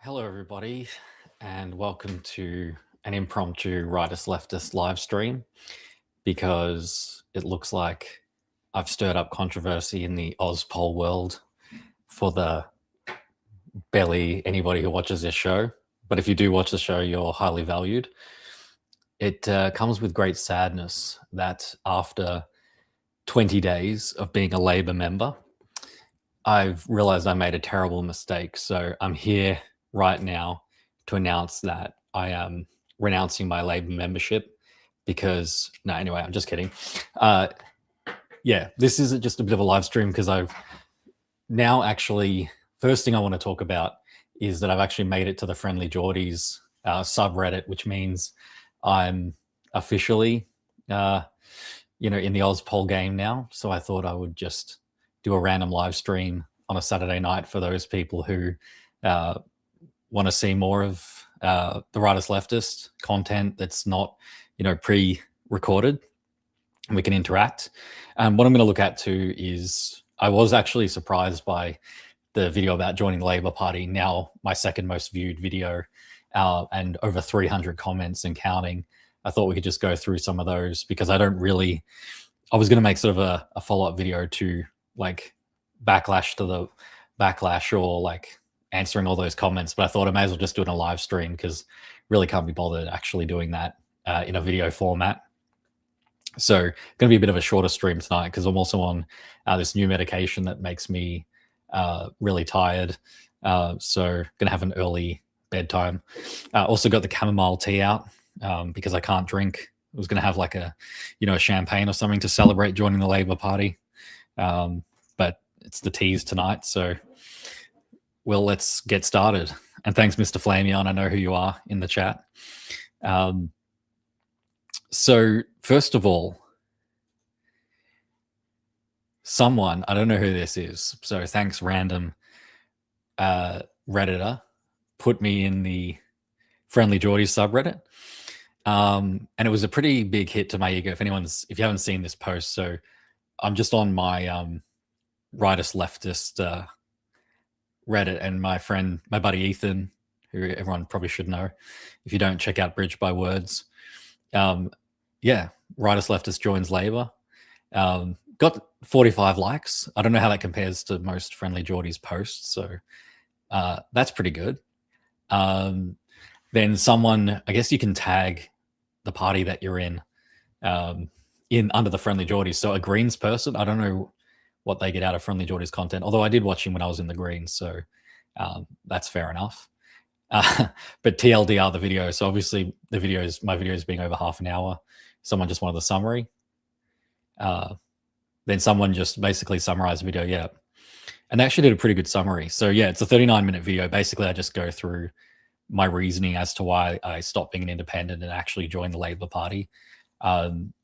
Hello, everybody, and welcome to an impromptu rightist leftist live stream because it looks like I've stirred up controversy in the AusPol world for the barely anybody who watches this show. But if you do watch the show, you're highly valued. It comes with great sadness that after 20 days of being a Labour member, I've realized I made a terrible mistake. So I'm here right now to announce that I am renouncing my Labour membership because, no, anyway, I'm just kidding. Yeah, this is just a bit of a live stream because I've now actually, first thing I want to talk about is that I've actually made it to the Friendly Geordies subreddit, which means I'm officially, in the AusPol game now. So I thought I would just do a random live stream on a Saturday night for those people who want to see more of the rightist leftist content that's not, pre-recorded, and we can interact. What I'm going to look at too is I was actually surprised by the video about joining the Labour Party, now my second most viewed video, and over 300 comments and counting. I thought we could just go through some of those because I was going to make sort of a follow-up video to like backlash to the backlash or like answering all those comments, but I thought I may as well just do it in a live stream because really can't be bothered actually doing that in a video format. So going to be a bit of a shorter stream tonight because I'm also on this new medication that makes me really tired. So going to have an early bedtime. Also got the chamomile tea out because I can't drink. I was going to have like a champagne or something to celebrate joining the Labour Party. But it's the teas tonight. So, well, let's get started. And thanks, Mr. Flamion. I know who you are in the chat. So first of all, someone, I don't know who this is. So thanks, random Redditor, put me in the Friendly Geordies subreddit. And it was a pretty big hit to my ego. If you haven't seen this post, so I'm just on my rightist leftist Reddit, and my buddy Ethan, who everyone probably should know if you don't check out Bridge by Words. Yeah, rightist leftist joins Labour. Got 45 likes. I don't know how that compares to most Friendly Geordies posts, so that's pretty good. Then someone, I guess you can tag the party that you're in under the Friendly Geordies. So a Greens person, I don't know what they get out of Friendly Geordies content, although I did watch him when I was in the Greens, so that's fair enough. But TLDR the video, so obviously my videos being over half an hour, someone just wanted the summary. Then someone just basically summarized the video, yeah. And they actually did a pretty good summary. So yeah, it's a 39-minute video. Basically, I just go through my reasoning as to why I stopped being an independent and actually joined the Labour Party.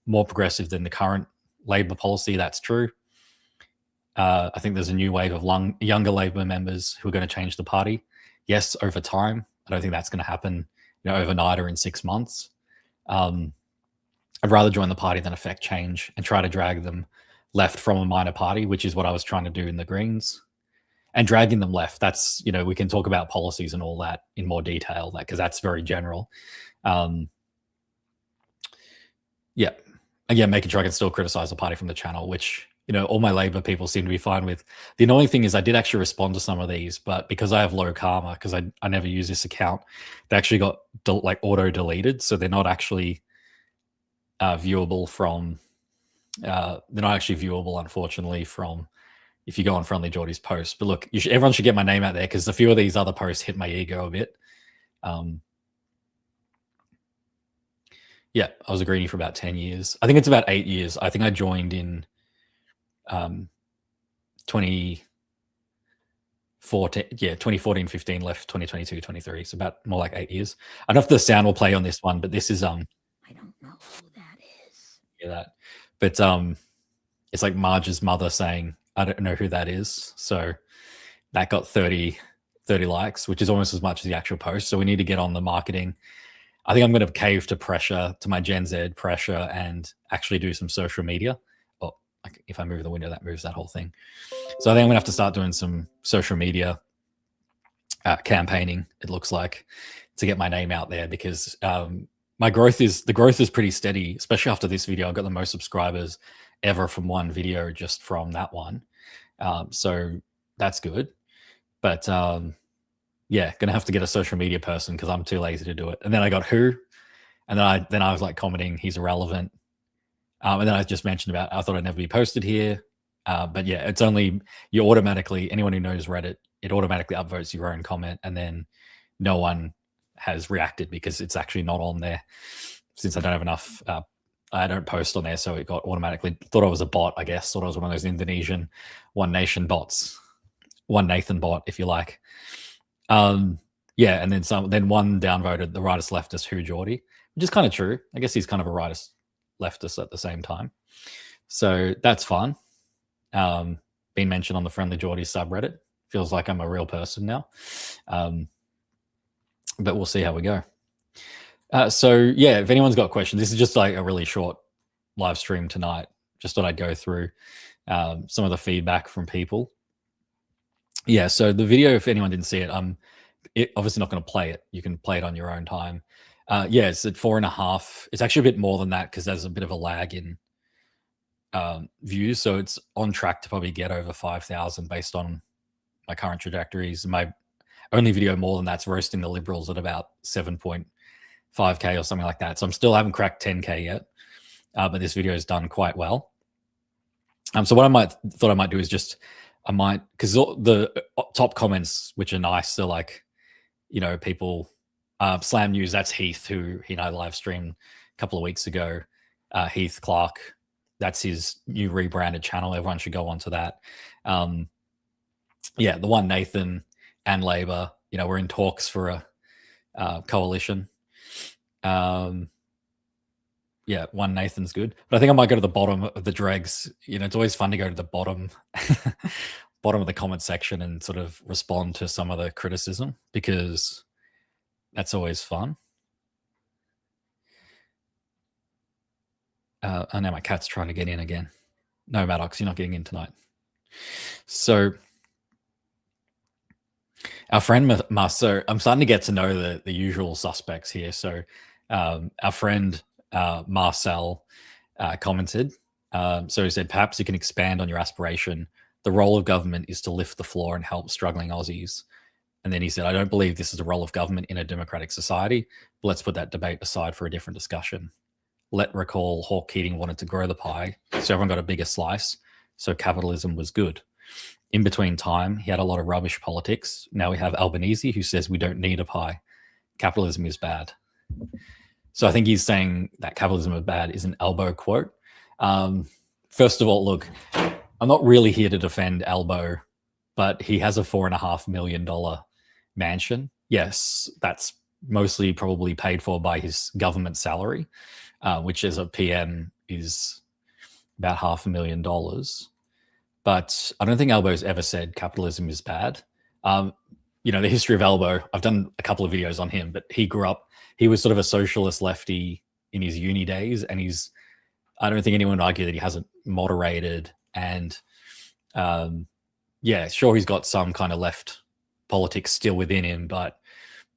More progressive than the current Labour policy, that's true. I think there's a new wave of younger Labour members who are going to change the party. Yes, over time. I don't think that's going to happen overnight or in 6 months. I'd rather join the party than affect change and try to drag them left from a minor party, which is what I was trying to do in the Greens. And dragging them left, that's, we can talk about policies and all that in more detail, because that's very general. Yeah. Again, making sure I can still criticize the party from the channel, which, all my Labour people seem to be fine with. The annoying thing is I did actually respond to some of these, but because I have low karma, because I never use this account, they actually got auto-deleted. So they're not actually viewable from, they're not actually viewable, unfortunately, from if you go on Friendly Geordies posts. But look, everyone should get my name out there because a few of these other posts hit my ego a bit. Yeah, I was a greenie for about 10 years. I think it's about 8 years. I think I joined in 2014, 15, left 2022, 23. So about more like 8 years. I don't know if the sound will play on this one, but this is I don't know who that is. Yeah, that. But it's like Marge's mother saying, I don't know who that is. So that got 30 likes, which is almost as much as the actual post. So we need to get on the marketing. I think I'm going to cave to pressure, to my Gen Z pressure, and actually do some social media. Oh, if I move the window, that moves that whole thing. So I think I'm going to have to start doing some social media campaigning, it looks like, to get my name out there, because the growth is pretty steady, especially after this video. I got the most subscribers ever from one video, just from that one. So that's good. But yeah, gonna have to get a social media person because I'm too lazy to do it. And then I got who, and then I was like commenting he's irrelevant. And then I just mentioned about I thought I'd never be posted here. But yeah, it's only you automatically, anyone who knows Reddit, it automatically upvotes your own comment, and then no one has reacted because it's actually not on there, since I don't have enough. I don't post on there, so it got automatically thought I was a bot. I guess thought I was one of those Indonesian One Nation bots, One Nathan bot, if you like. Yeah, and then one downvoted the rightist leftist Who Geordie, which is kind of true. I guess he's kind of a rightist leftist at the same time, so that's fun. Been mentioned on the Friendly Geordie subreddit. Feels like I'm a real person now, but we'll see how we go. So yeah, if anyone's got questions, this is just like a really short live stream tonight. Just thought I'd go through some of the feedback from people. Yeah, so the video, if anyone didn't see it, obviously not going to play it. You can play it on your own time. Yeah, it's at 4.5. It's actually a bit more than that because there's a bit of a lag in views. So it's on track to probably get over 5,000 based on my current trajectories. My only video more than that's roasting the Liberals at about 7.5K or something like that. So I'm still haven't cracked 10K yet, but this video has done quite well. So what I thought I might do is just because the top comments, which are nice, they're like, people, Slam News, that's Heath, who I live streamed a couple of weeks ago. Heath Clark, that's his new rebranded channel. Everyone should go onto that. Yeah, the One Nathan and Labor, we're in talks for a coalition. Yeah, One Nathan's good, but I think I might go to the bottom of the dregs. It's always fun to go to the bottom of the comment section and sort of respond to some of the criticism, because that's always fun. I know my cat's trying to get in again. No, Maddox, you're not getting in tonight. So our friend so I'm starting to get to know the usual suspects here. So our friend Marcel commented. So he said, perhaps you can expand on your aspiration. The role of government is to lift the floor and help struggling Aussies. And then he said, I don't believe this is the role of government in a democratic society, but let's put that debate aside for a different discussion. Let recall Hawke Keating wanted to grow the pie, so everyone got a bigger slice, so capitalism was good. In between time, he had a lot of rubbish politics. Now we have Albanese, who says we don't need a pie. Capitalism is bad. So I think he's saying that capitalism is bad is an Albo quote. First of all, look, I'm not really here to defend Albo, but he has a $4.5 million mansion. Yes, that's mostly probably paid for by his government salary, which as a PM is about $500,000. But I don't think Albo's ever said capitalism is bad. The history of Albo, I've done a couple of videos on him, but he was sort of a socialist lefty in his uni days, and I don't think anyone would argue that he hasn't moderated, and yeah, sure, he's got some kind of left politics still within him, but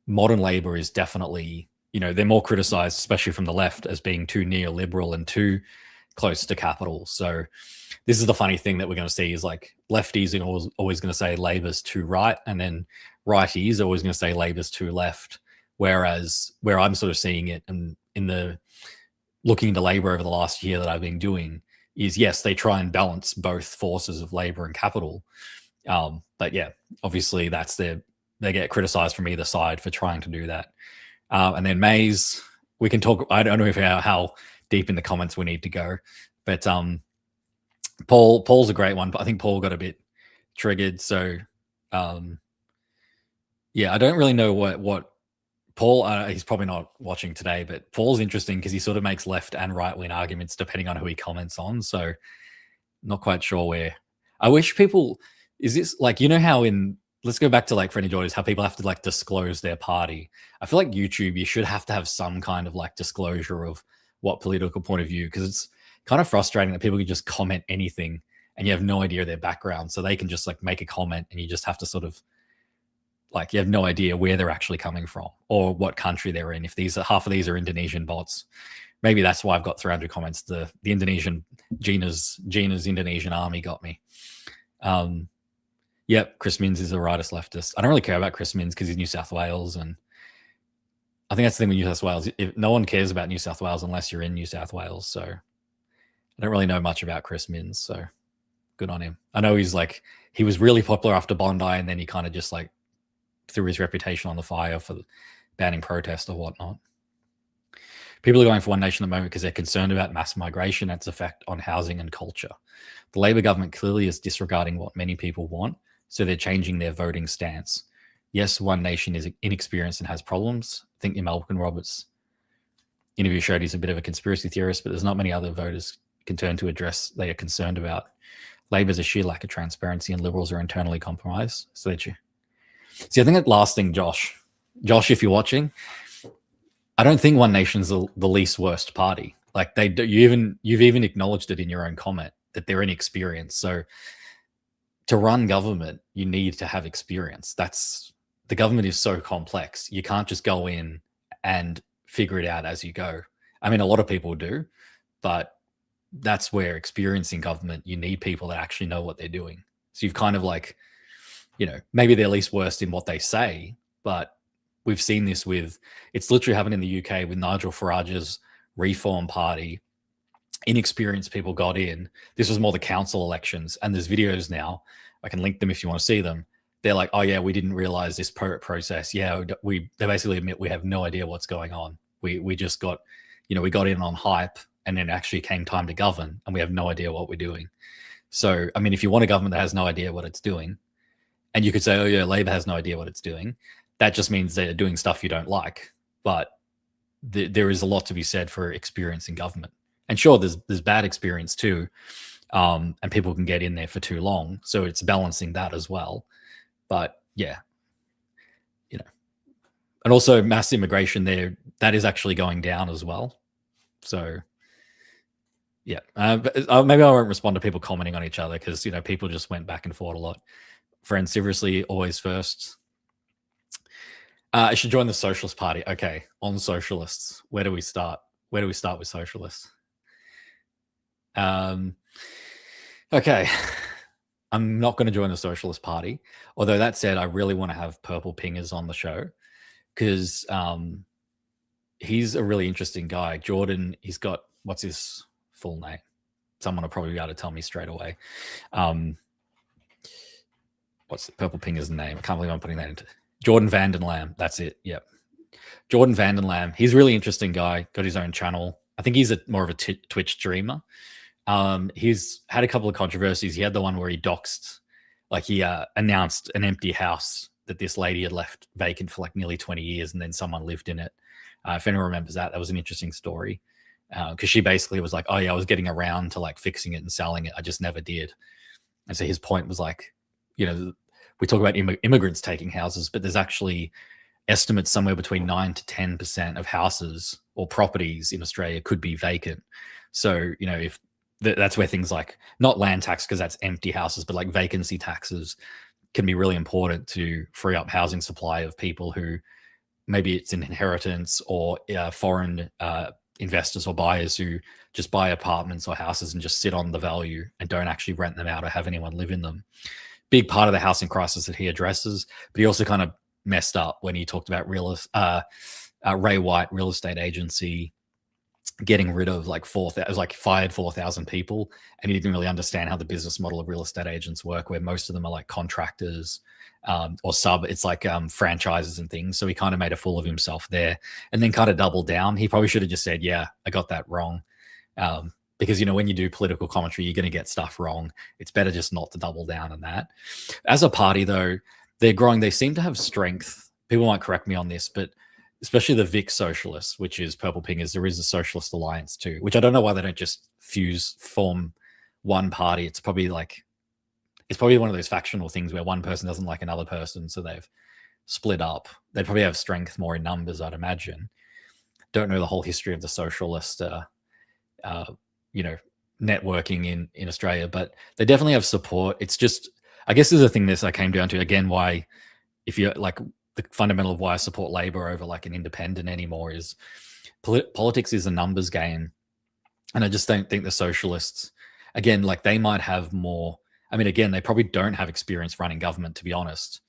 modern Labor is definitely, they're more criticized, especially from the left, as being too neoliberal and too close to capital. So this is the funny thing that we're going to see is like lefties are always going to say Labor's too right, and then righties are always going to say Labor's too left. Whereas where I'm sort of seeing it, and in the looking into Labor over the last year that I've been doing, is yes, they try and balance both forces of labor and capital. But yeah, obviously they get criticized from either side for trying to do that. And then Mays, we can talk, I don't know how deep in the comments we need to go, but Paul's a great one, but I think Paul got a bit triggered. So yeah, I don't really know what Paul, he's probably not watching today, but Paul's interesting because he sort of makes left and right wing arguments depending on who he comments on. So not quite sure where. I wish people, is this like, how let's go back to like Friendly Geordies, how people have to like disclose their party. I feel like YouTube, you should have to have some kind of like disclosure of what political point of view, because it's kind of frustrating that people can just comment anything and you have no idea their background. So they can just like make a comment and you just have to sort of Like you have no idea where they're actually coming from or what country they're in. If half of these are Indonesian bots, maybe that's why I've got 300 comments. The Indonesian Gina's Indonesian army got me. Yep, Chris Minns is a rightist leftist. I don't really care about Chris Minns because he's New South Wales, and I think that's the thing with New South Wales. No one cares about New South Wales unless you're in New South Wales. So I don't really know much about Chris Minns. So good on him. I know he was really popular after Bondi, and then he kind of just like threw his reputation on the fire for banning protest or whatnot. People are going for One Nation at the moment because they're concerned about mass migration and its effect on housing and culture. The Labor government clearly is disregarding what many people want, so they're changing their voting stance. Yes, One Nation is inexperienced and has problems. I think Malcolm Roberts' interview showed he's a bit of a conspiracy theorist, but there's not many other voters can turn to address they are concerned about. Labor's a sheer lack of transparency, and Liberals are internally compromised. So see, I think that last thing, Josh, if you're watching, I don't think One Nation's the least worst party. Like you've even acknowledged it in your own comment that they're inexperienced. So to run government, you need to have experience. The government is so complex. You can't just go in and figure it out as you go. I mean, a lot of people do, but that's where experience in government, you need people that actually know what they're doing. So you've kind of like, maybe they're least worst in what they say, but we've seen this it's literally happened in the UK with Nigel Farage's Reform Party. Inexperienced people got in. This was more the council elections, and there's videos now. I can link them if you want to see them. They're like, oh yeah, we didn't realize this process. Yeah, they basically admit we have no idea what's going on. We just got, we got in on hype, and then actually came time to govern, and we have no idea what we're doing. So, I mean, if you want a government that has no idea what it's doing, and you could say, oh yeah, Labor has no idea what it's doing, that just means they're doing stuff you don't like. But there is a lot to be said for experience in government. And sure, there's bad experience too, and people can get in there for too long. So it's balancing that as well. But yeah, and also mass immigration there, that is actually going down as well. So yeah, maybe I won't respond to people commenting on each other because, people just went back and forth a lot. Friends, seriously, always first. I should join the Socialist Party. Okay, on socialists, where do we start? Where do we start with socialists? Okay, I'm not going to join the Socialist Party. Although that said, I really want to have Purple Pingers on the show because he's a really interesting guy. Jordan, he's got, what's his full name? Someone will probably be able to tell me straight away. What's the Purple Pinger's name? I can't believe I'm putting that into Jordan Vandenlam. That's it. Yep. Jordan Vandenlam. He's a really interesting guy. Got his own channel. I think he's more of a Twitch streamer. He's had a couple of controversies. He had the one where he doxed, like he announced an empty house that this lady had left vacant for like nearly 20 years, and then someone lived in it. If anyone remembers that was an interesting story. Because she basically was like, oh yeah, I was getting around to like fixing it and selling it. I just never did. And so his point was like, we talk about immigrants taking houses, but there's actually estimates somewhere between 9 to 10% of houses or properties in Australia could be vacant. So, if that's where things like not land tax, because that's empty houses, but like vacancy taxes can be really important to free up housing supply of people who maybe it's an inheritance or foreign investors or buyers who just buy apartments or houses and just sit on the value and don't actually rent them out or have anyone live in them. Big part of the housing crisis that he addresses, but he also kind of messed up when he talked about Ray White real estate agency getting rid of fired 4,000 people, and he didn't really understand how the business model of real estate agents work, where most of them are like contractors or it's like franchises and things. So he kind of made a fool of himself there, and then kind of doubled down. He probably should have just said, "Yeah, I got that wrong." Because when you do political commentary, you're going to get stuff wrong. It's better just not to double down on that. As a party, though, they're growing. They seem to have strength. People might correct me on this, but especially the Vic Socialists, which is Purple Pingers, there is a Socialist Alliance too, which I don't know why they don't just form one party. It's probably one of those factional things where one person doesn't like another person, so they've split up. They'd probably have strength more in numbers, I'd imagine. Don't know the whole history of the Socialist networking in Australia, but they definitely have support. It's just, I guess there's a thing this I came down to again, why if you're like, the fundamental of why I support Labor over like an independent anymore is politics is a numbers game. And I just don't think the socialists, again, like they might have more, I mean, again, they probably don't have experience running government, to be honest.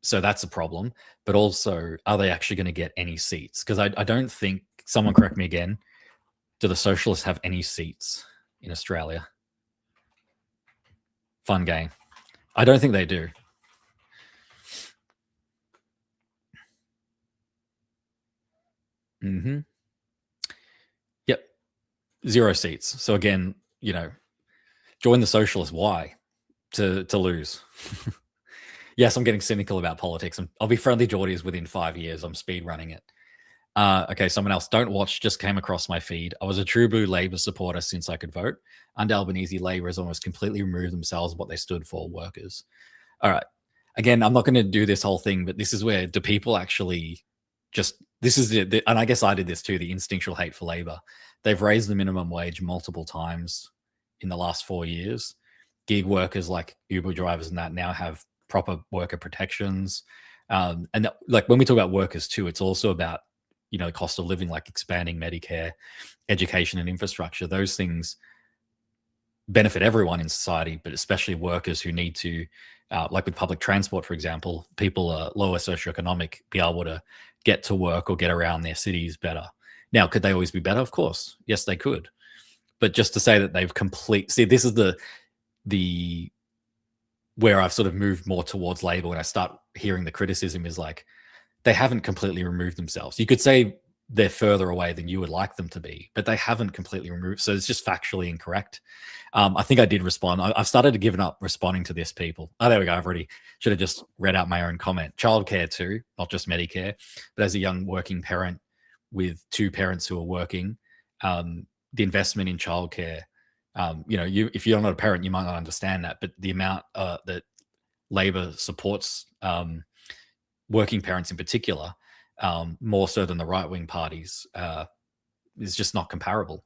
So that's a problem. But also, are they actually going to get any seats? Because I don't think, someone correct me again, do the socialists have any seats in Australia? Fun game. I don't think they do. Mm-hmm. Yep. 0 seats. So again, you know, join the socialists. Why? To lose. Yes, I'm getting cynical about politics. I'll be friendly Geordies within 5 years. I'm speed running it. Okay, someone else. Don't watch. Just came across my feed. I was a true blue Labor supporter since I could vote. Under Albanese, Labor has almost completely removed themselves what they stood for, workers. All right. Again, I'm not going to do this whole thing, but this is where do people actually just, this is the, and I guess I did this too, the instinctual hate for Labor. They've raised the minimum wage multiple times in the last 4 years. Gig workers like Uber drivers and that now have proper worker protections. And that, like when we talk about workers too, it's also about, you know, cost of living, like expanding Medicare, education and infrastructure. Those things benefit everyone in society, but especially workers who need to, like with public transport, for example, people are lower socioeconomic, be able to get to work or get around their cities better. Now, could they always be better? Of course. Yes, they could. But just to say that they've see, this is the where I've sort of moved more towards Labor when I start hearing the criticism is like, they haven't completely removed themselves. You could say they're further away than you would like them to be, but they haven't completely removed. So it's just factually incorrect. I think I did respond. I've started to give up responding to this, people. Oh, there we go. I've already should have just read out my own comment. Childcare too, not just Medicare, but as a young working parent with 2 parents who are working, the investment in childcare, you know, if you're not a parent, you might not understand that, but the amount that Labor supports working parents in particular, more so than the right-wing parties, is just not comparable.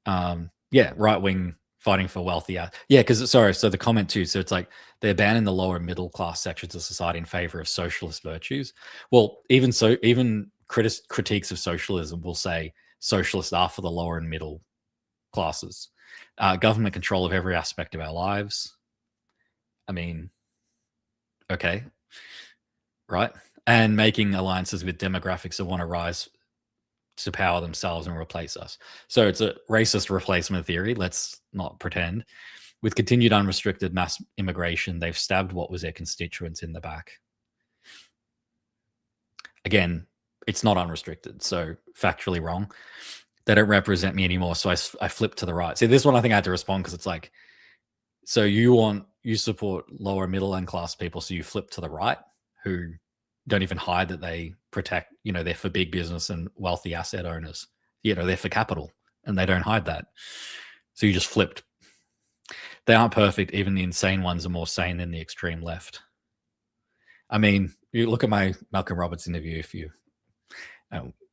Yeah, right-wing fighting for wealthier. Yeah, because, sorry, so the comment too, so it's like they're banning the lower middle-class sections of society in favor of socialist virtues. Well, even so, even critiques of socialism will say socialists are for the lower and middle classes. Government control of every aspect of our lives. I mean, okay, right? And making alliances with demographics that want to rise to power themselves and replace us. So it's a racist replacement theory. Let's not pretend. With continued unrestricted mass immigration, they've stabbed what was their constituents in the back. Again, it's not unrestricted, so factually wrong. They don't represent me anymore, so I flipped to the right. See, this one I think I had to respond because it's like, so you support lower middle and class people, so you flip to the right, who don't even hide that they protect, you know, they're for big business and wealthy asset owners. You know, they're for capital and they don't hide that. So you just flipped. They aren't perfect. Even the insane ones are more sane than the extreme left. I mean, you look at my Malcolm Roberts interview. If you,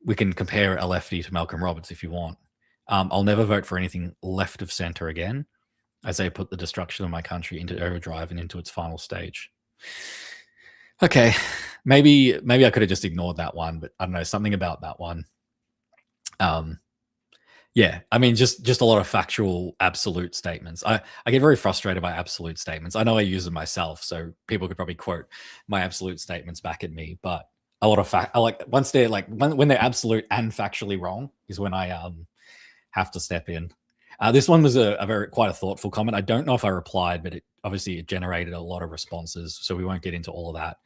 we can compare a lefty to Malcolm Roberts if you want. I'll never vote for anything left of center again, as they put the destruction of my country into overdrive and into its final stage. Okay, maybe I could have just ignored that one, but I don't know, something about that one. Yeah, I mean, just a lot of factual, absolute statements. I get very frustrated by absolute statements. I know I use them myself, so people could probably quote my absolute statements back at me. But a lot of I like once they're like when they're absolute and factually wrong is when I have to step in. This one was quite a thoughtful comment. I don't know if I replied, but obviously it generated a lot of responses, so we won't get into all of that.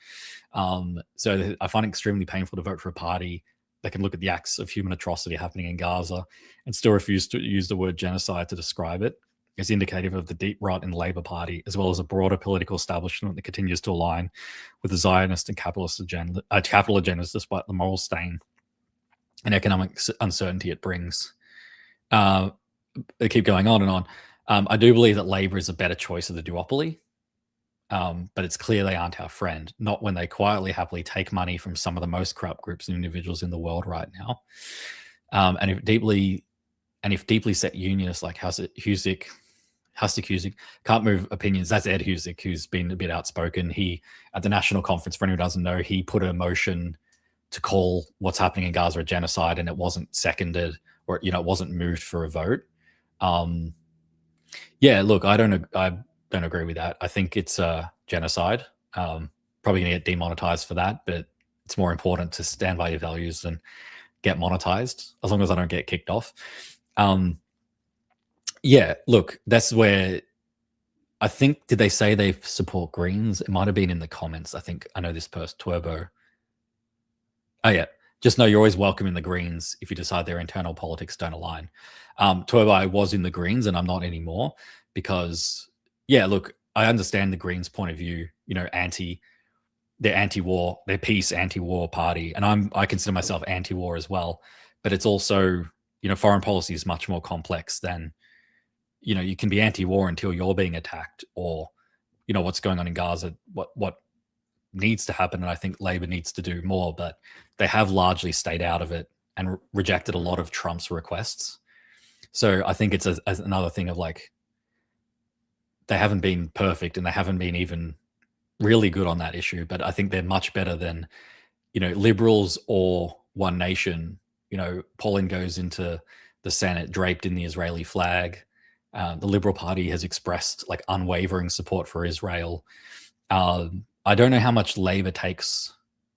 So I find it extremely painful to vote for a party that can look at the acts of human atrocity happening in Gaza and still refuse to use the word genocide to describe it. It's indicative of the deep rot in the Labour Party, as well as a broader political establishment that continues to align with the Zionist and capitalist capital agendas, despite the moral stain and economic uncertainty it brings. They keep going on and on. I do believe that Labor is a better choice of the duopoly, but it's clear they aren't our friend, not when they quietly, happily take money from some of the most corrupt groups and individuals in the world right now. And if deeply set unionists like Husick, Husick can't move opinions. That's Ed Husick, who's been a bit outspoken. He, at the national conference, for anyone who doesn't know, he put a motion to call what's happening in Gaza a genocide, and it wasn't seconded, or it wasn't moved for a vote. Yeah, look, I don't agree with that. I think it's a genocide. Probably going to get demonetized for that, but it's more important to stand by your values than get monetized, as long as I don't get kicked off. Yeah, look, that's where I think, did they say they support Greens? It might have been in the comments. I know this person, Turbo. Oh, yeah. Just know you're always welcome in the Greens if you decide their internal politics don't align. Turbo, I was in the Greens and I'm not anymore because, yeah, look, I understand the Greens' point of view, they're anti-war, they're peace, anti-war party. And I consider myself anti-war as well. But it's also, foreign policy is much more complex than, you can be anti-war until you're being attacked, or, what's going on in Gaza, what needs to happen. And I think Labor needs to do more, but they have largely stayed out of it and rejected a lot of Trump's requests. So I think it's another thing of like, they haven't been perfect and they haven't been even really good on that issue, but I think they're much better than, Liberals or One Nation. Poland goes into the Senate draped in the Israeli flag. The Liberal Party has expressed like unwavering support for Israel. I don't know how much Labor takes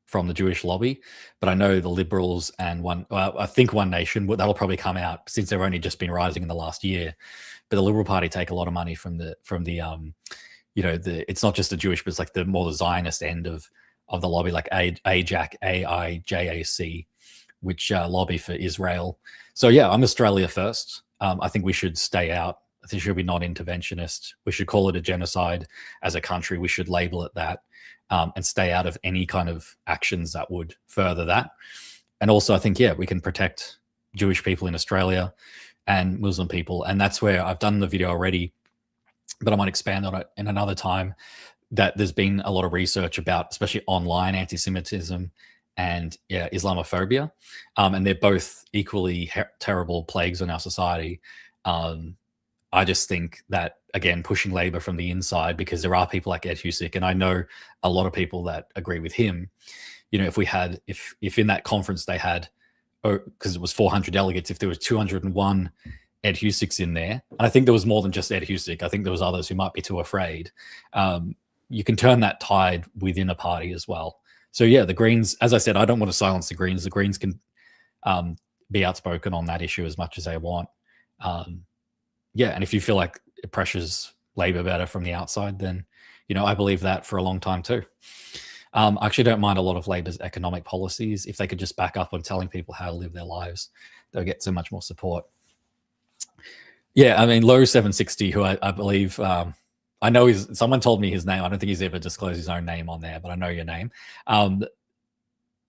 from the Jewish lobby, but I know the Liberals and I think One Nation, that'll probably come out since they've only just been rising in the last year. But the Liberal Party take a lot of money from the it's not just the Jewish, but it's like the more the Zionist end of the lobby, like AIJAC, which lobby for Israel. So yeah, I'm Australia first. I think we should stay out. I think we should be non-interventionist. We should call it a genocide as a country. We should label it that, and stay out of any kind of actions that would further that. And also, I think, yeah, we can protect Jewish people in Australia and Muslim people. And that's where I've done the video already, but I might expand on it in another time, that there's been a lot of research about, especially online anti-Semitism and Islamophobia. And they're both equally terrible plagues on our society. I just think that, again, pushing Labor from the inside, because there are people like Ed Husick, and I know a lot of people that agree with him. If in that conference they had, because it was 400 delegates, if there was 201 Ed Husicks in there, and I think there was more than just Ed Husick, I think there was others who might be too afraid, you can turn that tide within a party as well. So yeah, the Greens, as I said, I don't want to silence the Greens. The Greens can be outspoken on that issue as much as they want. Yeah, and if you feel like it pressures Labor better from the outside, then, I believe that for a long time too. I actually don't mind a lot of Labor's economic policies. If they could just back up on telling people how to live their lives, they'll get so much more support. Yeah, I mean, Low 760, who I believe, I know someone told me his name. I don't think he's ever disclosed his own name on there, but I know your name.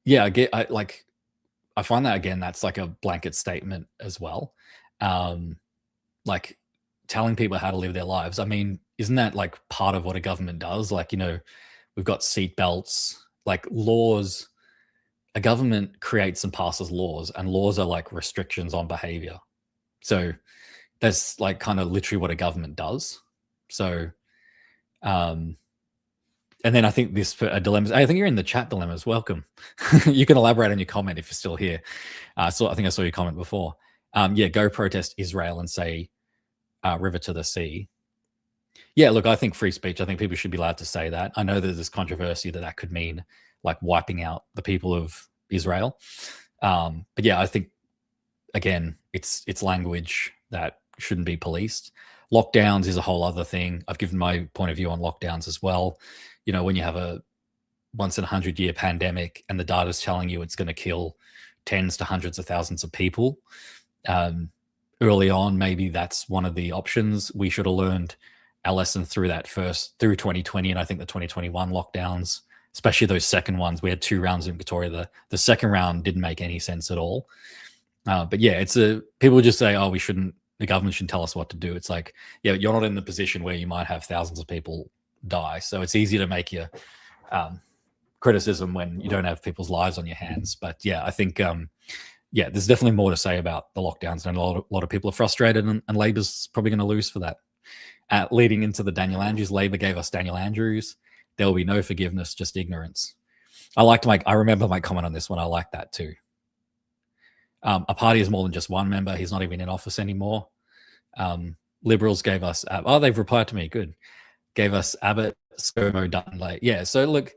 Yeah, I find that, again, that's like a blanket statement as well. Like telling people how to live their lives. I mean, isn't that like part of what a government does? Like, we've got seat belts, like laws. A government creates and passes laws, and laws are like restrictions on behavior. So that's like kind of literally what a government does. So, and then I think this dilemmas. I think you're in the chat, dilemmas. Welcome. You can elaborate on your comment if you're still here. So I think I saw your comment before. Yeah, go protest Israel and say, river to the sea. Yeah, look, I think free speech, I think people should be allowed to say that. I know there's this controversy that could mean like wiping out the people of Israel. But yeah, I think, again, it's language that shouldn't be policed. Lockdowns is a whole other thing. I've given my point of view on lockdowns as well. When you have a once in 100-year pandemic and the data's telling you it's going to kill tens to hundreds of thousands of people, early on, maybe that's one of the options. We should have learned our lesson through 2020, and I think the 2021 lockdowns, especially those second ones. We had 2 rounds in Victoria. The second round didn't make any sense at all. But yeah, people just say, oh, the government shouldn't tell us what to do. It's like, yeah, you're not in the position where you might have thousands of people die. So it's easy to make your criticism when you don't have people's lives on your hands. But yeah, I think, yeah, there's definitely more to say about the lockdowns, and a lot of people are frustrated, and Labor's probably going to lose for that. leading into the Daniel Andrews. Labor gave us Daniel Andrews. There will be no forgiveness, just ignorance. I remember my comment on this one. I like that too. A party is more than just one member. He's not even in office anymore. Liberals gave us, they've replied to me. Good. Gave us Abbott, ScoMo, Dutton, yeah. So look,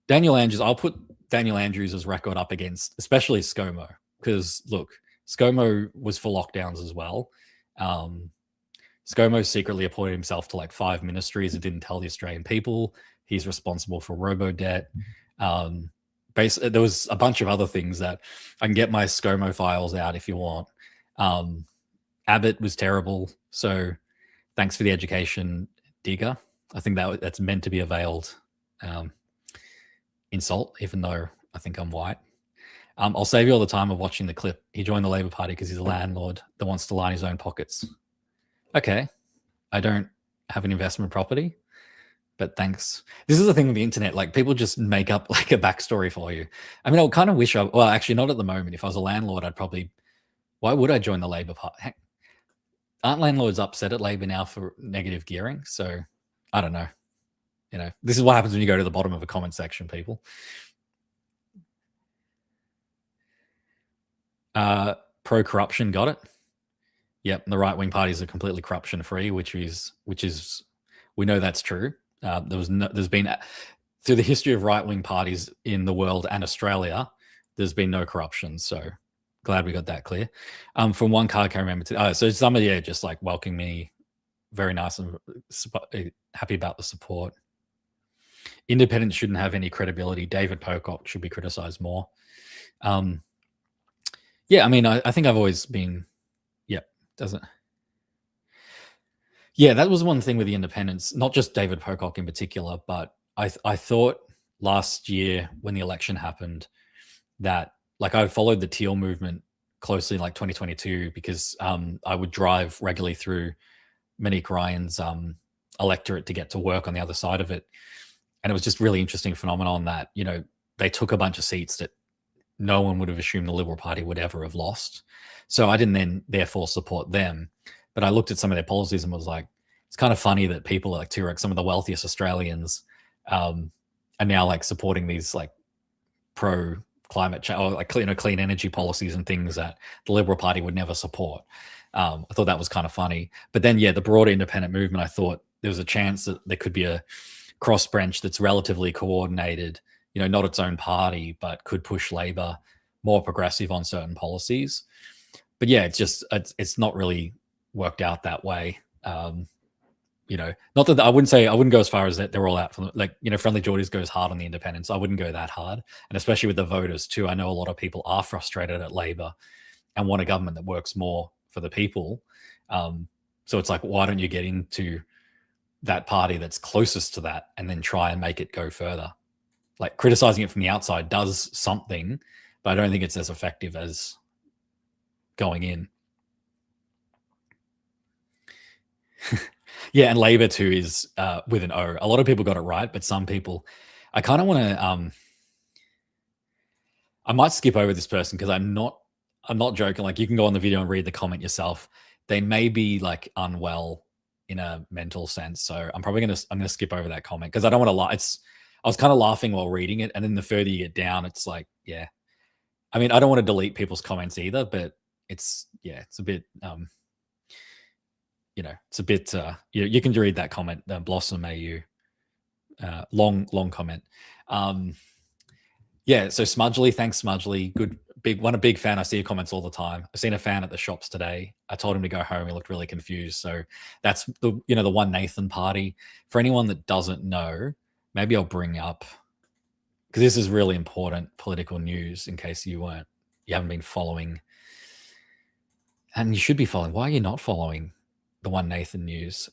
Daniel Andrews, I'll put Daniel Andrews' record up against, especially ScoMo, because look, ScoMo was for lockdowns as well. ScoMo secretly appointed himself to like 5 ministries and didn't tell the Australian people. He's responsible for robo-debt. There was a bunch of other things that I can get my ScoMo files out if you want. Abbott was terrible. So thanks for the education, Digger. I think that's meant to be a veiled insult, even though I think I'm white. I'll save you all the time of watching the clip. He joined the Labor Party because he's a landlord that wants to line his own pockets. Okay. I don't have an investment property, but thanks. This is the thing with the internet. Like, people just make up like a backstory for you. I mean, I kind of wish well, actually not at the moment. If I was a landlord, why would I join the Labor Party? Heck, aren't landlords upset at Labor now for negative gearing? So I don't know. This is what happens when you go to the bottom of a comment section, people. Pro-corruption, got it. Yep, the right-wing parties are completely corruption-free, which is we know that's true. There's been through the history of right-wing parties in the world and Australia, there's been no corruption. So glad we got that clear. From one card, I can't remember. So somebody just like welcoming me, very nice and happy about the support. Independents shouldn't have any credibility. David Pocock should be criticized more. Yeah, I mean, I think I've always been. Doesn't. Yeah, that was one thing with the independents, not just David Pocock in particular, but I thought last year when the election happened that, like, I followed the Teal movement closely, like 2022, because I would drive regularly through Monique Ryan's electorate to get to work on the other side of it. And it was just really interesting phenomenon that, they took a bunch of seats that no one would have assumed the Liberal Party would ever have lost. So I didn't then therefore support them. But I looked at some of their policies and was like, it's kind of funny that people like Turek, some of the wealthiest Australians, are now like supporting these like pro climate change or like clean energy policies and things that the Liberal Party would never support. I thought that was kind of funny. But then, the broader independent movement, I thought there was a chance that there could be a crossbench that's relatively coordinated, not its own party, but could push Labor more progressive on certain policies. But yeah, it's not really worked out that way. Not that I wouldn't go as far as that they're all out for Friendly Geordies goes hard on the independents. I wouldn't go that hard. And especially with the voters too. I know a lot of people are frustrated at Labor and want a government that works more for the people. So it's like, why don't you get into that party that's closest to that and then try and make it go further? Like, criticizing it from the outside does something, but I don't think it's as effective as going in. Yeah, and Labor too is with an O. A lot of people got it right, but some people, I kind of want to. I might skip over this person because I'm not joking. Like, you can go on the video and read the comment yourself. They may be like unwell in a mental sense, so I'm gonna skip over that comment because I don't want to lie. I was kind of laughing while reading it, and then the further you get down, it's like, yeah. I mean, I don't want to delete people's comments either, but it's a bit, it's a bit. You can read that comment, Blossom AU, long comment. Yeah, so Smudgely, thanks Smudgely. Good, a big fan. I see your comments all the time. I've seen a fan at the shops today. I told him to go home. He looked really confused. So that's the One Nathan party. For anyone that doesn't know, maybe I'll bring up, because this is really important political news in case you haven't been following. And you should be following. Why are you not following the One Nathan news?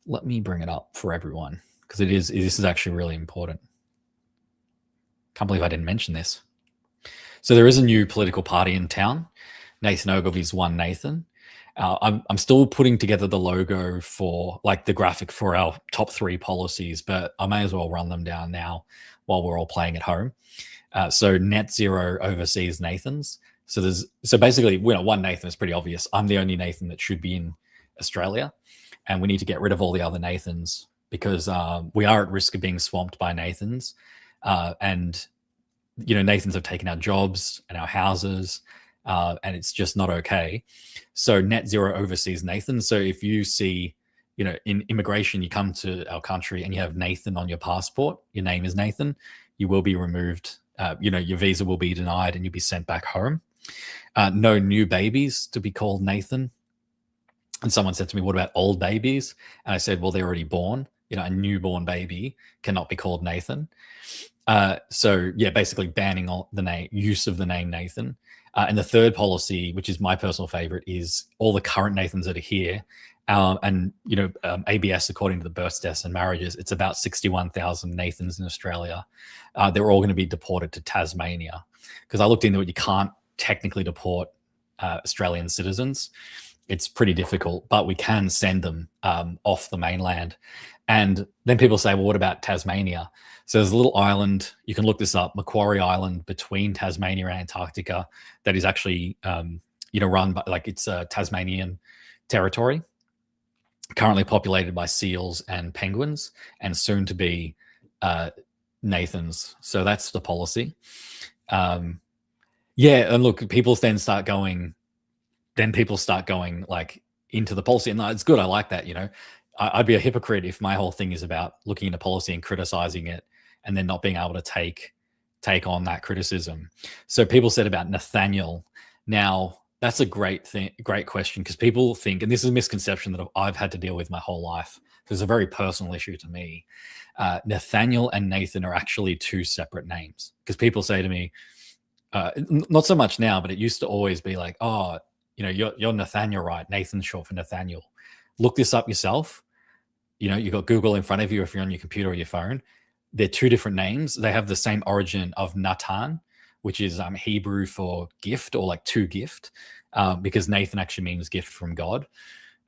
Let me bring it up for everyone, because this is actually really important. Can't believe I didn't mention this. So there is a new political party in town. Nathan Ogilvy's One Nathan. I'm still putting together the logo for, like, the graphic for our top 3 policies, but I may as well run them down now while we're all playing at home. So Net Zero Overseas Nathans, So basically, one Nathan is pretty obvious. I'm the only Nathan that should be in Australia, and we need to get rid of all the other Nathans because we are at risk of being swamped by Nathans, and Nathans have taken our jobs and our houses, and it's just not okay. So net zero overseas Nathan. So if you see, in immigration, you come to our country and you have Nathan on your passport, your name is Nathan, you will be removed. Your visa will be denied and you'll be sent back home. No new babies to be called Nathan. And someone said to me, what about old babies? And I said, well, they're already born. A newborn baby cannot be called Nathan. So yeah, basically banning all the use of the name Nathan. And the third policy, which is my personal favorite, is all the current Nathans that are here. ABS, according to the births, deaths, and marriages, it's about 61,000 Nathans in Australia. They're all going to be deported to Tasmania, because I looked into it. You can't technically deport Australian citizens. It's pretty difficult, but we can send them off the mainland. And then people say, well, what about Tasmania? So there's a little island, you can look this up, Macquarie Island, between Tasmania and Antarctica, that is actually, run by, it's a Tasmanian territory, currently populated by seals and penguins, and soon to be Nathans. So that's the policy. And look, people start going like into the policy, and it's good. I like that. I'd be a hypocrite if my whole thing is about looking into policy and criticizing it and then not being able to take on that criticism. So people said about Nathaniel. Now, that's a great question, because people think, and this is a misconception that I've had to deal with my whole life, it's a very personal issue to me. Nathaniel and Nathan are actually two separate names, because people say to me, not so much now, but it used to always be like, oh, you're Nathaniel, right? Nathan's short for Nathaniel. Look this up yourself. You've got Google in front of you if you're on your computer or your phone. They're two different names. They have the same origin of Natan, which is Hebrew for gift, or like to gift, because Nathan actually means gift from God.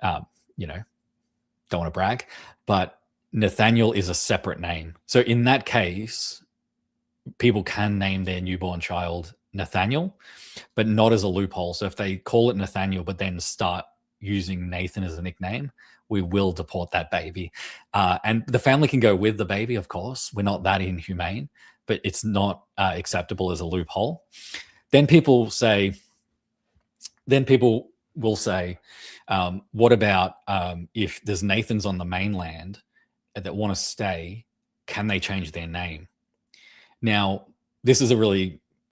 Don't want to brag, but Nathaniel is a separate name. So in that case, people can name their newborn child Nathaniel, but not as a loophole. So if they call it Nathaniel, but then start using Nathan as a nickname, we will deport that baby. And the family can go with the baby, of course. We're not that inhumane, but it's not acceptable as a loophole. Then people will say, what about if there's Nathans on the mainland that want to stay, can they change their name? Now, this is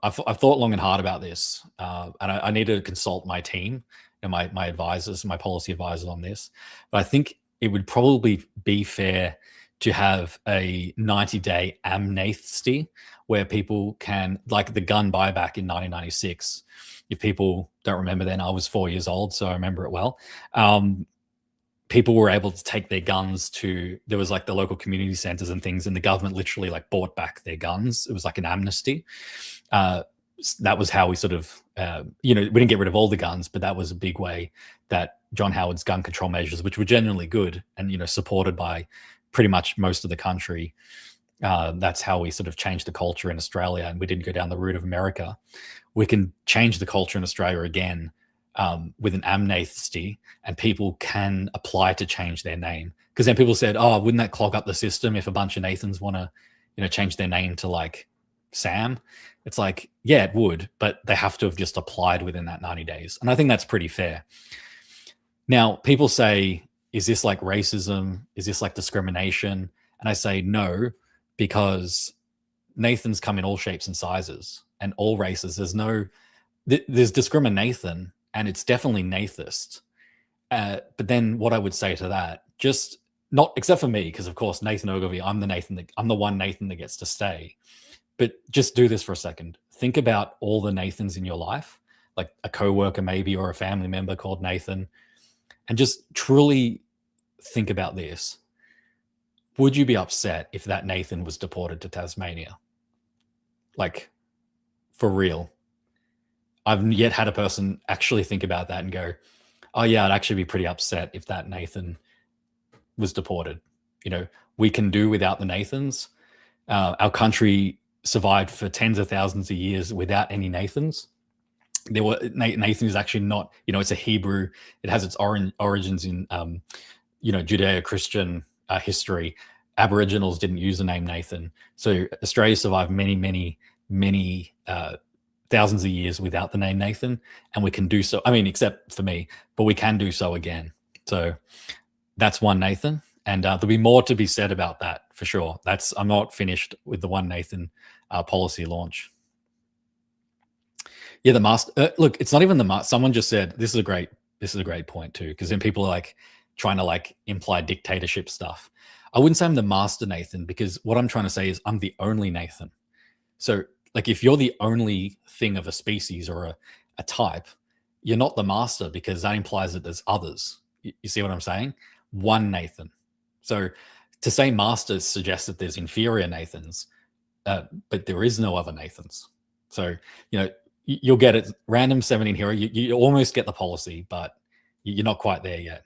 I've thought long and hard about this, and I need to consult my team and my advisors, my policy advisors on this. But I think it would probably be fair to have a 90-day amnesty where people can, like the gun buyback in 1996. If people don't remember then, I was 4 years old, so I remember it well. People were able to take their guns there was like the local community centers and things, and the government literally like bought back their guns. It was like an amnesty. That was how we sort of, we didn't get rid of all the guns, but that was a big way that John Howard's gun control measures, which were genuinely good and, supported by pretty much most of the country. That's how we sort of changed the culture in Australia, and we didn't go down the route of America. We can change the culture in Australia again with an amnesty, and people can apply to change their name. Because then people said, oh, wouldn't that clog up the system if a bunch of Nathans want to, change their name to like Sam? It's like, yeah, it would, but they have to have just applied within that 90 days. And I think that's pretty fair. Now, people say, is this like racism? Is this like discrimination? And I say no, because Nathans come in all shapes and sizes and all races. There's discrimination, and it's definitely Nathist. But then what I would say to that, just not, except for me, because of course, Nathan Ogilvie, I'm the one Nathan that gets to stay. But just do this for a second. Think about all the Nathans in your life, like a coworker maybe, or a family member called Nathan, and just truly think about this. Would you be upset if that Nathan was deported to Tasmania? Like, for real. I've yet had a person actually think about that and go, oh yeah, I'd actually be pretty upset if that Nathan was deported. We can do without the Nathans. Our country survived for tens of thousands of years without any Nathans. Nathan is actually not, it's a Hebrew. It has its origins in, Judeo-Christian history. Aboriginals didn't use the name Nathan. So Australia survived many, many, many thousands of years without the name Nathan, and we can do so. I mean, except for me, but we can do so again. So that's one Nathan, and there'll be more to be said about that for sure. I'm not finished with the one Nathan policy launch. Yeah, the master. Look, it's not even the master. Someone just said this is a great point too, because then people are like trying to like imply dictatorship stuff. I wouldn't say I'm the master Nathan, because what I'm trying to say is I'm the only Nathan. So like if you're the only thing of a species or a type, you're not the master, because that implies that there's others. You see what I'm saying? One Nathan. So to say master suggests that there's inferior Nathans, but there is no other Nathans. So, you'll get it. Random 17 hero, you almost get the policy, but you're not quite there yet.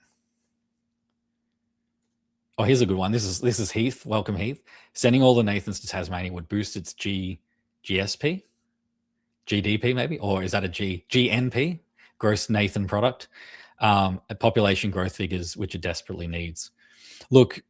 Oh, here's a good one. This is Heath. Welcome, Heath. Sending all the Nathans to Tasmania would boost its GSP, GDP maybe, or is that a GNP, gross Nathan product, population growth figures, which it desperately needs. Look,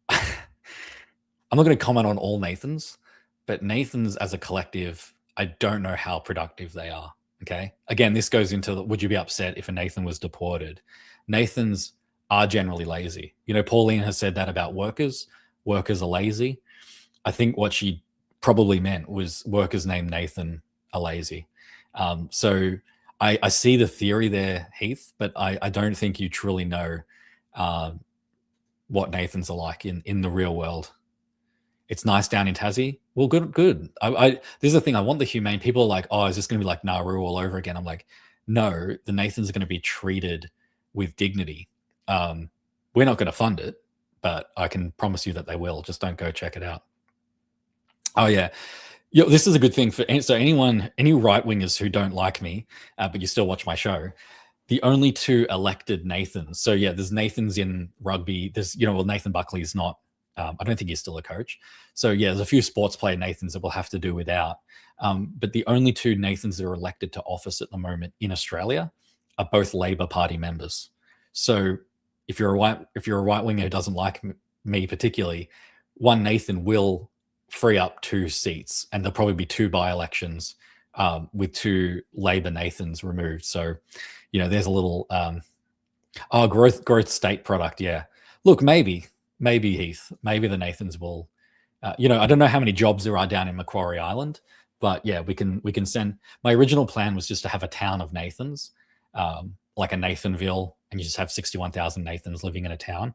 I'm not going to comment on all Nathans, but Nathans as a collective, I don't know how productive they are. Okay. Again, this goes into would you be upset if a Nathan was deported? Nathans are generally lazy. Pauline has said that about workers. Workers are lazy. I think what she probably meant was workers named Nathan are lazy. So I see the theory there, Heath, but I don't think you truly know what Nathans are like in the real world. It's nice down in Tassie. Well, good. This is the thing. I want the humane. People are like, oh, is this going to be like Nauru all over again? I'm like, no, the Nathans are going to be treated with dignity. We're not going to fund it, but I can promise you that they will. Just don't go check it out. Oh yeah. This is a good thing so any right wingers who don't like me, but you still watch my show. The only two elected Nathans. So yeah, there's Nathans in rugby. There's Nathan Buckley's not. I don't think he's still a coach. So yeah, there's a few sports player Nathans that we'll have to do without. But the only two Nathans that are elected to office at the moment in Australia are both Labor Party members. So if you're a right winger who doesn't like me particularly, one Nathan will free up 2 seats, and there'll probably be 2 by-elections with 2 Labor Nathans removed. So, there's a little growth state product. Yeah, look, maybe Heath, maybe the Nathans will. I don't know how many jobs there are down in Macquarie Island, but yeah, we can send. My original plan was just to have a town of Nathans, like a Nathanville, and you just have 61,000 Nathans living in a town.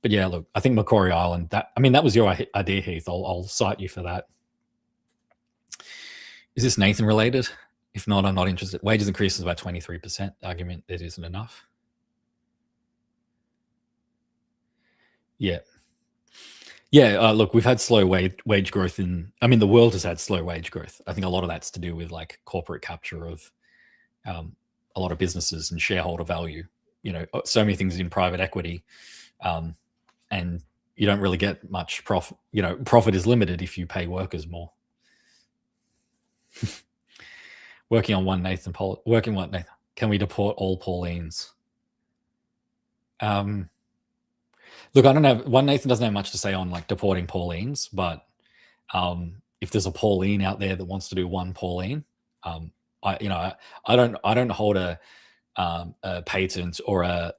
But yeah, look, I think Macquarie Island, that was your idea, Heath. I'll cite you for that. Is this Nathan related? If not, I'm not interested. Wages increases by 23%. Argument that isn't enough. Yeah. Yeah, look, we've had slow wage growth the world has had slow wage growth. I think a lot of that's to do with like corporate capture of a lot of businesses and shareholder value. So many things in private equity. And you don't really get much profit. Profit is limited if you pay workers more. Working on one Nathan. Can we deport all Paulines? Look, I don't know. One Nathan doesn't have much to say on like deporting Paulines, but if there's a Pauline out there that wants to do one Pauline, I don't hold a patent or a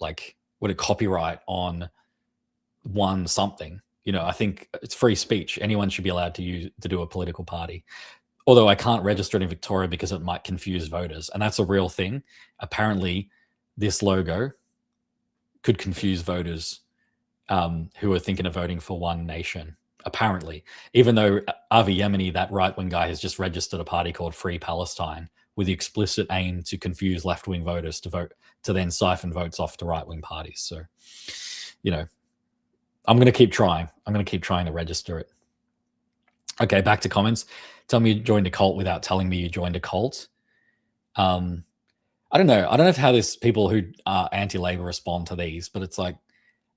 copyright on one something. I think it's free speech. Anyone should be allowed to do a political party. Although I can't register it in Victoria because it might confuse voters, and that's a real thing. Apparently, this logo could confuse voters who are thinking of voting for One Nation. Apparently, even though Avi Yemeni, that right-wing guy, has just registered a party called Free Palestine with the explicit aim to confuse left-wing voters to then siphon votes off to right-wing parties. So, I'm going to keep trying. I'm going to keep trying to register it. Okay, back to comments. Tell me you joined a cult without telling me you joined a cult. I don't know. I don't know how people who are anti-Labor respond to these, but it's like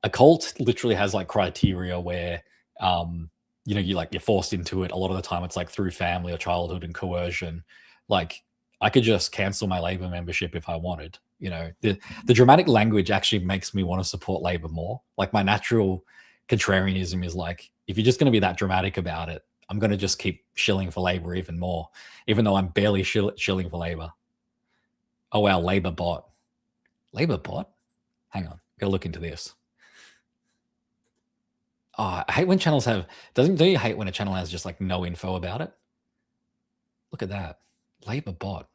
a cult literally has like criteria where, you're forced into it. A lot of the time it's like through family or childhood and coercion. Like I could just cancel my Labor membership if I wanted. You know, the dramatic language actually makes me want to support Labor more. Like my natural contrarianism is like, if you're just going to be that dramatic about it, I'm going to just keep shilling for Labor even more, even though I'm barely shilling for Labor. Oh wow, Labor bot. Labor bot? Hang on, gotta look into this. Oh, I hate when channels have, don't you hate when a channel has just like no info about it? Look at that. Labor bot.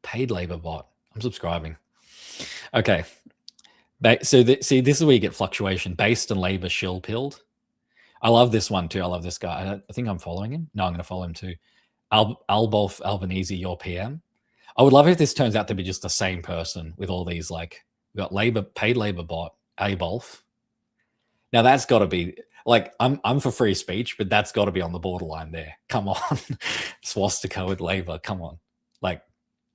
Paid Labor bot. I'm subscribing. Okay. So see, this is where you get fluctuation. Based and Labor shill pilled. I love this one too. I love this guy. I think I'm following him. No, I'm going to follow him too. Albolf Albanese, your PM. I would love if this turns out to be just the same person with all these, like, we got Labor, paid Labor bot, Abolf. Now that's got to be like, I'm for free speech, but that's got to be on the borderline there. Come on, swastika with Labor. Come on, like,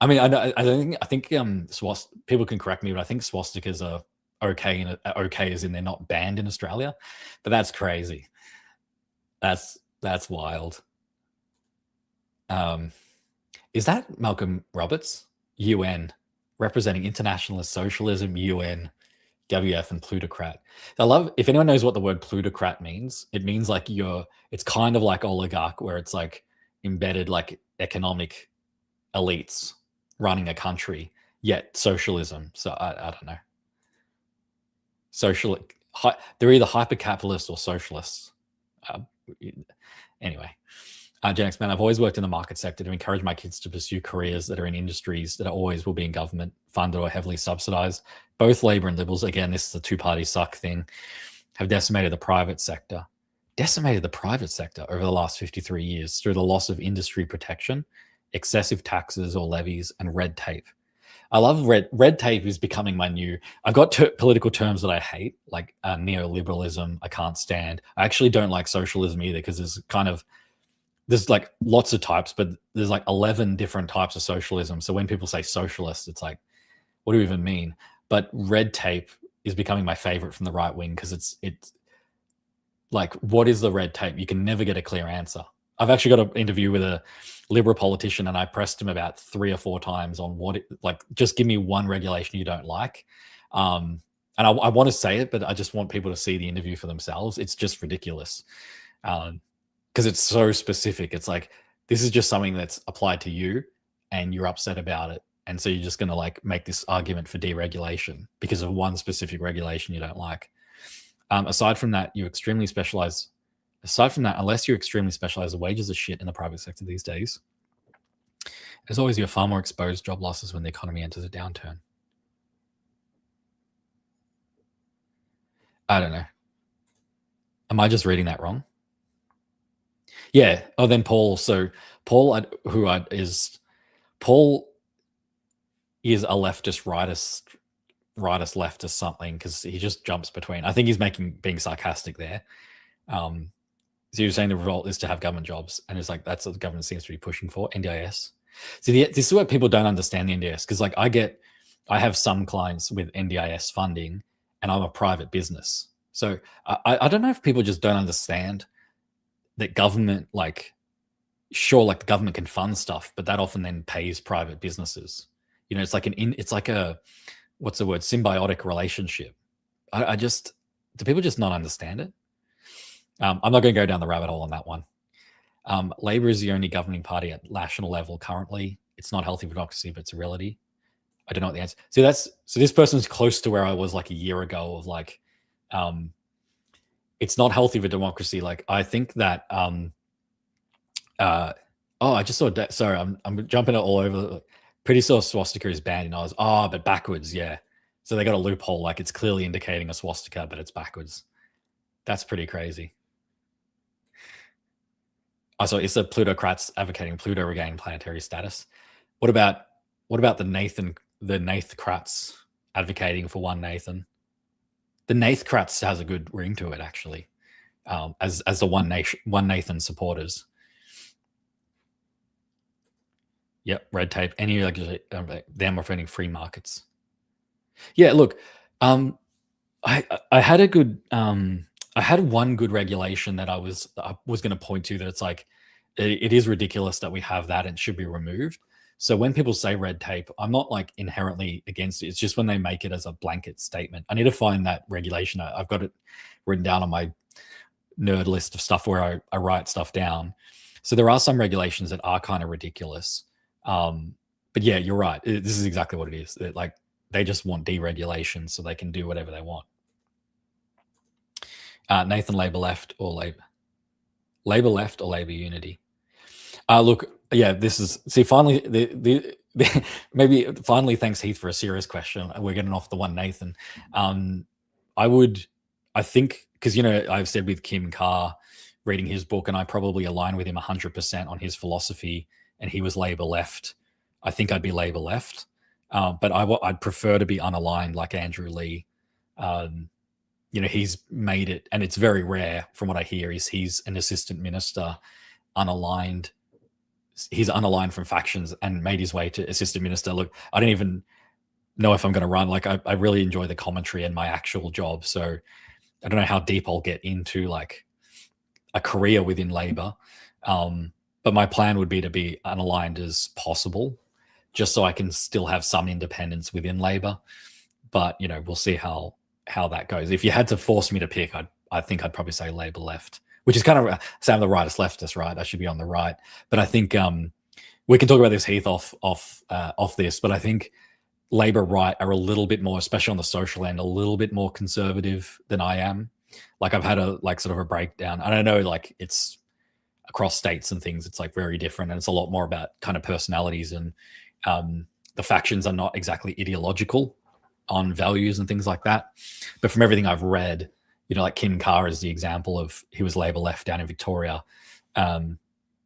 I mean, I think people can correct me, but I think swastikas are okay, and okay as in they're not banned in Australia, but that's crazy. That's wild. Is that Malcolm Roberts? UN, representing internationalist socialism, UN, WF, and plutocrat. I love, if anyone knows what the word plutocrat means, it means like it's kind of like oligarch, where it's like embedded like economic elites running a country, yet socialism. So I don't know. They're either hyper-capitalist or socialists. Anyway. Gen X man, I've always worked in the market sector to encourage my kids to pursue careers that are in industries that always will be in government funded or heavily subsidized. Both Labor and Liberals, again, this is a two-party suck thing, have decimated the private sector. Decimated the private sector over the last 53 years through the loss of industry protection, excessive taxes or levies, and red tape. I love red tape is becoming my new, I've got political terms that I hate, like neoliberalism, I can't stand. I actually don't like socialism either, because there's like lots of types, but there's like 11 different types of socialism. So when people say socialist, it's like, what do you even mean? But red tape is becoming my favorite from the right wing, because it's like, what is the red tape? You can never get a clear answer. I've actually got an interview with a Liberal politician, and I pressed him about 3 or 4 times on just give me one regulation you don't like. And I want to say it, but I just want people to see the interview for themselves. It's just ridiculous. Because it's so specific. It's like, this is just something that's applied to you and you're upset about it. And so you're just going to like make this argument for deregulation because of one specific regulation you don't like. Aside from that, unless you're extremely specialized, the wages are shit in the private sector these days. As always, you're far more exposed to job losses when the economy enters a downturn. I don't know. Am I just reading that wrong? Yeah. Oh, then Paul. So Paul is a leftist, rightist, leftist something, because he just jumps between. I think he's being sarcastic there. So you're saying the revolt is to have government jobs, and it's like that's what the government seems to be pushing for, NDIS. See, this is what people don't understand the NDIS, because like I have some clients with NDIS funding, and I'm a private business. So I don't know if people just don't understand that government, like, sure, like the government can fund stuff, but that often then pays private businesses. You know, it's like a what's the word, symbiotic relationship. Do people just not understand it? I'm not going to go down the rabbit hole on that one. Labor is the only governing party at national level currently. It's not healthy for democracy, but it's a reality. I don't know what the answer. So this person's close to where I was like a year ago of like, it's not healthy for democracy. Like, I think that, I just saw that. Sorry, I'm jumping it all over. Pretty sure swastika is banned in Oz. But backwards, yeah. So they got a loophole, like it's clearly indicating a swastika, but it's backwards. That's pretty crazy. So it's the plutocrats advocating Pluto regain planetary status. What about the Nathcrats advocating for one Nathan? The Nathcrats has a good ring to it, actually, as the one Nathan supporters. Yep, red tape. Any them offending free markets. Yeah, look, I had a good I had one good regulation that I was going to point to, that it's like it is ridiculous that we have that and it should be removed. So when people say red tape, I'm not like inherently against it. It's just when they make it as a blanket statement. I need to find that regulation. I've got it written down on my nerd list of stuff where I write stuff down. So there are some regulations that are kind of ridiculous. But yeah, you're right. This is exactly what it is. Like they just want deregulation so they can do whatever they want. Nathan, Labor left or Labor left or Labor unity? Look, yeah, this is finally maybe finally. Thanks, Heath, for a serious question. We're getting off the one Nathan. I think because I've said with Kim Carr reading his book, and I probably align with him 100% on his philosophy, and he was Labor left. I think I'd be Labor left, but I'd prefer to be unaligned like Andrew Lee. He's made it, and it's very rare from what I hear, is he's an assistant minister, unaligned. He's unaligned from factions and made his way to assistant minister. Look, I don't even know if I'm going to run. Like, I really enjoy the commentary and my actual job. So I don't know how deep I'll get into like a career within Labor. But my plan would be to be unaligned as possible, just so I can still have some independence within Labor. But, we'll see how that goes. If you had to force me to pick, I think I'd probably say Labor left, which is kind of say I'm the rightist leftist, right? I should be on the right. But I think we can talk about this, Heath, off this. But I think Labor right are a little bit more, especially on the social end, a little bit more conservative than I am. Like I've had sort of a breakdown. And I know like it's across states and things, it's like very different. And it's a lot more about kind of personalities, and the factions are not exactly ideological on values and things like that. But from everything I've read, like Kim Carr is the example of, he was Labor left down in Victoria,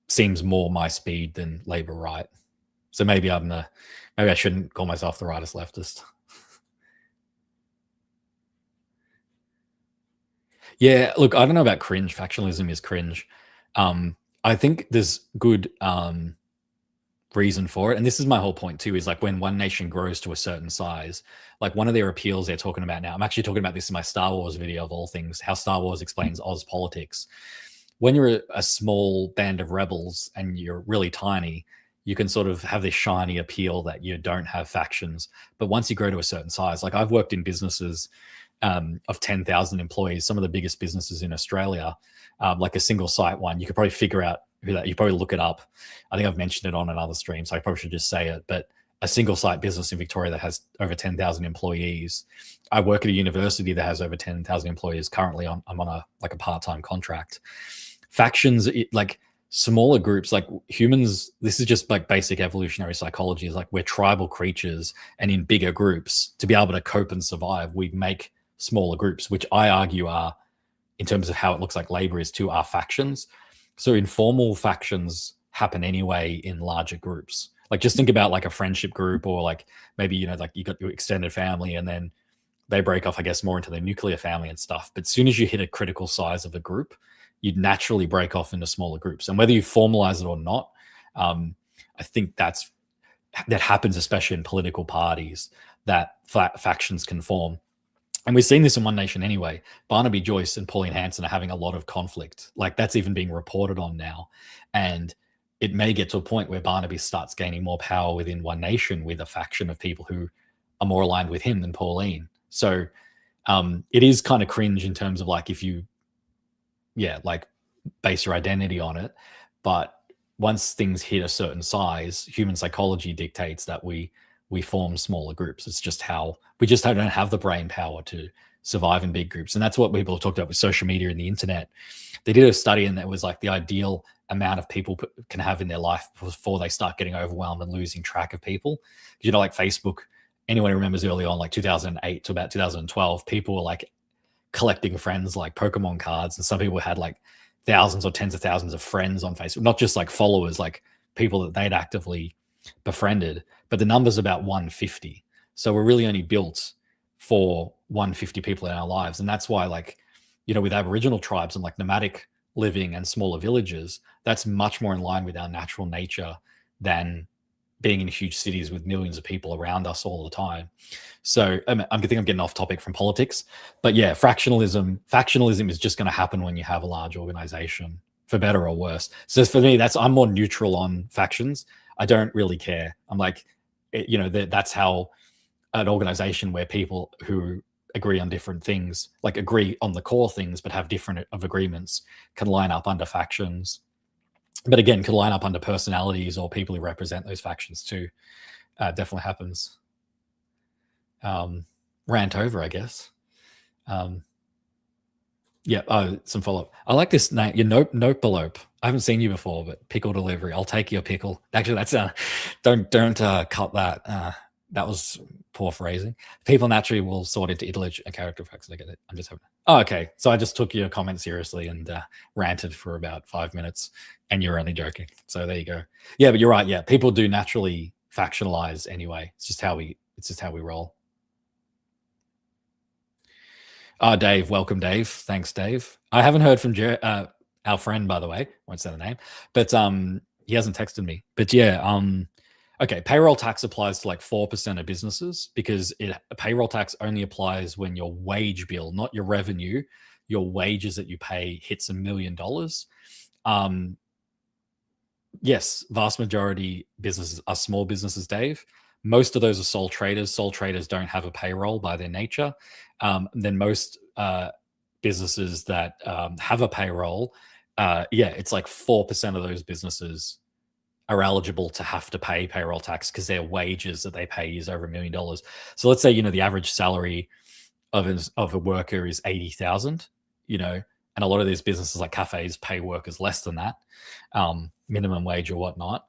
seems more my speed than Labor right. So maybe maybe I shouldn't call myself the rightist leftist. Yeah, look, I don't know about cringe. Factionalism is cringe. I think there's good reason for it. And this is my whole point too, is like when one nation grows to a certain size, like one of their appeals they're talking about now, I'm actually talking about this in my Star Wars video of all things, how Star Wars explains Oz politics. When you're a small band of rebels and you're really tiny, you can sort of have this shiny appeal that you don't have factions. But once you grow to a certain size, like I've worked in businesses of 10,000 employees, some of the biggest businesses in Australia, like a single site one, you could probably figure out who that, you probably look it up. I think I've mentioned it on another stream, so I probably should just say it. But a single site business in Victoria that has over 10,000 employees. I work at a university that has over 10,000 employees. Currently, I'm on a part-time contract. Factions, like smaller groups, like humans, this is just like basic evolutionary psychology, is like we're tribal creatures, and in bigger groups, to be able to cope and survive, we make smaller groups, which I argue are, in terms of how it looks like Labor is too, are factions. So informal factions happen anyway in larger groups. Like just think about like a friendship group, or like maybe, like you got your extended family and then they break off, I guess, more into the nuclear family and stuff. But as soon as you hit a critical size of a group, you'd naturally break off into smaller groups. And whether you formalize it or not, I think that happens, especially in political parties, that factions can form. And we've seen this in One Nation anyway. Barnaby Joyce and Pauline Hanson are having a lot of conflict. Like that's even being reported on now. And it may get to a point where Barnaby starts gaining more power within One Nation with a faction of people who are more aligned with him than Pauline. So it is kind of cringe in terms of like if you, like base your identity on it. But once things hit a certain size, human psychology dictates that we form smaller groups. It's just how we just don't have the brain power to survive in big groups. And that's what people talked about with social media and the internet. They did a study, and that was like the ideal amount of people can have in their life before they start getting overwhelmed and losing track of people. Like Facebook, anyone who remembers early on, like 2008 to about 2012, people were like collecting friends like Pokemon cards. And some people had like thousands or tens of thousands of friends on Facebook, not just like followers, like people that they'd actively befriended. But the number's about 150. So we're really only built for 150 people in our lives. And that's why, like, with Aboriginal tribes and like nomadic living and smaller villages, that's much more in line with our natural nature than being in huge cities with millions of people around us all the time. So I think I'm getting off topic from politics, but yeah, factionalism is just going to happen when you have a large organization, for better or worse. So for me, I'm more neutral on factions. I don't really care. I'm like, that's how an organization where people who agree on different things, like agree on the core things, but have different of agreements, can line up under factions. But again, could line up under personalities or people who represent those factions too. Definitely happens. Rant over, I guess. Yeah, some follow-up. I like this name, your Nopelope. I haven't seen you before, but pickle delivery. I'll take your pickle. Actually, that's don't cut that. That was poor phrasing. People naturally will sort into intelligent character facts. I get it. I'm just having. Oh, okay. So I just took your comment seriously and ranted for about 5 minutes, and you're only joking. So there you go. Yeah, but you're right. Yeah, people do naturally factionalize anyway. It's just how we roll. Dave, welcome, Dave. Thanks, Dave. I haven't heard from our friend, by the way. Won't say the name, but he hasn't texted me. But yeah, okay. Payroll tax applies to like 4% of businesses because payroll tax only applies when your wage bill, not your revenue, your wages that you pay hits $1 million. Yes, vast majority businesses are small businesses, Dave. Most of those are sole traders. Sole traders don't have a payroll by their nature. Then most businesses that have a payroll, it's like 4% of those businesses are eligible to have to pay payroll tax because their wages that they pay is over $1 million. So let's say, the average salary of a worker is 80,000, and a lot of these businesses like cafes pay workers less than that, minimum wage or whatnot.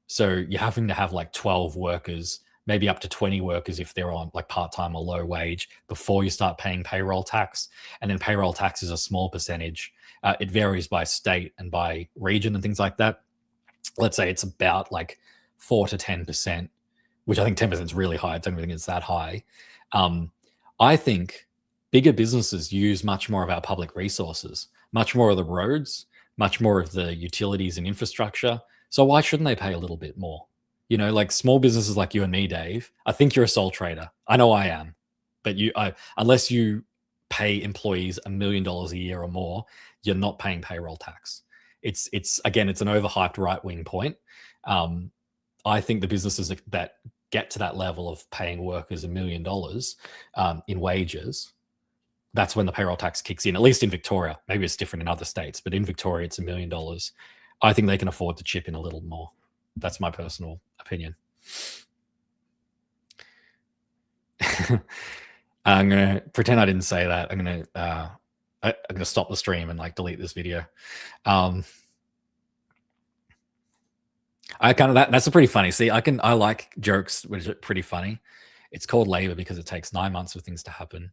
So you're having to have like 12 workers, maybe up to 20 workers if they're on like part-time or low wage before you start paying payroll tax. And then payroll tax is a small percentage. It varies by state and by region and things like that. Let's say it's about like 4 to 10%, which I think 10% is really high. I don't think it's that high. I think bigger businesses use much more of our public resources, much more of the roads, much more of the utilities and infrastructure. So why shouldn't they pay a little bit more? Like small businesses like you and me, Dave. I think you're a sole trader. I know I am, but unless you pay employees $1 million a year or more, you're not paying payroll tax. It's again, it's an overhyped right-wing point. I think the businesses that get to that level of paying workers $1 million in wages, that's when the payroll tax kicks in, at least in Victoria. Maybe it's different in other states, but in Victoria, it's $1 million. I think they can afford to chip in a little more. That's my personal opinion. I'm going to pretend I didn't say that. I'm going to stop the stream and like delete this video. That's a pretty funny. See, I like jokes which are pretty funny. It's called labor because it takes 9 months for things to happen.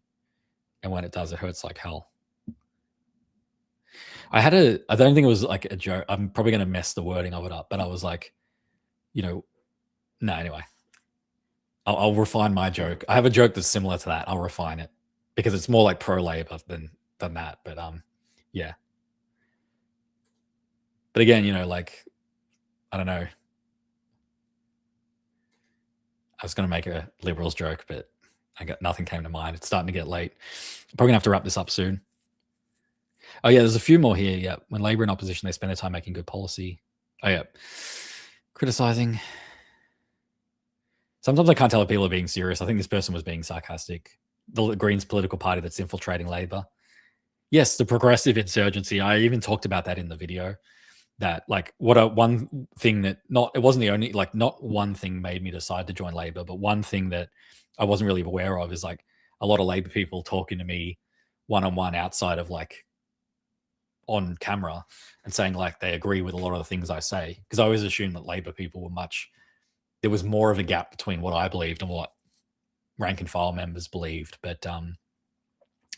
And when it does, it hurts like hell. I don't think it was like a joke. I'm probably going to mess the wording of it up, but I was like, no, anyway. I'll refine my joke. I have a joke that's similar to that. I'll refine it because it's more like pro-labor than that. But yeah. But again, like, I don't know. I was going to make a liberals joke, but nothing came to mind. It's starting to get late. I'm probably going to have to wrap this up soon. Oh, yeah, there's a few more here. Yeah. When Labor in opposition, they spend their time making good policy. Oh, yeah. Criticizing. Sometimes I can't tell if people are being serious. I think this person was being sarcastic. The Greens political party that's infiltrating Labor. Yes, the progressive insurgency. I even talked about that in the video. That like one thing that it wasn't the only, like not one thing made me decide to join Labor, but one thing that I wasn't really aware of is like a lot of Labor people talking to me one-on-one outside of like on camera and saying like they agree with a lot of the things I say. Because I always assumed that Labor people were there was more of a gap between what I believed and what rank and file members believed. But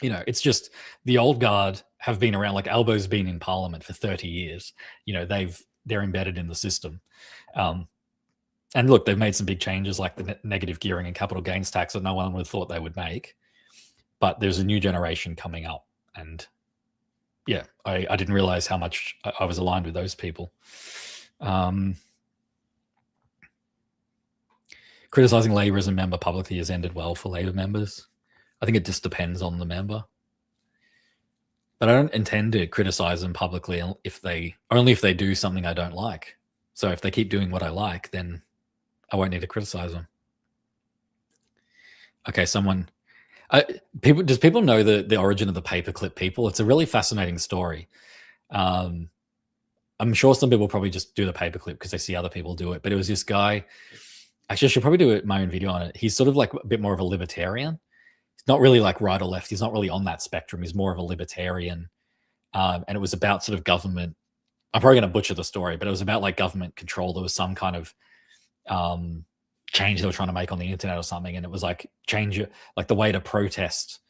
it's just the old guard have been around. Like Albo's been in Parliament for 30 years. They're embedded in the system. And look, they've made some big changes like the negative gearing and capital gains tax that no one would have thought they would make. But there's a new generation coming up. And yeah, I didn't realize how much I was aligned with those people. Criticizing Labor as a member publicly has ended well for Labor members. I think it just depends on the member. But I don't intend to criticize them publicly only if they do something I don't like. So if they keep doing what I like, then I won't need to criticize them. Okay, someone... does people know the origin of the paperclip people? It's a really fascinating story. I'm sure some people probably just do the paperclip because they see other people do it. But it was this guy... Actually, I should probably do my own video on it. He's sort of like a bit more of a libertarian. He's not really like right or left. He's not really on that spectrum. He's more of a libertarian. And it was about sort of government... I'm probably going to butcher the story, but it was about like government control. There was some kind of change they were trying to make on the internet or something, and it was like change it, like the way to protest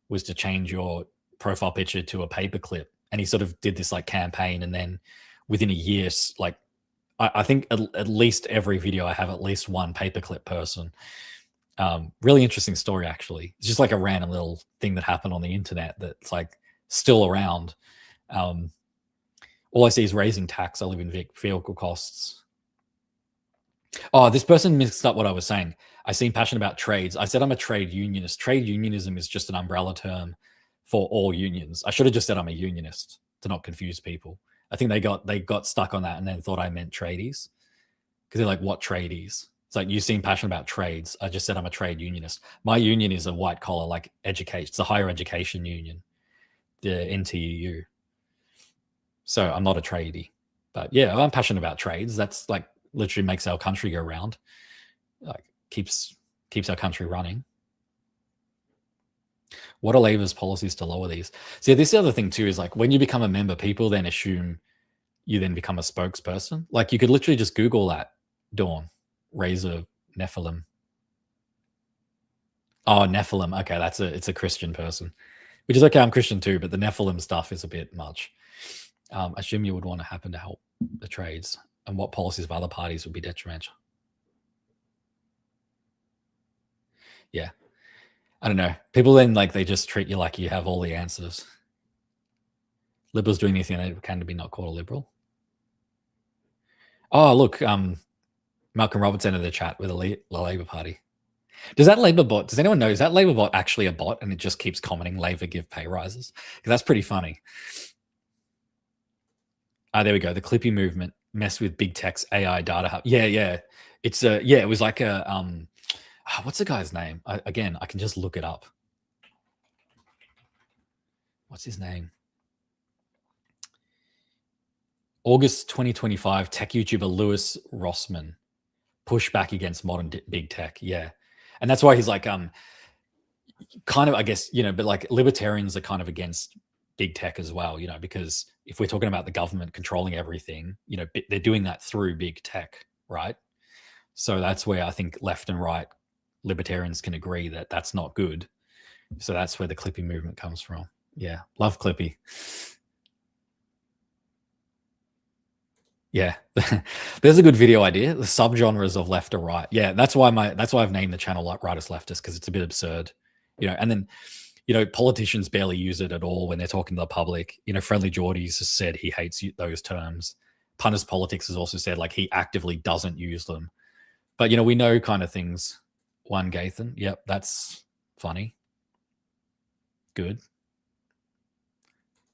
was to change your profile picture to a paperclip. And he sort of did this like campaign, and then within a year, like I think at least every video I have at least one paperclip person. Really interesting story, actually. It's just like a random little thing that happened on the internet that's like still around. All I see is raising tax. I live in vehicle costs. Oh, this person mixed up what I was saying. I seem passionate about trades. I said I'm a trade unionist. Trade unionism is just an umbrella term for all unions. I should have just said I'm a unionist to not confuse people. I think they got stuck on that and then thought I meant tradies, because they're like, what tradies? It's like, you seem passionate about trades. I just said I'm a trade unionist. My union is a white collar, like education. It's a higher education union, the NTUU. So I'm not a tradie. But yeah, I'm passionate about trades. That's like literally makes our country go round, like keeps our country running. What are Labor's policies to lower these? See, this is the other thing too, is like when you become a member, people then assume you then become a spokesperson. Like you could literally just Google that, Dawn, Razor Nephilim. Oh, Nephilim. Okay, it's a Christian person, which is okay. I'm Christian too, but the Nephilim stuff is a bit much. Assume you would want to happen to help the trades, and what policies of other parties would be detrimental. Yeah. I don't know. People then like they just treat you like you have all the answers. Liberals doing anything they can to be not called a liberal. Oh, look, Malcolm Roberts entered the chat with the Labor Party. Does that Labor bot, does anyone know, is that Labor bot actually a bot and it just keeps commenting Labor give pay rises? Because that's pretty funny. There we go. The Clippy movement mess with big tech's AI data hub. Yeah. It's it was like a what's the guy's name? Again, I can just look it up. What's his name? August 2025, tech YouTuber Lewis Rossman. Push back against modern big tech. Yeah. And that's why he's like, kind of, I guess, but like libertarians are kind of against big tech as well, because if we're talking about the government controlling everything, they're doing that through big tech, right? So that's where I think left and right libertarians can agree that that's not good. So that's where the Clippy movement comes from. Yeah, love Clippy. Yeah, there's a good video idea. The subgenres of left or right. Yeah, that's why I've named the channel like Rightist Leftist, because it's a bit absurd, And then, politicians barely use it at all when they're talking to the public. Friendly Geordie's has said he hates those terms. Punters Politics has also said like he actively doesn't use them. But we know kind of things. One Gathan. Yep, that's funny. Good.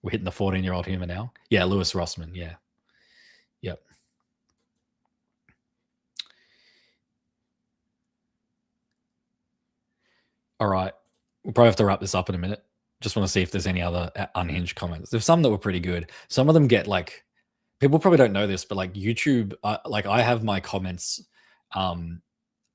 We're hitting the 14-year-old humor now. Yeah, Lewis Rossman. Yeah. Yep. All right. We'll probably have to wrap this up in a minute. Just want to see if there's any other unhinged comments. There's some that were pretty good. Some of them get like, people probably don't know this, but like YouTube, like I have my comments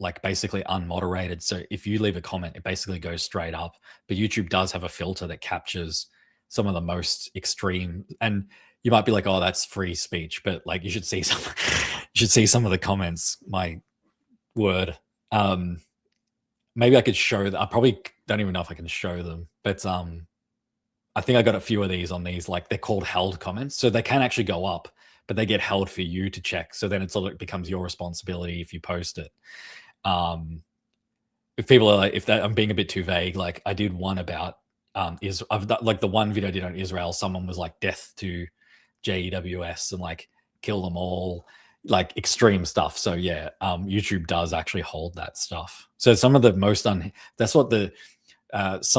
like basically unmoderated. So if you leave a comment, it basically goes straight up. But YouTube does have a filter that captures some of the most extreme, and you might be like, oh, that's free speech, but like you should see some of the comments. My word. Maybe I could show that. I probably don't even know if I can show them, but I think I got a few of these on these, like they're called held comments. So they can actually go up, but they get held for you to check. So then it becomes your responsibility if you post it. If people are like, I'm being a bit too vague, like I did one about I've done, like the one video I did on Israel, someone was like death to JEWS and like kill them all, like extreme stuff. So yeah, YouTube does actually hold that stuff. So some of the most some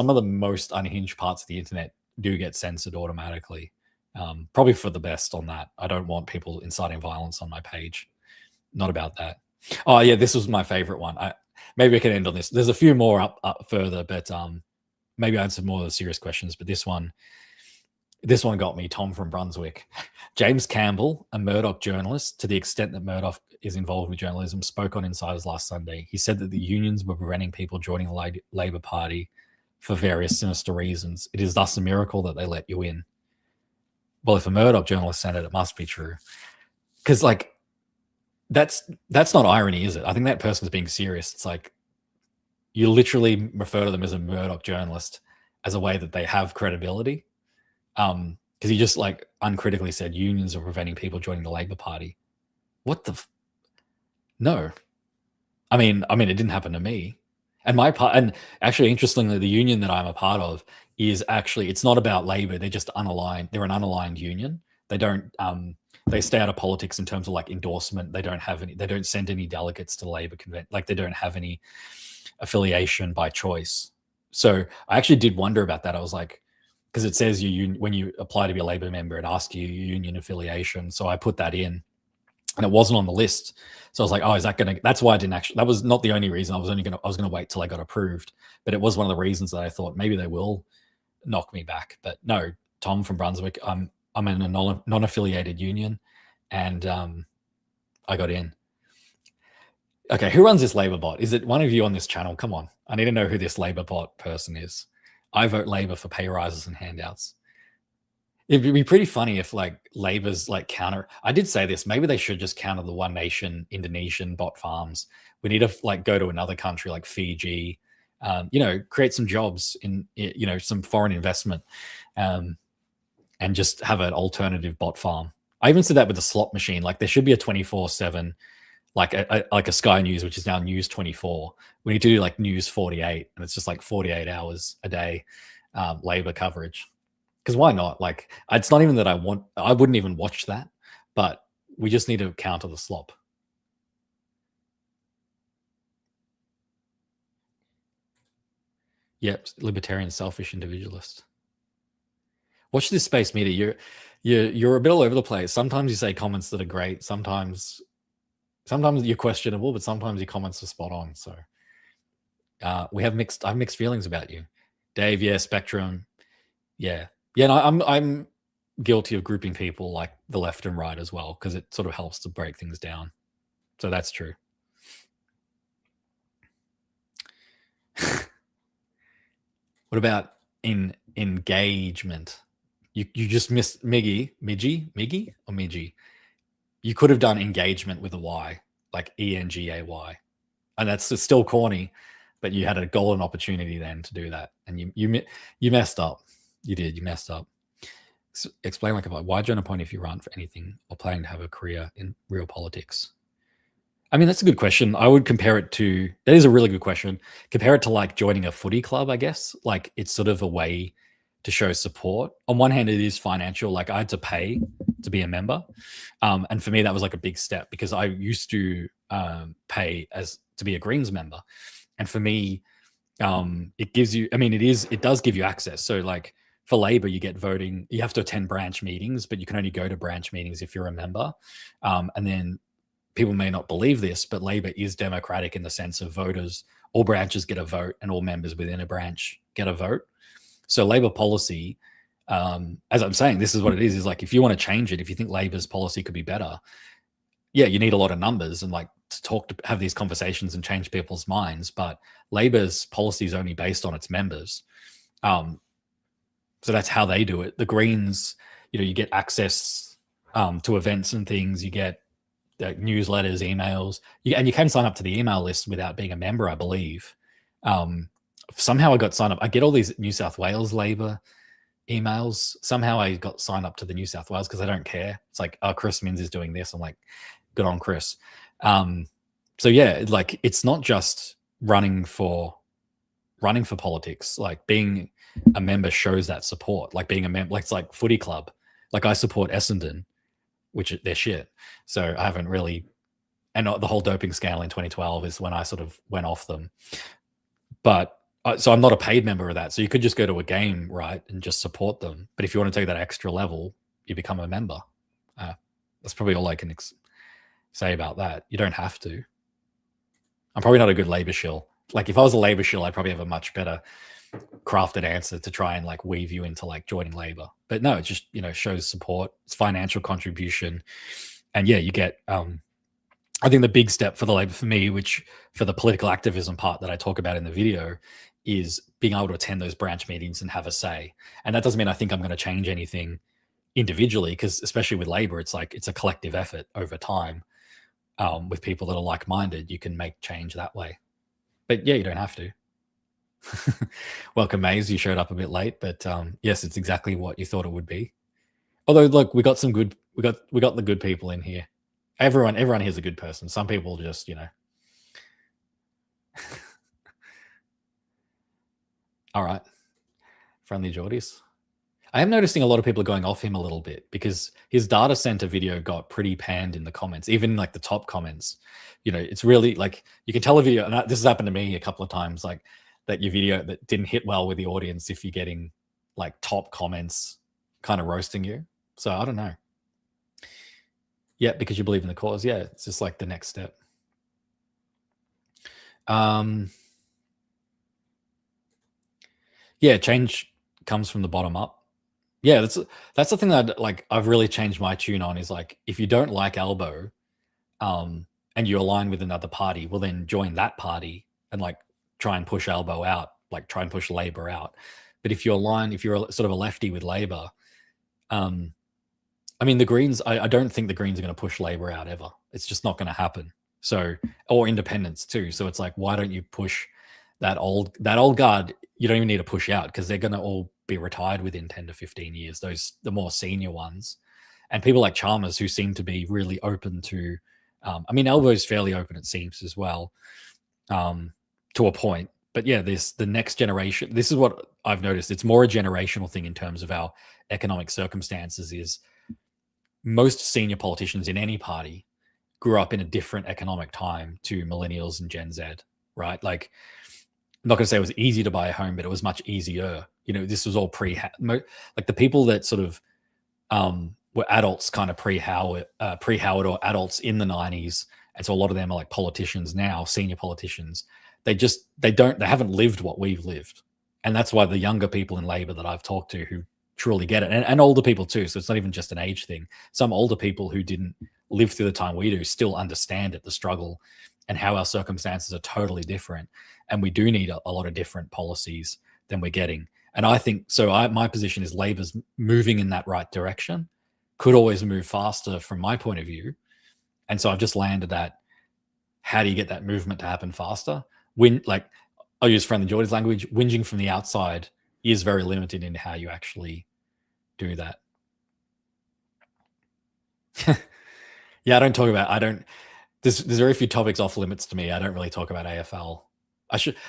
of the most unhinged parts of the internet do get censored automatically. Probably for the best on that. I don't want people inciting violence on my page. not about that. Oh yeah, this was my favorite one. Maybe I can end on this. There's a few more up further, but maybe I answer more of the serious questions. But this one got me. Tom from Brunswick. James Campbell, a Murdoch journalist, to the extent that Murdoch is involved with journalism, spoke on Insiders last Sunday. He said that the unions were preventing people joining the Labour Party for various sinister reasons. It is thus a miracle that they let you in. Well, if a Murdoch journalist said it, it must be true. Because, like, that's not irony, is it? I think that person's being serious. It's like you literally refer to them as a Murdoch journalist as a way that they have credibility. Because he just like uncritically said unions are preventing people joining the Labour Party. What the? No. I mean, it didn't happen to me. And my part, and actually, interestingly, the union that I'm a part of is actually, it's not about Labour. They're just unaligned. They're an unaligned union. They don't. They stay out of politics in terms of like endorsement. They don't have any. They don't send any delegates to Labour convention. Like they don't have any affiliation by choice. So I actually did wonder about that. I was like, because it says when you apply to be a Labour member, it asks you your union affiliation. So I put that in, and it wasn't on the list. So I was like, oh, is that going to? That's why I didn't actually. That was not the only reason. I was going to wait till I got approved. But it was one of the reasons that I thought maybe they will knock me back. But no, Tom from Brunswick. I'm in a non-affiliated union, and I got in. Okay, who runs this Labour bot? Is it one of you on this channel? Come on, I need to know who this Labour bot person is. I vote Labour for pay rises and handouts. It'd be pretty funny if like Labour's like counter. I did say this. Maybe they should just counter the One Nation Indonesian bot farms. We need to like go to another country like Fiji. Create some jobs in some foreign investment. And just have an alternative bot farm. I even said that with the slot machine. Like there should be a 24/7, like a Sky News, which is now News 24. We need to do like News 48, and it's just like 48 hours a day Labour coverage. Because why not? Like it's not even that I wouldn't even watch that, but we just need to counter the slop. Yep, libertarian, selfish individualist. Watch this space media. You're a bit all over the place. Sometimes you say comments that are great. Sometimes you're questionable, but sometimes your comments are spot on. So I have mixed feelings about you, Dave. Yeah, Spectrum. Yeah. No, I'm guilty of grouping people like the left and right as well because it sort of helps to break things down. So that's true. What about engagement? You just missed Miggy or Midgy. You could have done engagement with a Y, like ENGAY, and that's still corny, but you had a golden opportunity then to do that, and you messed up. You did. You messed up. So explain like why join a point if you run for anything or planning to have a career in real politics. I mean, that's a good question. I would compare it to, that is a really good question. Compare it to like joining a footy club, I guess. Like it's sort of a way to show support. On one hand, it is financial. Like I had to pay to be a member. And for me, that was like a big step because I used to pay to be a Greens member. And for me, it gives you, it does give you access. So like for Labour, you get voting, you have to attend branch meetings, but you can only go to branch meetings if you're a member. And then people may not believe this, but Labour is democratic in the sense of voters, all branches get a vote and all members within a branch get a vote. So Labour policy, as I'm saying, this is what it is like if you want to change it, if you think Labour's policy could be better, yeah, you need a lot of numbers and like to have these conversations and change people's minds. But Labour's policy is only based on its members. So that's how they do it. The Greens, you get access to events and things, you get newsletters, emails, and you can sign up to the email list without being a member, I believe. Somehow I got signed up. I get all these New South Wales Labour emails. Somehow I got signed up to the New South Wales because I don't care. It's like, oh, Chris Minns is doing this. I'm like, good on Chris. So yeah, like it's not just running for politics. Like being a member shows that support. Like being a member, like it's like footy club. Like I support Essendon, which they're shit. So I haven't really, and the whole doping scandal in 2012 is when I sort of went off them. But so I'm not a paid member of that. So you could just go to a game, right, and just support them. But if you want to take that extra level, you become a member. That's probably all I can say about that. You don't have to. I'm probably not a good Labour shill. Like if I was a Labour shill, I'd probably have a much better crafted answer to try and like weave you into like joining Labour. But no, it just, shows support, it's financial contribution. And yeah, you get I think the big step for the Labour for me, which for the political activism part that I talk about in the video, is being able to attend those branch meetings and have a say. And that doesn't mean I think I'm going to change anything individually, because especially with Labour, it's like it's a collective effort over time. With people that are like-minded, you can make change that way. But yeah, you don't have to. Welcome, Maze. You showed up a bit late, but yes, it's exactly what you thought it would be. Although, look, we got the good people in here. Everyone here is a good person. Some people just, all right, friendly Geordies. I am noticing a lot of people are going off him a little bit because his data center video got pretty panned in the comments, even like the top comments. It's really like you can tell a video, and this has happened to me a couple of times, like that your video that didn't hit well with the audience if you're getting like top comments kind of roasting you. So I don't know. Yeah, because you believe in the cause. Yeah, it's just like the next step. Yeah, change comes from the bottom up. Yeah, that's the thing that like I've really changed my tune on is like if you don't like Elbow, and you align with another party, well then join that party and like try and push Elbow out, like try and push Labour out. But if you're sort of a lefty with Labour, I mean the Greens, I don't think the Greens are going to push Labour out ever. It's just not going to happen. So, or independents too. So it's like, why don't you push that old guard? You don't even need to push out because they're going to all be retired within 10 to 15 years, the more senior ones. And people like Chalmers who seem to be really open to, I mean, Elbow's fairly open, it seems, as well, to a point. But yeah, the next generation, this is what I've noticed. It's more a generational thing in terms of our economic circumstances is most senior politicians in any party grew up in a different economic time to millennials and Gen Z, right? Like, I'm not going to say it was easy to buy a home, but it was much easier. This was all like the people that sort of were adults kind of pre-Howard or adults in the 90s. And so a lot of them are like politicians now, senior politicians. They haven't lived what we've lived. And that's why the younger people in Labour that I've talked to who truly get it, and older people too. So it's not even just an age thing. Some older people who didn't live through the time we do still understand it, the struggle and how our circumstances are totally different. And we do need a lot of different policies than we're getting. And I think, my position is Labour's moving in that right direction, could always move faster from my point of view. And so I've just landed at, how do you get that movement to happen faster? I'll use friendly Geordie's language, whinging from the outside is very limited in how you actually do that. Yeah, there's very few topics off limits to me. I don't really talk about AFL.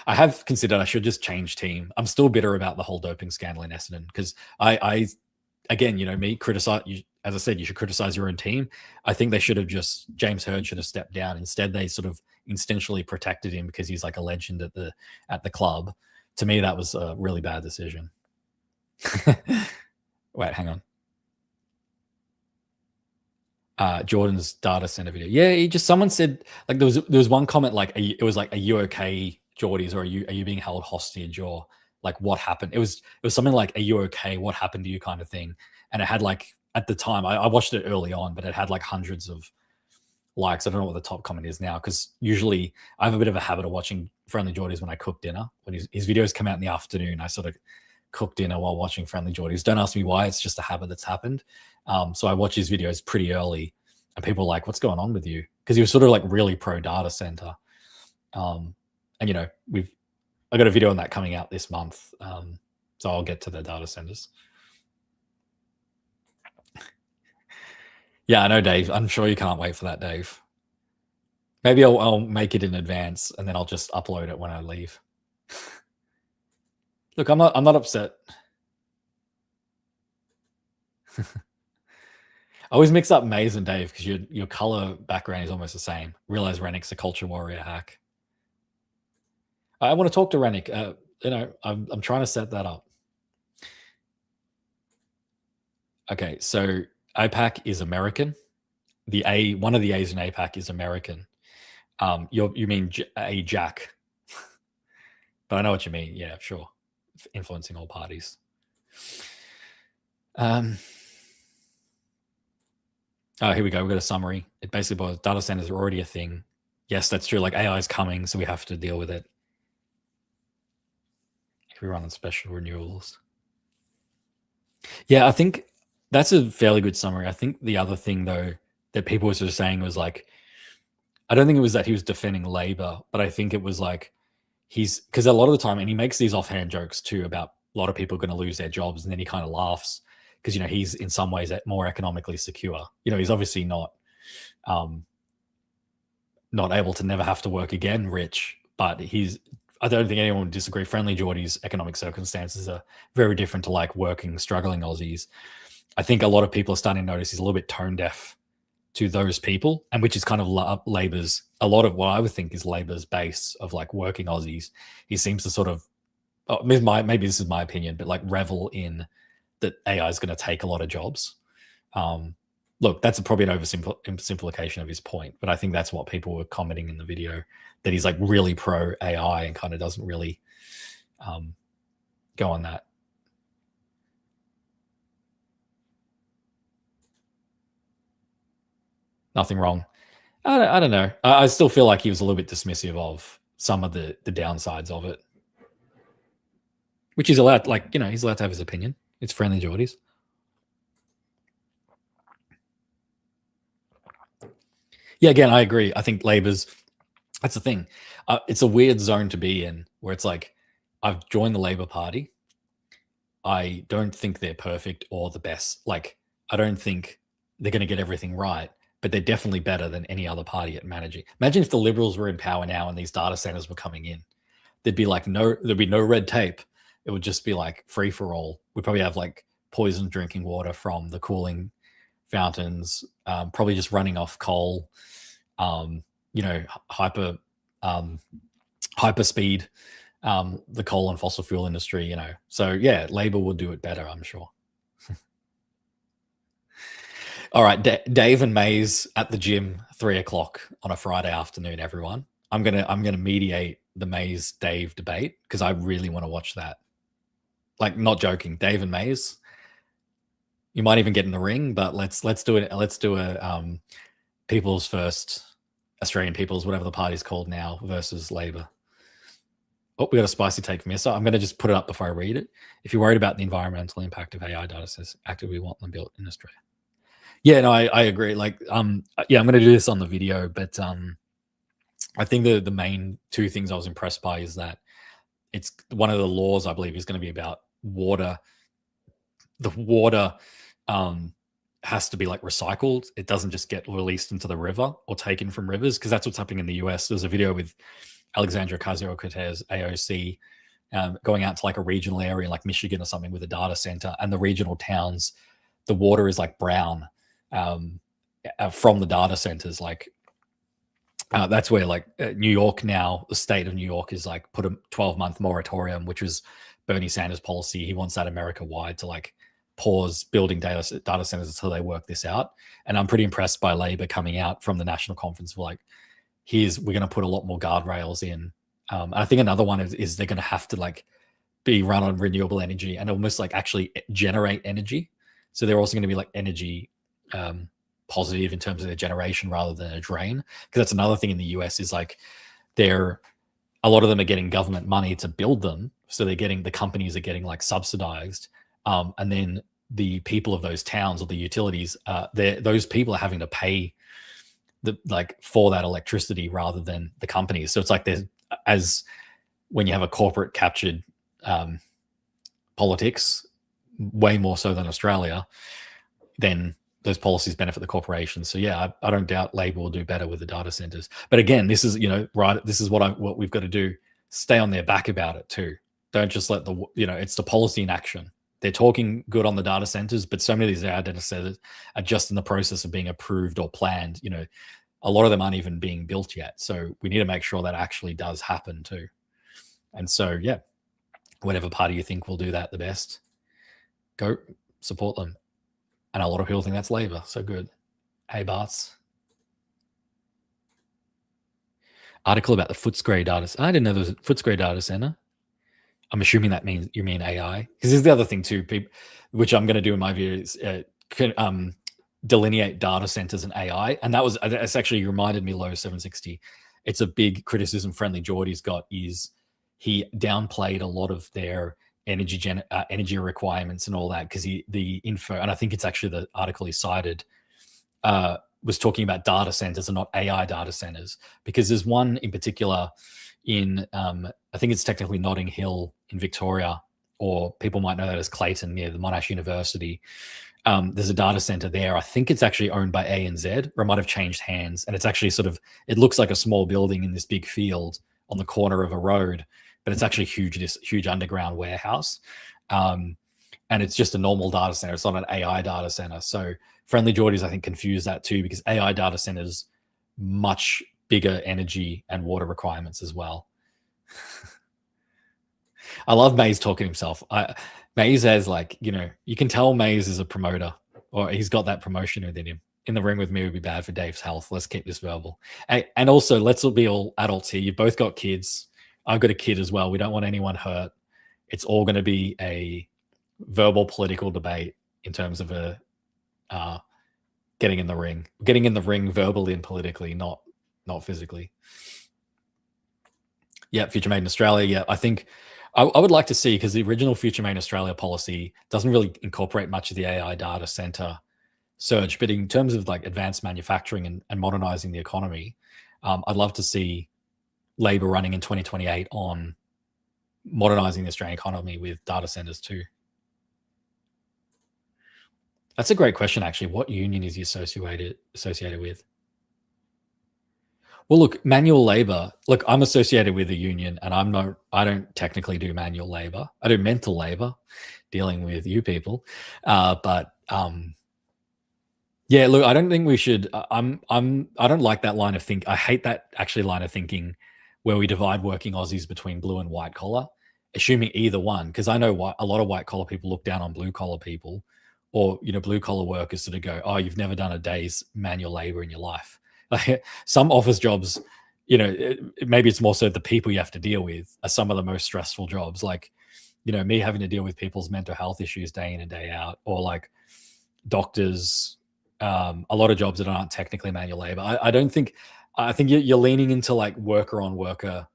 I have considered I should just change team. I'm still bitter about the whole doping scandal in Essendon because I again, me criticize you. As I said, you should criticize your own team. I think James Hird should have stepped down. Instead, they sort of instinctually protected him because he's like a legend at the club. To me, that was a really bad decision. Wait, hang on. Jordan's data center video. Yeah, someone said like there was one comment like it was like, are you okay, Geordies, or are you being held hostage, or like what happened? It was something like, are you okay? What happened to you, kind of thing. And it had like, at the time, I watched it early on, but it had like hundreds of likes. I don't know what the top comment is now because usually I have a bit of a habit of watching Friendly Geordies when I cook dinner. When his videos come out in the afternoon, I sort of cook dinner while watching Friendly Geordies. Don't ask me why. It's just a habit that's happened. So I watch his videos pretty early, and people are like, "What's going on with you?" Because he was sort of like really pro data center. And I got a video on that coming out this month. So I'll get to the data centers. Yeah, I know, Dave. I'm sure you can't wait for that, Dave. Maybe I'll make it in advance and then I'll just upload it when I leave. Look, I'm not upset. I always mix up Maze and Dave because your color background is almost the same. Realize Rennick's a culture warrior hack. I want to talk to Rennick. I'm trying to set that up. Okay, so IPAC is American. one of the A's in APAC is American. You mean a Jack, but I know what you mean. Yeah, sure. Influencing all parties. Oh, here we go. We've got a summary. It basically boils data centers are already a thing. Yes, that's true. Like AI is coming, so we have to deal with it. If we run on special renewals. Yeah, I think that's a fairly good summary. I think the other thing though that people were sort of saying was like, I don't think it was that he was defending Labor, but I think it was like because a lot of the time, and he makes these offhand jokes too about a lot of people are going to lose their jobs, and then he kind of laughs because he's in some ways more economically secure. He's obviously not able to never have to work again, rich, but I don't think anyone would disagree. Friendly Geordie's economic circumstances are very different to like working, struggling Aussies. I think a lot of people are starting to notice he's a little bit tone deaf to those people, and which is kind of Labor's, a lot of what I would think is Labor's base of like working Aussies. He seems to sort of, maybe this is my opinion, but like revel in that AI is going to take a lot of jobs. Look, that's probably an oversimplification of his point, but I think that's what people were commenting in the video, that he's like really pro AI and kind of doesn't really go on that. Nothing wrong. I don't know. I still feel like he was a little bit dismissive of some of the downsides of it, which he's allowed. Like, he's allowed to have his opinion. It's friendly Geordies. Yeah, again, I agree. I think Labor's, that's the thing. It's a weird zone to be in where it's like, I've joined the Labor Party. I don't think they're perfect or the best. Like, I don't think they're going to get everything right, but they're definitely better than any other party at managing. Imagine if the Liberals were in power now and these data centers were coming in. There'd be no red tape. It would just be like free for all. We'd probably have like poisoned drinking water from the cooling fountains, probably just running off coal, hyper speed, the coal and fossil fuel industry, So yeah, Labor will do it better, I'm sure. All right, Dave and Mays at the gym, 3:00 on a Friday afternoon. Everyone, I'm gonna mediate the Mays Dave debate because I really want to watch that. Like, not joking, Dave and Mays. You might even get in the ring, but let's do it. Let's do a People's First, Australian People's, whatever the party's called now, versus Labor. Oh, we got a spicy take from here. So I'm going to just put it up before I read it. If you're worried about the environmental impact of AI data sets, actively want them built in Australia. Yeah, no, I agree. Like, yeah, I'm going to do this on the video, but I think the main two things I was impressed by is that it's one of the laws, I believe, is going to be about water. The water has to be like recycled. It doesn't just get released into the river or taken from rivers, because that's what's happening in the US. There's a video with Alexandria Ocasio-Cortez, AOC, going out to like a regional area like Michigan or something with a data center, and the regional towns, the water is like brown from the data centers. Like that's where like New York now, the state of New York is like put a 12-month moratorium, which was Bernie Sanders' policy. He wants that America-wide to like pause building data centers until they work this out. And I'm pretty impressed by Labor coming out from the national conference for like, we're going to put a lot more guardrails in. I think another one is they're going to have to like be run on renewable energy and almost like actually generate energy. So they're also going to be like energy positive in terms of their generation rather than a drain. Because that's another thing in the US is like a lot of them are getting government money to build them. So the companies are getting like subsidized. And then the people of those towns or the utilities, those people are having to pay for that electricity rather than the companies. So it's like when you have a corporate captured politics, way more so than Australia, then those policies benefit the corporations. So yeah, I don't doubt Labor will do better with the data centers. But again, this is right. This is what we've got to do. Stay on their back about it too. Don't just let it's the policy in action. They're talking good on the data centers, but so many of these data centers are just in the process of being approved or planned. A lot of them aren't even being built yet. So we need to make sure that actually does happen too. And so, yeah, whatever party you think will do that the best, go support them. And a lot of people think that's Labor. So good. Hey, Barts. Article about the Footscray data. I didn't know there was a Footscray data center. I'm assuming that means you mean AI, because there's the other thing too, which I'm going to do in my video is delineate data centers and AI, and that's actually reminded me. Low 760. It's a big criticism Friendly Geordie's got is he downplayed a lot of their energy requirements and all that because the info, and I think it's actually the article he cited, was talking about data centers and not AI data centers, because there's one in particular in I think it's technically Notting Hill in Victoria, or people might know that as Clayton near the Monash University. There's a data center there. I think it's actually owned by ANZ, or it might have changed hands. And it's actually it looks like a small building in this big field on the corner of a road, but it's actually huge, this huge underground warehouse. And it's just a normal data center. It's not an AI data center. So Friendly Geordies, I think, confuse that too, because AI data centers much bigger energy and water requirements as well. I love Maze talking himself. Maze has you can tell Maze is a promoter, or he's got that promotion within him. In the ring with me would be bad for Dave's health. Let's keep this verbal. And also, let's all be all adults here. You've both got kids. I've got a kid as well. We don't want anyone hurt. It's all going to be a verbal political debate in terms of getting in the ring verbally and politically, not physically. Yeah, Future Made in Australia. Yeah, I think I would like to see, because the original Future Made in Australia policy doesn't really incorporate much of the AI data center surge, but in terms of advanced manufacturing and modernizing the economy, I'd love to see Labor running in 2028 on modernizing the Australian economy with data centers too. That's a great question, actually. What union is he associated with? Well, look, manual labor. Look, I'm associated with a union, and I don't technically do manual labor. I do mental labor, dealing with you people. But yeah, look, I don't think we should. I don't like that line of think. I hate that line of thinking where we divide working Aussies between blue and white collar, assuming either one. Because I know a lot of white collar people look down on blue collar people, or blue collar workers sort of go, "Oh, you've never done a day's manual labor in your life." Some office jobs, maybe it's more so the people you have to deal with are some of the most stressful jobs. Me having to deal with people's mental health issues day in and day out, or doctors. A lot of jobs that aren't technically manual labor. I think you're leaning into worker on worker.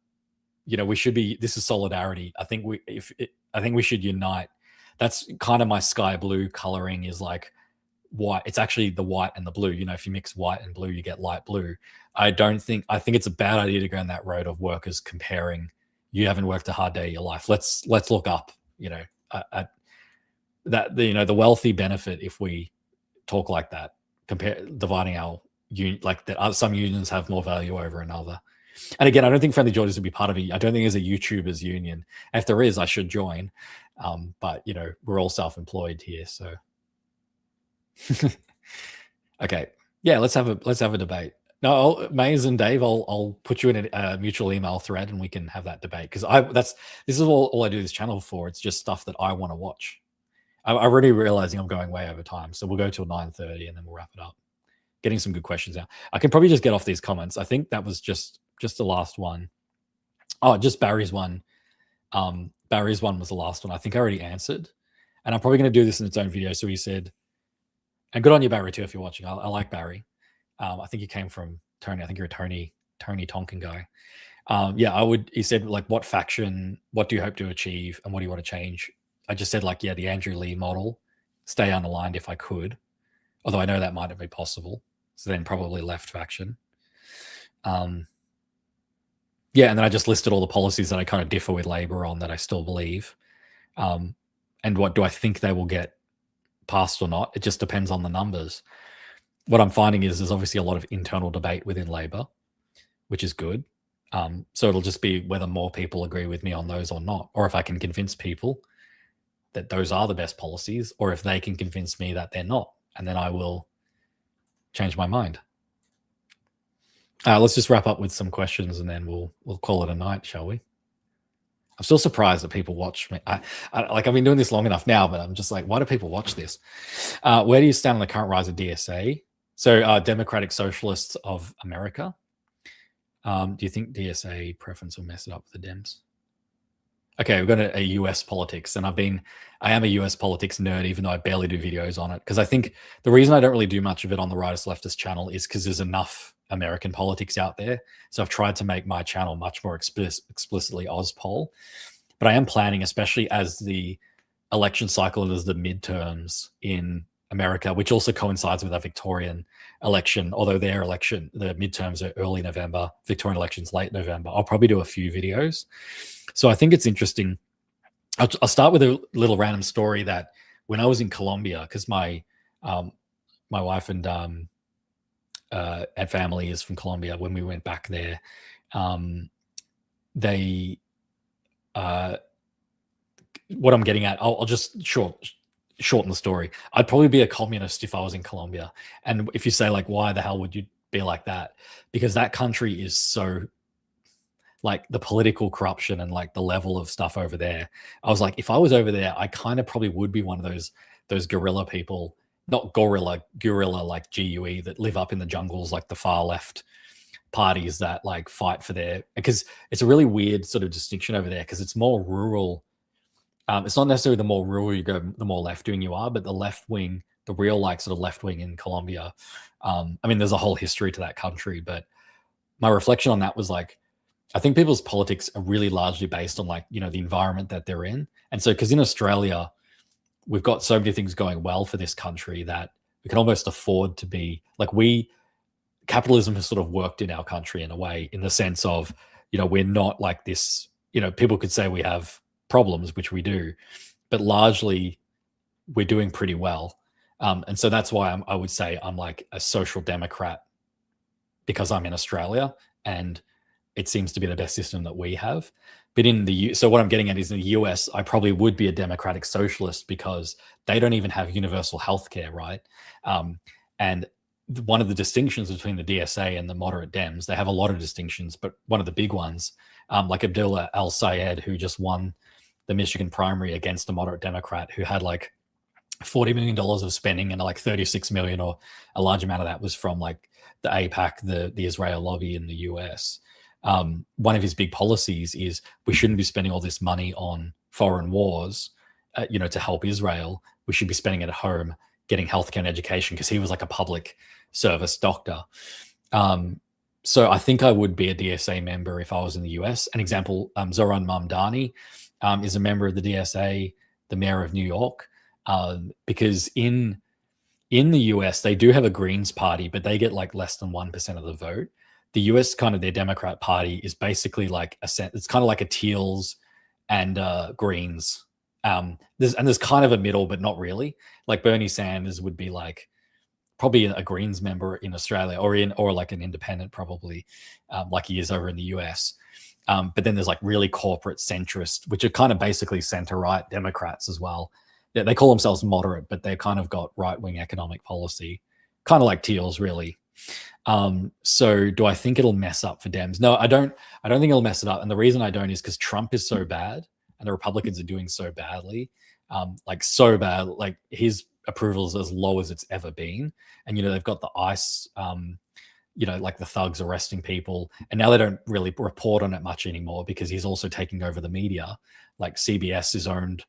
We should be. This is solidarity. I think we should unite. That's kind of my sky blue coloring is white. It's actually the white and the blue. If you mix white and blue, you get light blue. I think it's a bad idea to go on that road of workers comparing. You haven't worked a hard day of your life. Let's look up. At that. The wealthy benefit if we talk like that. Dividing our that some unions have more value over another. And again, I don't think Friendly Geordies would be part of it. I don't think there's a YouTubers union. If there is, I should join. But we're all self-employed here, so. Okay, yeah, let's have a debate. No, Maze and Dave, I'll put you in a mutual email thread and we can have that debate, because this is all I do this channel for. It's just stuff that I want to watch. I'm already realizing I'm going way over time, so we'll go till 9:30 and then we'll wrap it up. Getting some good questions out. I can probably just get off these comments. I think that was just the last one. Oh, just Barry's one. Barry's one was the last one. I think I already answered, and I'm probably going to do this in its own video. So he said, and good on you, Barry, too, if you're watching. I like Barry. I think you came from Tony. I think you're a Tony Tonkin guy. Yeah, he said, what faction, what do you hope to achieve, and what do you want to change? I just said, the Andrew Lee model, stay unaligned if I could, although I know that might not be possible. So then probably left faction. Yeah, and then I just listed all the policies that I kind of differ with Labor on that I still believe. And what do I think they will get passed or not? It just depends on the numbers. What I'm finding is there's obviously a lot of internal debate within Labor, which is good. So it'll just be whether more people agree with me on those or not, or if I can convince people that those are the best policies, or if they can convince me that they're not, and then I will change my mind. Let's just wrap up with some questions and then we'll call it a night, shall we? I'm still surprised that people watch me. I've been doing this long enough now, but I'm just why do people watch this? Where do you stand on the current rise of DSA? So Democratic Socialists of America. Do you think DSA preference will mess it up for the Dems? Okay, we've got a US politics, and I am a US politics nerd, even though I barely do videos on it. Because I think the reason I don't really do much of it on the Rightist Leftist channel is because there's enough American politics out there. So I've tried to make my channel much more explicitly AusPol. But I am planning, especially as the election cycle and as the midterms in America, which also coincides with our Victorian election, although their election, the midterms are early November, Victorian elections late November. I'll probably do a few videos. So I think it's interesting. I'll start with a little random story that when I was in Colombia, because my wife and family is from Colombia. When we went back there, they what I'm getting at, I'll just shorten the story. I'd probably be a communist if I was in Colombia. And if you say, like, why the hell would you be like that? Because that country is so, like, the political corruption and like the level of stuff over there. I was like, if I was over there, I kind of probably would be one of those guerrilla people, not guerrilla like GUE, that live up in the jungles, like the far left parties that like fight for their, because it's a really weird sort of distinction over there, because it's more rural. It's not necessarily the more rural you go, the more left wing you are, but the left wing, the real like sort of left wing in Colombia. I mean, there's a whole history to that country, but my reflection on that was like, I think people's politics are really largely based on like, you know, the environment that they're in. And so, because in Australia, we've got so many things going well for this country that we can almost afford to be like, capitalism has sort of worked in our country in a way, in the sense of, you know, we're not like this, you know, people could say we have problems, which we do, but largely we're doing pretty well. And so that's why I would say I'm like a social democrat, because I'm in Australia and it seems to be the best system that we have. But so what I'm getting at is, in the US, I probably would be a democratic socialist, because they don't even have universal healthcare, right? And one of the distinctions between the DSA and the moderate Dems, they have a lot of distinctions, but one of the big ones, like Abdullah Al-Sayed, who just won the Michigan primary against a moderate Democrat who had like $40 million of spending, and like 36 million, or a large amount of that, was from like the AIPAC, the Israel lobby in the US. One of his big policies is we shouldn't be spending all this money on foreign wars, you know, to help Israel. We should be spending it at home, getting healthcare and education, because he was like a public service doctor. So I think I would be a DSA member if I was in the US. An example, Zoran Mamdani is a member of the DSA, the mayor of New York, because in the US, they do have a Greens party, but they get like less than 1% of the vote. The US, kind of their Democrat party, is basically like it's kind of like a Teals and Greens. There's kind of a middle, but not really. Like Bernie Sanders would be like probably a Greens member in Australia, or like an independent, probably, like he is over in the US. But then there's like really corporate centrist, which are kind of basically center-right Democrats as well. They call themselves moderate, but they kind of got right-wing economic policy, kind of like Teals, really. So do I think it'll mess up for Dems? No, I don't think it'll mess it up. And the reason I don't is because Trump is so bad and the Republicans are doing so badly, like so bad, like his approval is as low as it's ever been. And, you know, they've got the ICE, you know, like the thugs arresting people. And now they don't really report on it much anymore, because he's also taking over the media. Like CBS is owned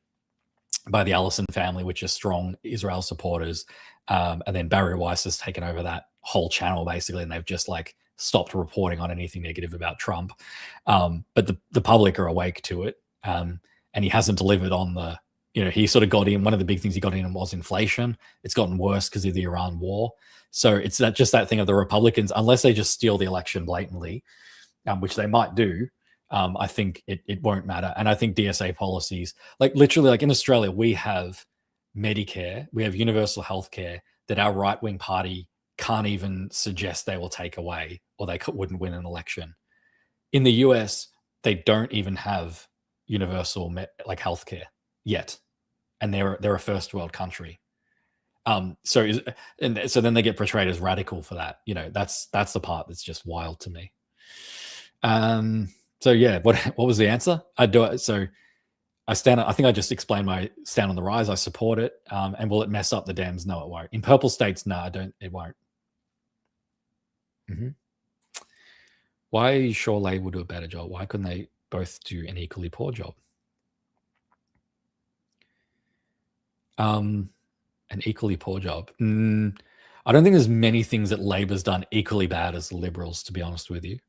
by the Allison family, which are strong Israel supporters. And then Barry Weiss has taken over that whole channel, basically, and they've just like stopped reporting on anything negative about Trump. But the public are awake to it. And he hasn't delivered on the, you know, he sort of got in, one of the big things he got in was inflation. It's gotten worse because of the Iran war. So it's just that thing of the Republicans, unless they just steal the election blatantly, which they might do, I think it won't matter. And I think DSA policies, like literally, like in Australia, we have Medicare, we have universal healthcare that our right-wing party can't even suggest they will take away, or they wouldn't win an election. In the US, they don't even have universal like healthcare yet, and they're a first world country. So then they get portrayed as radical for that. You know, that's the part that's just wild to me. So yeah, what was the answer? I do it. So I think I just explained my stand on the rise. I support it. And will it mess up the Dems? No, it won't. In purple states, no, it won't. Why are you sure Labour will do a better job? Why couldn't they both do an equally poor job? An equally poor job. I don't think there's many things that Labor's done equally bad as the Liberals, to be honest with you.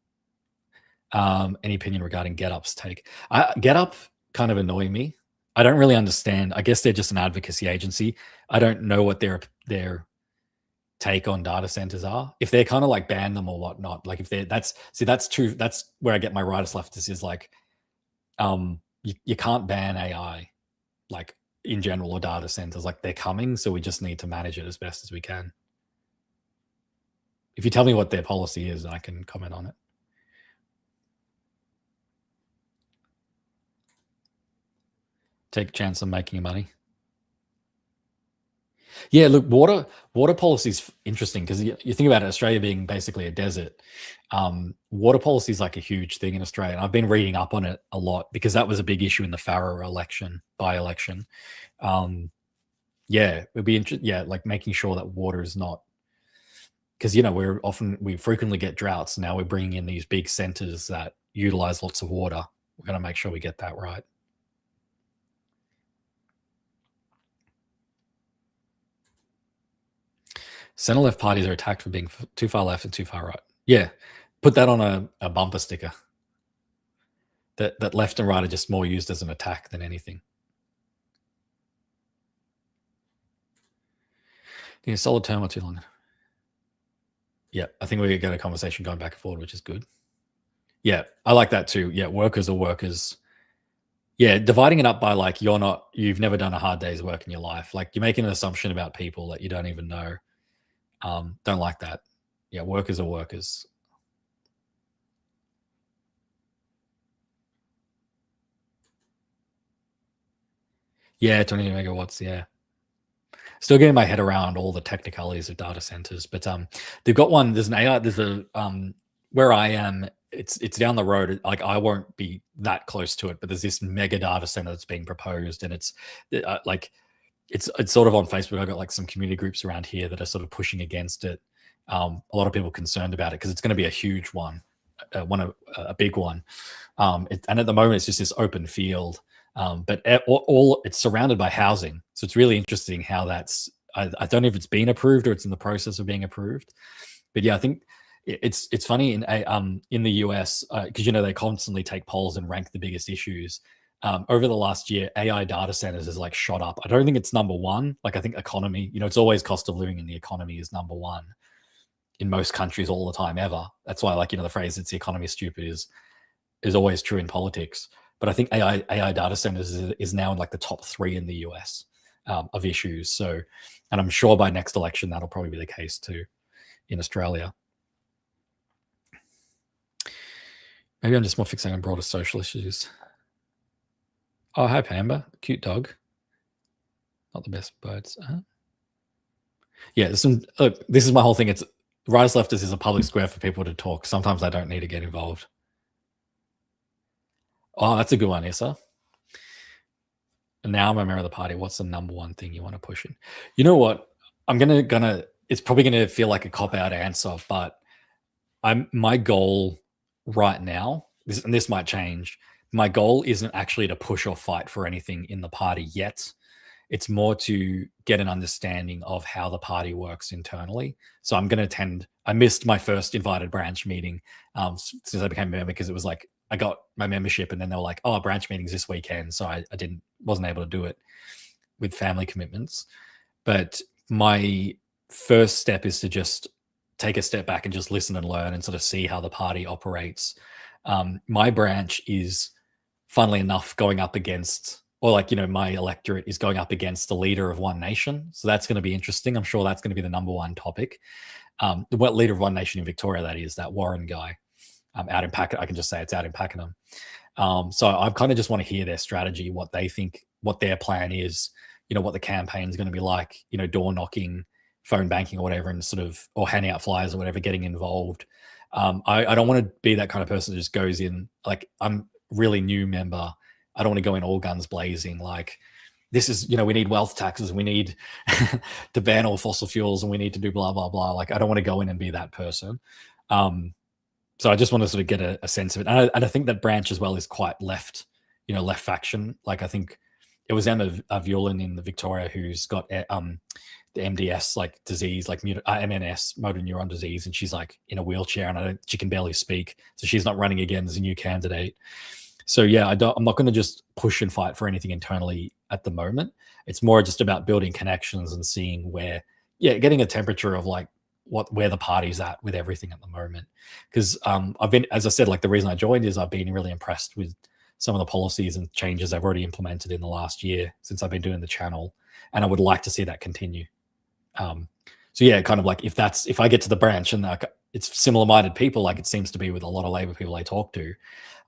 Any opinion regarding GetUp's take? GetUp kind of annoy me. I don't really understand. I guess they're just an advocacy agency. I don't know what their take on data centers are. If they're kind of like ban them or whatnot, like if they're that's true. That's where I get my rightist leftist is like, you can't ban AI, like in general, or data centers. Like they're coming, so we just need to manage it as best as we can. If you tell me what their policy is, I can comment on it. Take a chance on making money. Yeah, look, water policy is interesting because you think about it, Australia being basically a desert. Water policy is like a huge thing in Australia, and I've been reading up on it a lot because that was a big issue in the Farrer by-election. Yeah, it'd be interesting. Yeah, like making sure that water is not, because we frequently get droughts. Now we're bringing in these big centers that utilize lots of water. We're going to make sure we get that right. Centre-left parties are attacked for being too far left and too far right. Yeah, put that on a bumper sticker. That left and right are just more used as an attack than anything. Yeah, solid term or too long. Yeah, I think we get a conversation going back and forward, which is good. Yeah, I like that too. Yeah, workers are workers. Yeah, dividing it up by like you've never done a hard day's work in your life. Like you're making an assumption about people that you don't even know. Don't like that. Yeah, workers are workers. Yeah, 20 megawatts. Yeah. Still getting my head around all the technicalities of data centers, but they've got one. There's an AI. There's a where I am. It's down the road. Like I won't be that close to it, but there's this mega data center that's being proposed, and it's like it's sort of on Facebook. I've got like some community groups around here that are sort of pushing against it. A lot of people concerned about it because it's going to be a huge one, a big one. And at the moment, it's just this open field. But all it's surrounded by housing, so it's really interesting how that's. I don't know if it's been approved or it's in the process of being approved, but yeah, I think it's funny in the US because they constantly take polls and rank the biggest issues. Over the last year, AI data centers has like shot up. I don't think it's number one. Like I think economy, it's always cost of living in the economy is number one in most countries all the time ever. That's why the phrase "it's the economy stupid" is always true in politics. But I think AI data centers is now in like the top 3 in the US of issues. So, and I'm sure by next election, that'll probably be the case too in Australia. Maybe I'm just more fixated on broader social issues. Oh, hi, Pamba. Cute dog. Not the best birds. Yeah, look, this is my whole thing. It's rightist leftist is a public square for people to talk. Sometimes I don't need to get involved. Oh, that's a good one, Issa. And now I'm a member of the party. What's the number one thing you want to push in? You know what? I'm gonna. It's probably gonna feel like a cop-out answer, but my goal right now, and this might change. My goal isn't actually to push or fight for anything in the party yet. It's more to get an understanding of how the party works internally. So I'm going to attend. I missed my first invited branch meeting since I became a member because it was like I got my membership and then they were like, "Oh, branch meetings this weekend," so I wasn't able to do it with family commitments. But my first step is to just take a step back and just listen and learn and sort of see how the party operates. My branch is, funnily enough, going up against. Or my electorate is going up against the leader of One Nation. So that's going to be interesting. I'm sure that's going to be the number one topic. What leader of One Nation in Victoria that is, that Warren guy out in Pakenham. I can just say it's out in Pakenham. So I kind of just want to hear their strategy, what they think, what their plan is, what the campaign is going to be like, door knocking, phone banking or whatever, and sort of, or handing out flyers or whatever, getting involved. I don't want to be that kind of person that just goes in, like I'm really new member. I don't want to go in all guns blazing. Like this is, we need wealth taxes. We need to ban all fossil fuels and we need to do blah, blah, blah. Like, I don't want to go in and be that person. So I just want to sort of get a sense of it. And I think that branch as well is quite left, left faction. Like I think it was Emma Violin in the Victoria who's got the MDS like disease, like MNS, motor neuron disease, and she's like in a wheelchair and she can barely speak, so she's not running again as a new candidate. So yeah, I'm not going to just push and fight for anything internally at the moment. It's more just about building connections and seeing getting a temperature of like where the party's at with everything at the moment. Because I've been, as I said, like the reason I joined is I've been really impressed with some of the policies and changes I've already implemented in the last year since I've been doing the channel, and I would like to see that continue. So yeah, kind of like if I get to the branch and it's similar-minded people, like it seems to be with a lot of Labor people I talk to,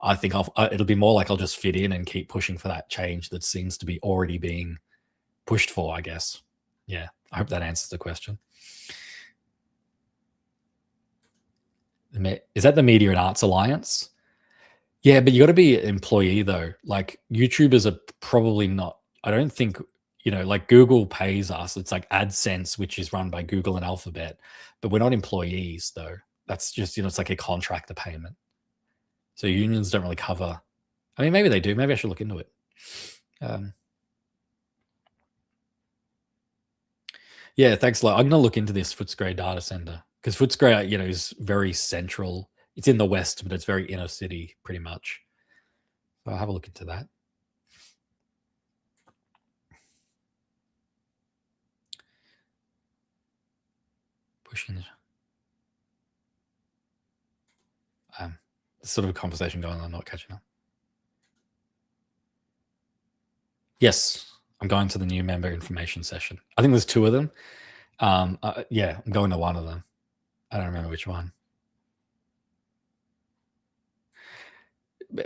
I think it'll be more like I'll just fit in and keep pushing for that change that seems to be already being pushed for, I guess. Yeah, I hope that answers the question. Is that the Media and Arts Alliance? Yeah, but you got to be an employee though. Like YouTubers are probably not. I don't think, like Google pays us. It's like AdSense, which is run by Google and Alphabet, but we're not employees though. That's just, it's like a contractor payment. So unions don't really cover. I mean, maybe they do. Maybe I should look into it. Yeah, thanks a lot. I'm going to look into this Footscray data center because Footscray, is very central. It's in the west, but it's very inner city pretty much. So I'll have a look into that. Pushing it. There's sort of a conversation going on, not catching up. Yes, I'm going to the new member information session. I think there's 2 of them. Yeah, I'm going to one of them. I don't remember which one.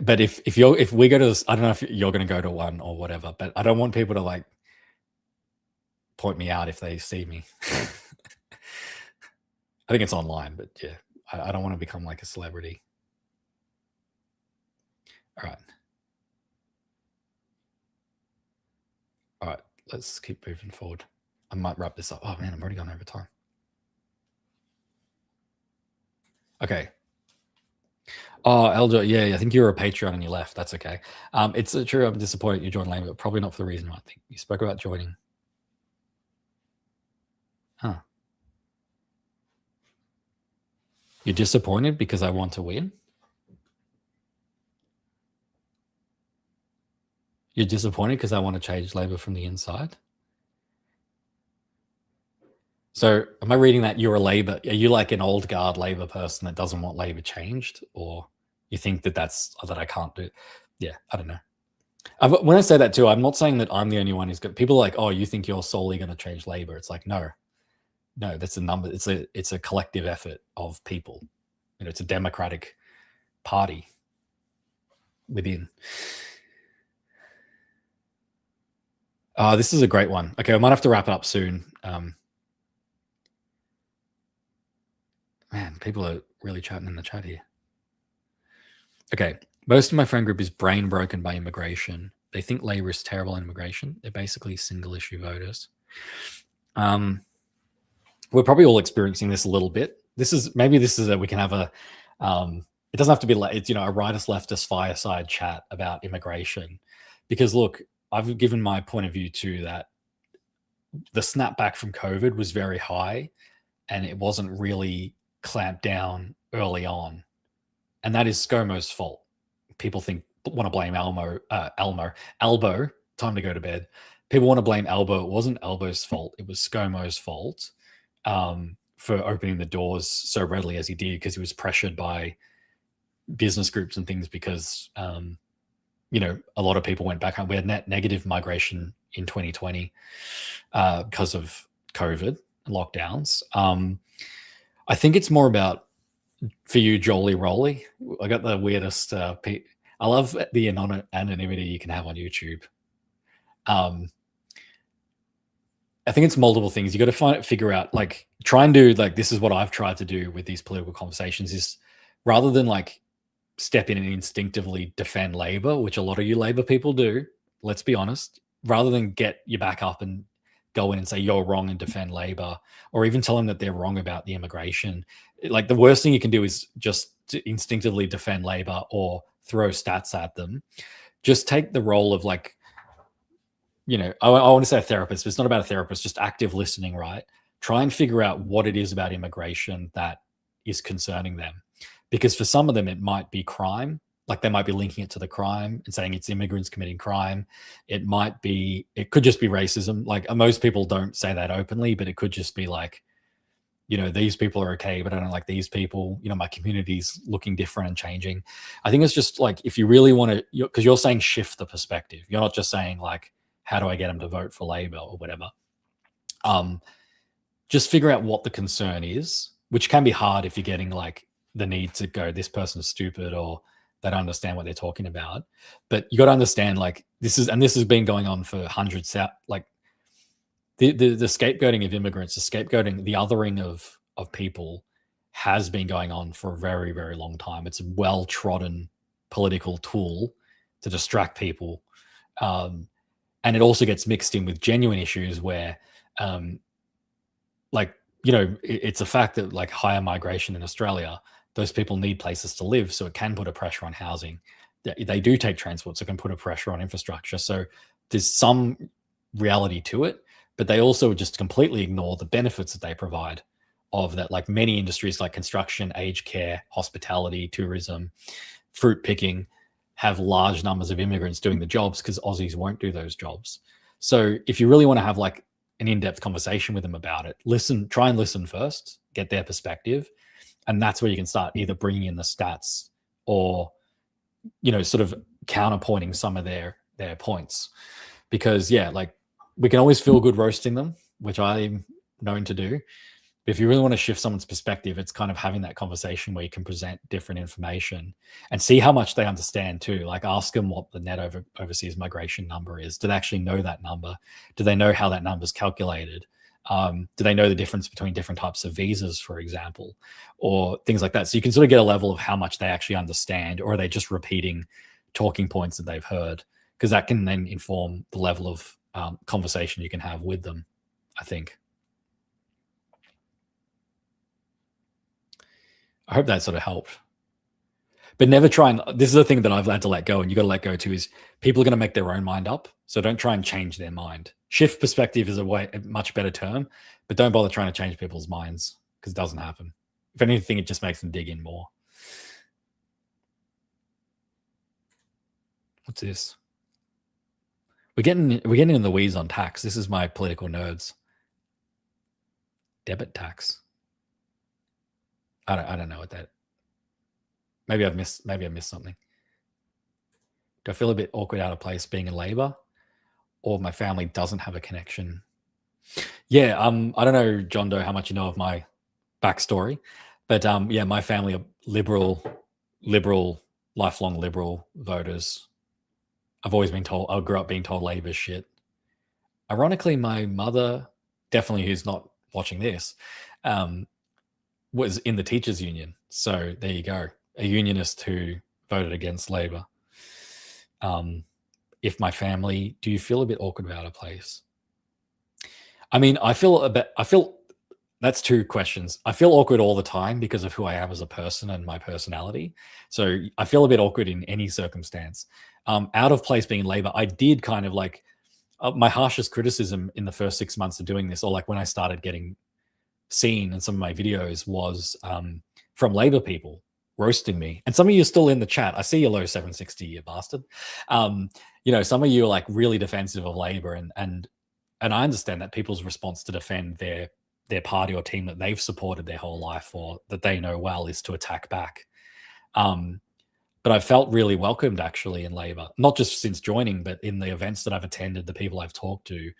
But if we go to this, I don't know if you're going to go to one or whatever, but I don't want people to like point me out if they see me. I think it's online, but yeah, I don't want to become like a celebrity. All right, let's keep moving forward. I might wrap this up. Oh man, I'm already gone over time. Okay. Oh, Elder, yeah, I think you're a Patreon and you left. That's okay. It's true. I'm disappointed you joined Lame, but probably not for the reason I think you spoke about joining. Huh. You're disappointed because I want to win? You're disappointed because I want to change Labor from the inside? So am I reading that you're a Labor? Are you like an old guard Labor person that doesn't want Labor changed? Or you think that I can't do it? Yeah, I don't know. When I say that too, I'm not saying that I'm the only one who's got people like, oh, you think you're solely going to change Labor. It's like, no, that's a number. It's a collective effort of people. It's a democratic party within. This is a great one. Okay, I might have to wrap it up soon. Man, people are really chatting in the chat here. Okay, most of my friend group is brain broken by immigration. They think Labor is terrible in immigration. They're basically single issue voters. We're probably all experiencing this a little bit. We can have a, it doesn't have to be like, it's, a rightist leftist fireside chat about immigration. Because look, I've given my point of view too, that the snapback from COVID was very high and it wasn't really clamped down early on. And that is ScoMo's fault. People want to blame Albo, time to go to bed. People want to blame Albo. It wasn't Albo's fault. It was ScoMo's fault for opening the doors so readily as he did, because he was pressured by business groups and things because, a lot of people went back home. We had net negative migration in 2020 because of COVID and lockdowns. I think it's more about, for you, Jolly Rolly, I got the weirdest. I love the anonymity you can have on YouTube. I think it's multiple things. You got to figure out, like, try and do, like, this is what I've tried to do with these political conversations, is rather than like step in and instinctively defend Labor, which a lot of you Labor people do, let's be honest, rather than get your back up and go in and say you're wrong and defend Labor, or even tell them that they're wrong about the immigration. Like the worst thing you can do is just to instinctively defend Labor or throw stats at them. Just take the role of like, I want to say a therapist, but it's not about a therapist, just active listening, right? Try and figure out what it is about immigration that is concerning them. Because for some of them, it might be crime. Like they might be linking it to the crime and saying it's immigrants committing crime. It could just be racism. Like most people don't say that openly, but it could just be like, these people are okay, but I don't like these people. My community's looking different and changing. I think it's just like, if you really want to, because you're saying shift the perspective. You're not just saying like, how do I get them to vote for Labor or whatever? Just figure out what the concern is, which can be hard if you're getting like the need to go, this person's stupid or they don't understand what they're talking about. But you got to understand like this has been going on for hundreds. Like the scapegoating of immigrants, the scapegoating, the othering of people has been going on for a very, very long time. It's a well-trodden political tool to distract people. And it also gets mixed in with genuine issues where it's a fact that like higher migration in Australia, those people need places to live, so it can put a pressure on housing. They do take transport, so it can put a pressure on infrastructure. So there's some reality to it, but they also just completely ignore the benefits that they provide of that. Like many industries like construction, aged care, hospitality, tourism, fruit picking have large numbers of immigrants doing the jobs because Aussies won't do those jobs. So if you really want to have like an in-depth conversation with them about it, try and listen first, get their perspective. And that's where you can start either bringing in the stats or, sort of counterpointing some of their points. Because like we can always feel good roasting them, which I'm known to do. But if you really want to shift someone's perspective, it's kind of having that conversation where you can present different information and see how much they understand too. Like ask them what the net overseas migration number is. Do they actually know that number? Do they know how that number is calculated? Do they know the difference between different types of visas, for example, or things like that? So you can sort of get a level of how much they actually understand, or are they just repeating talking points that they've heard? Because that can then inform the level of conversation you can have with them, I think. I hope that sort of helped. But never try and, this is the thing that I've had to let go, and you got to let go too, is people are going to make their own mind up. So don't try and change their mind. Shift perspective is a much better term, but don't bother trying to change people's minds because it doesn't happen. If anything, it just makes them dig in more. What's this? We're getting in the weeds on tax. This is my political nerds. Debit tax. I don't know what that. Maybe I've missed something. Do I feel a bit awkward, out of place being in Labor, or my family doesn't have a connection? Yeah, I don't know, John Doe, how much you know of my backstory, but yeah, my family are liberal, lifelong liberal voters. I've always been told, I grew up being told Labor's shit. Ironically, my mother, definitely who's not watching this, was in the teachers union. So there you go. A unionist who voted against Labor. If my family, do you feel a bit awkward about a place? I mean, I feel that's two questions. I feel awkward all the time because of who I am as a person and my personality. So I feel a bit awkward in any circumstance. Out of place being in Labor, I did kind of like, my harshest criticism in the first 6 months of doing this, or like when I started getting seen in some of my videos, was from Labor people roasting me. And some of you are still in the chat. I see your low 760, you bastard. Some of you are like really defensive of Labor, and I understand that people's response to defend their party or team that they've supported their whole life or that they know well is to attack back. But I've felt really welcomed actually in Labor, not just since joining, but in the events that I've attended, the people I've talked to.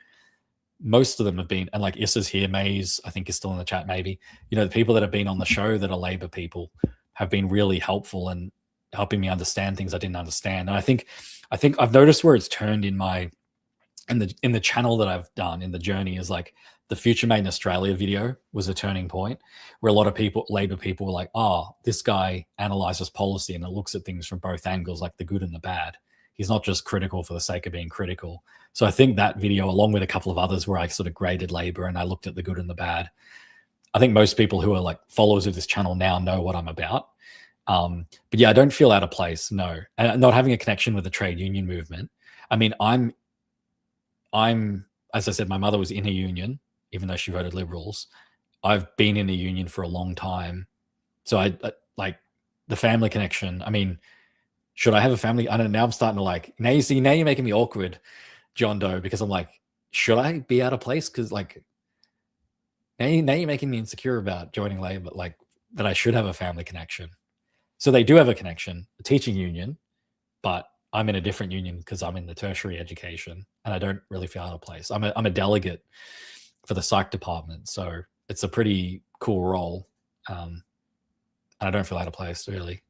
Most of them have been, and like Issa's here, Maze, I think is still in the chat maybe. The people that have been on the show that are Labor people have been really helpful and helping me understand things I didn't understand. And I think I've noticed where it's turned in the channel that I've done in the journey is like the Future Made in Australia video was a turning point where a lot of people, Labor people, were like, oh, this guy analyzes policy and it looks at things from both angles, like the good and the bad. He's not just critical for the sake of being critical. So I think that video, along with a couple of others where I sort of graded Labor and I looked at the good and the bad, I think most people who are like followers of this channel now know what I'm about. But yeah, I don't feel out of place, no. And not having a connection with the trade union movement. I mean, I'm, as I said, my mother was in a union, even though she voted Liberals. I've been in a union for a long time. So I like the family connection. I mean, should I have a family? I don't know. Now I'm starting to like, now you're making me awkward, John Doe, because I'm like, should I be out of place? Because like, now you're making me insecure about joining Labor, like that I should have a family connection. So they do have a connection, a teaching union, but I'm in a different union because I'm in the tertiary education and I don't really feel out of place. I'm a delegate for the psych department. So it's a pretty cool role. And I don't feel out of place, really.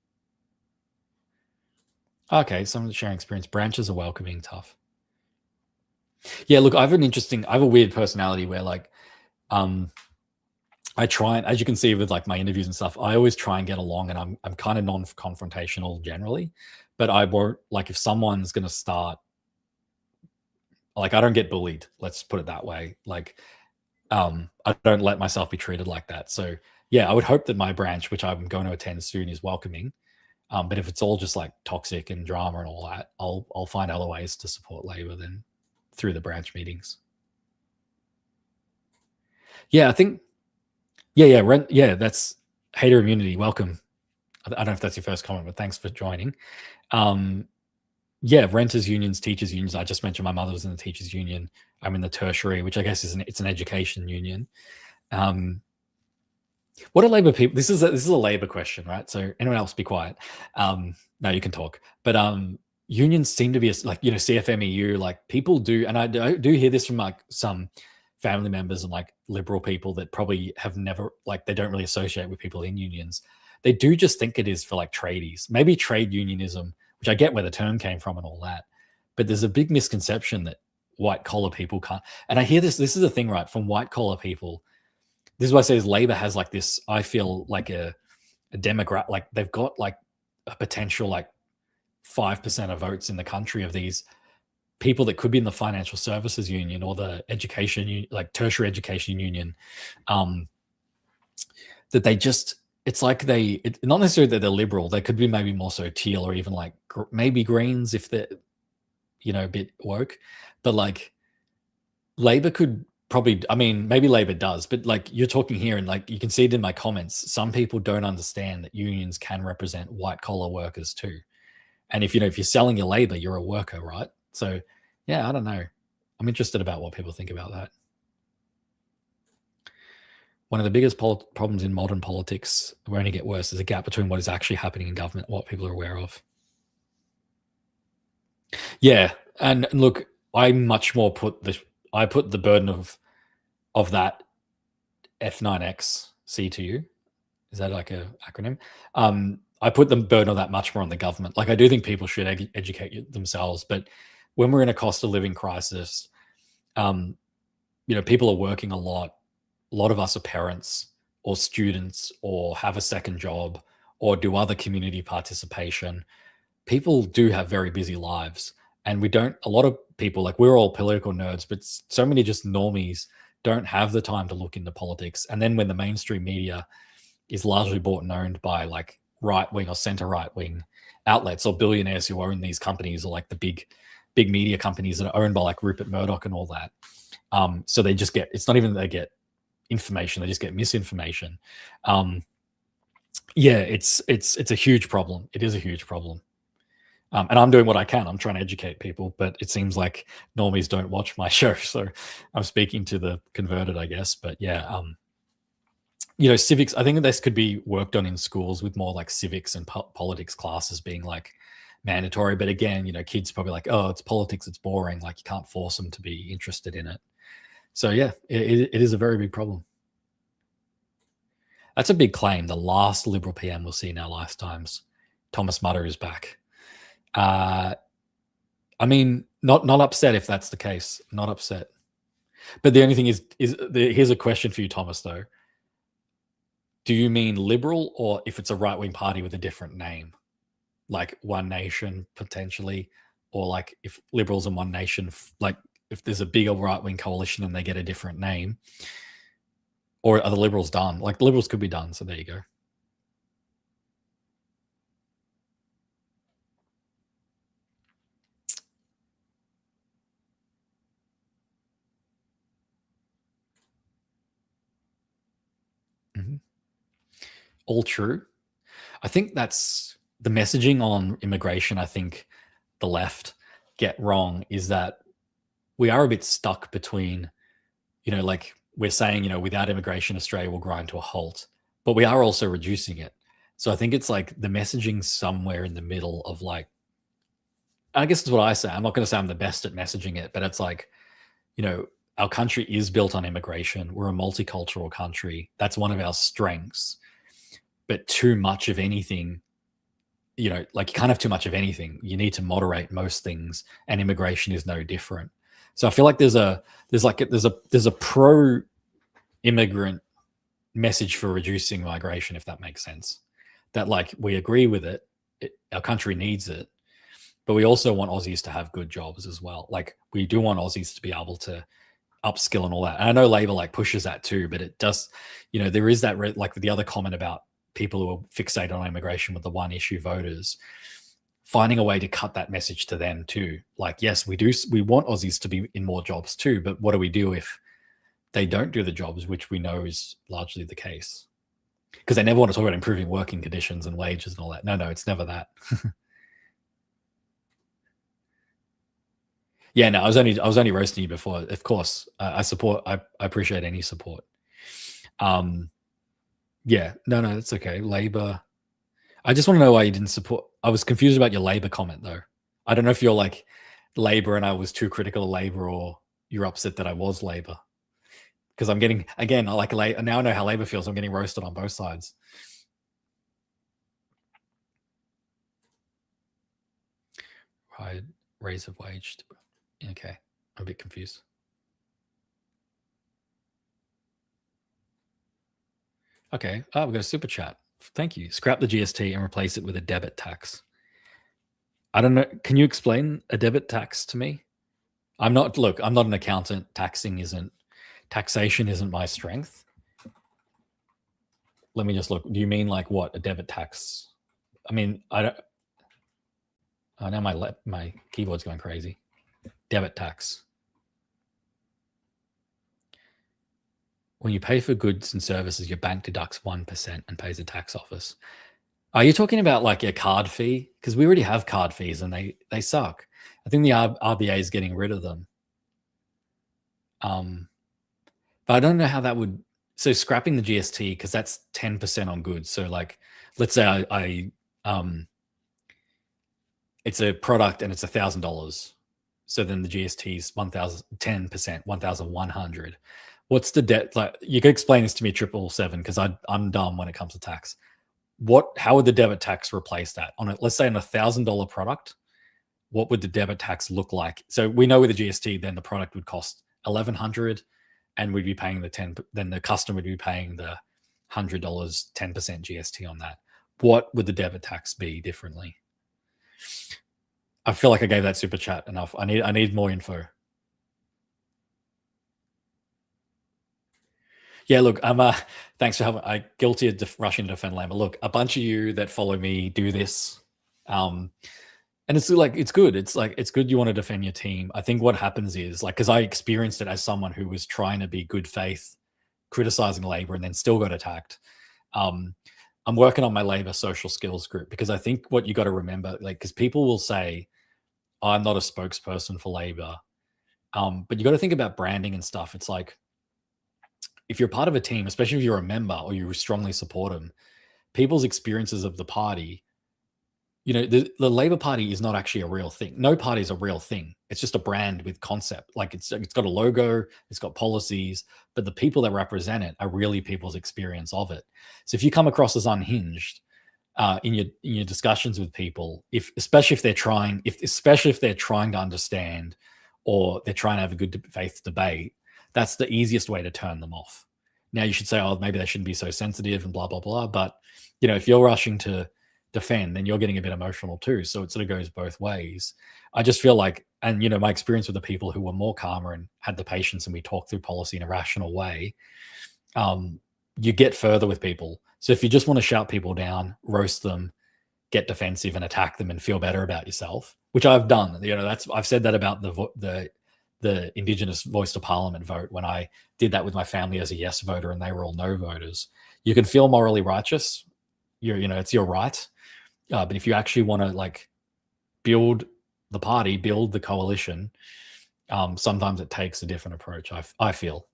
Okay, someone's sharing experience. Branches are welcoming, tough. Yeah, look, I have a weird personality where like, I try and, as you can see with like my interviews and stuff, I always try and get along, and I'm kind of non-confrontational generally, but I won't, like if someone's going to start, like I don't get bullied, let's put it that way. Like, I don't let myself be treated like that. So yeah, I would hope that my branch, which I'm going to attend soon, is welcoming. But if it's all just like toxic and drama and all that, I'll find other ways to support Labor than through the branch meetings. Yeah, I think, yeah, that's hater immunity. Welcome. I don't know if that's your first comment, but thanks for joining. Yeah, renters unions, teachers unions. I just mentioned my mother was in the teachers union. I'm in the tertiary, which I guess it's an education union. What are Labor people? This is a Labor question, right? So anyone else be quiet. No, you can talk. But unions seem to be like, CFMEU, like people do, and I do hear this from like some family members and like liberal people that probably have never, like they don't really associate with people in unions. They do just think it is for like tradies, maybe trade unionism, which I get where the term came from and all that. But there's a big misconception that white collar people can't. And I hear this is the thing, right? From white collar people, this is why I say Labor has like this, I feel like a demographic, like they've got like a potential like 5% of votes in the country of these people that could be in the financial services union or the education, like tertiary education union, that they just, it's like not necessarily that they're liberal, they could be maybe more so teal or even like maybe greens if they're, a bit woke, but like Labor could probably, I mean, maybe Labor does, but like you're talking here and like you can see it in my comments, some people don't understand that unions can represent white collar workers too. And if you're selling your labor, you're a worker, right? So yeah, I don't know. I'm interested about what people think about that. One of the biggest problems in modern politics, will only get worse, is a gap between what is actually happening in government, what people are aware of. Yeah, and look, I much more put the burden of that F9X C2U. Is that like a acronym? I put the burden of that much more on the government. Like I do think people should educate themselves, but when we're in a cost of living crisis, people are working a lot. A lot of us are parents or students or have a second job or do other community participation. People do have very busy lives, and a lot of people, like we're all political nerds, but so many just normies don't have the time to look into politics. And then when the mainstream media is largely bought and owned by like right-wing or center-right-wing outlets or billionaires who own these companies, or like the big media companies that are owned by like Rupert Murdoch and all that. So they just it's not even that they get information, they just get misinformation. Yeah, it's a huge problem. It is a huge problem. And I'm doing what I can. I'm trying to educate people, but it seems like normies don't watch my show. So I'm speaking to the converted, I guess. But yeah, civics, I think this could be worked on in schools with more like civics and politics classes being like mandatory. But again, kids probably like, oh, it's politics, it's boring. Like you can't force them to be interested in it. So yeah, it is a very big problem. That's a big claim. The last Liberal PM we'll see in our lifetimes. Thomas Mutter is back. I mean, not upset if that's the case. Not upset. But the only thing is here's a question for you, Thomas, though. Do you mean liberal, or if it's a right-wing party with a different name? Like One Nation, potentially, or like if liberals in one nation, like if there's a bigger right-wing coalition and they get a different name, or are the liberals done? Like the liberals could be done. So there you go. All true. I think that's the messaging on immigration. I think the left get wrong is that we are a bit stuck between, like we're saying, without immigration, Australia will grind to a halt, but we are also reducing it. So I think it's like the messaging somewhere in the middle of like, I guess it's what I say. I'm not going to say I'm the best at messaging it, but it's like, our country is built on immigration. We're a multicultural country. That's one of our strengths. But too much of anything, like you can't have too much of anything. You need to moderate most things, and immigration is no different. So I feel like there's a pro immigrant message for reducing migration, if that makes sense. That like we agree with it, our country needs it, but we also want Aussies to have good jobs as well. Like we do want Aussies to be able to upskill and all that. And I know Labor like pushes that too, but it does, there is that like the other comment about people who are fixated on immigration with the one issue voters, finding a way to cut that message to them too. Like, yes, we want Aussies to be in more jobs too, but what do we do if they don't do the jobs, which we know is largely the case? Because they never want to talk about improving working conditions and wages and all that. No, it's never that. Yeah, no, I was only roasting you before. Of course, I appreciate any support. Yeah, no, it's okay. Labor. I just want to know why you didn't support. I was confused about your Labor comment though. I don't know if you're like Labor and I was too critical of Labor, or you're upset that I was Labor. Because I'm getting, again, now I know how Labor feels. I'm getting roasted on both sides. Right, raise of wage. Okay, I'm a bit confused. Okay, we've got a super chat. Thank you. Scrap the GST and replace it with a debit tax. I don't know. Can you explain a debit tax to me? I'm not an accountant. Taxation isn't my strength. Let me just look. Do you mean like what? A debit tax? I mean, I don't. Oh, now my keyboard's going crazy. Debit tax. When you pay for goods and services, your bank deducts 1% and pays a tax office. Are you talking about like a card fee? Because we already have card fees and they suck. I think the RBA is getting rid of them. But I don't know how that would. So scrapping the GST, because that's 10% on goods. So like, let's say it's a product and it's $1,000. So then the GST is 10%, 1,100. What's the debt? Like, you could explain this to me 777, because I'm dumb when it comes to tax. How would the debit tax replace that? Let's say on $1,000 product, what would the debit tax look like? So we know with the GST, then the product would cost 1,100, and we'd be paying then the customer would be paying the $100, 10% GST on that. What would the debit tax be differently? I feel like I gave that super chat enough. I need more info. Yeah, look, thanks for having. I'm guilty of rushing to defend Lambert. Look, a bunch of you that follow me do this, and it's like it's good. It's good you want to defend your team. I think what happens is like, because I experienced it as someone who was trying to be good faith, criticizing Labor, and then still got attacked. I'm working on my Labor social skills group, because I think what you got to remember, like, because people will say, I'm not a spokesperson for Labor, but you got to think about branding and stuff. It's like, if you're part of a team, especially if you're a member or you strongly support them, people's experiences of the party, the Labor Party is not actually a real thing. No party is a real thing. It's just a brand with concept. Like it's got a logo, it's got policies, but the people that represent it are really people's experience of it. So if you come across as unhinged in your discussions with people, especially if they're trying to understand, or they're trying to have a good faith debate, that's the easiest way to turn them off. Now you should say, oh, maybe they shouldn't be so sensitive and blah, blah, blah. But, if you're rushing to defend, then you're getting a bit emotional too. So it sort of goes both ways. I just feel like, and my experience with the people who were more calmer and had the patience and we talked through policy in a rational way, you get further with people. So if you just want to shout people down, roast them, get defensive and attack them and feel better about yourself, which I've done. I've said that about the Indigenous voice to Parliament vote when I did that with my family as a yes voter and they were all no voters. You can feel morally righteous. It's your right. But if you actually want to build the party, build the coalition, sometimes it takes a different approach. I feel,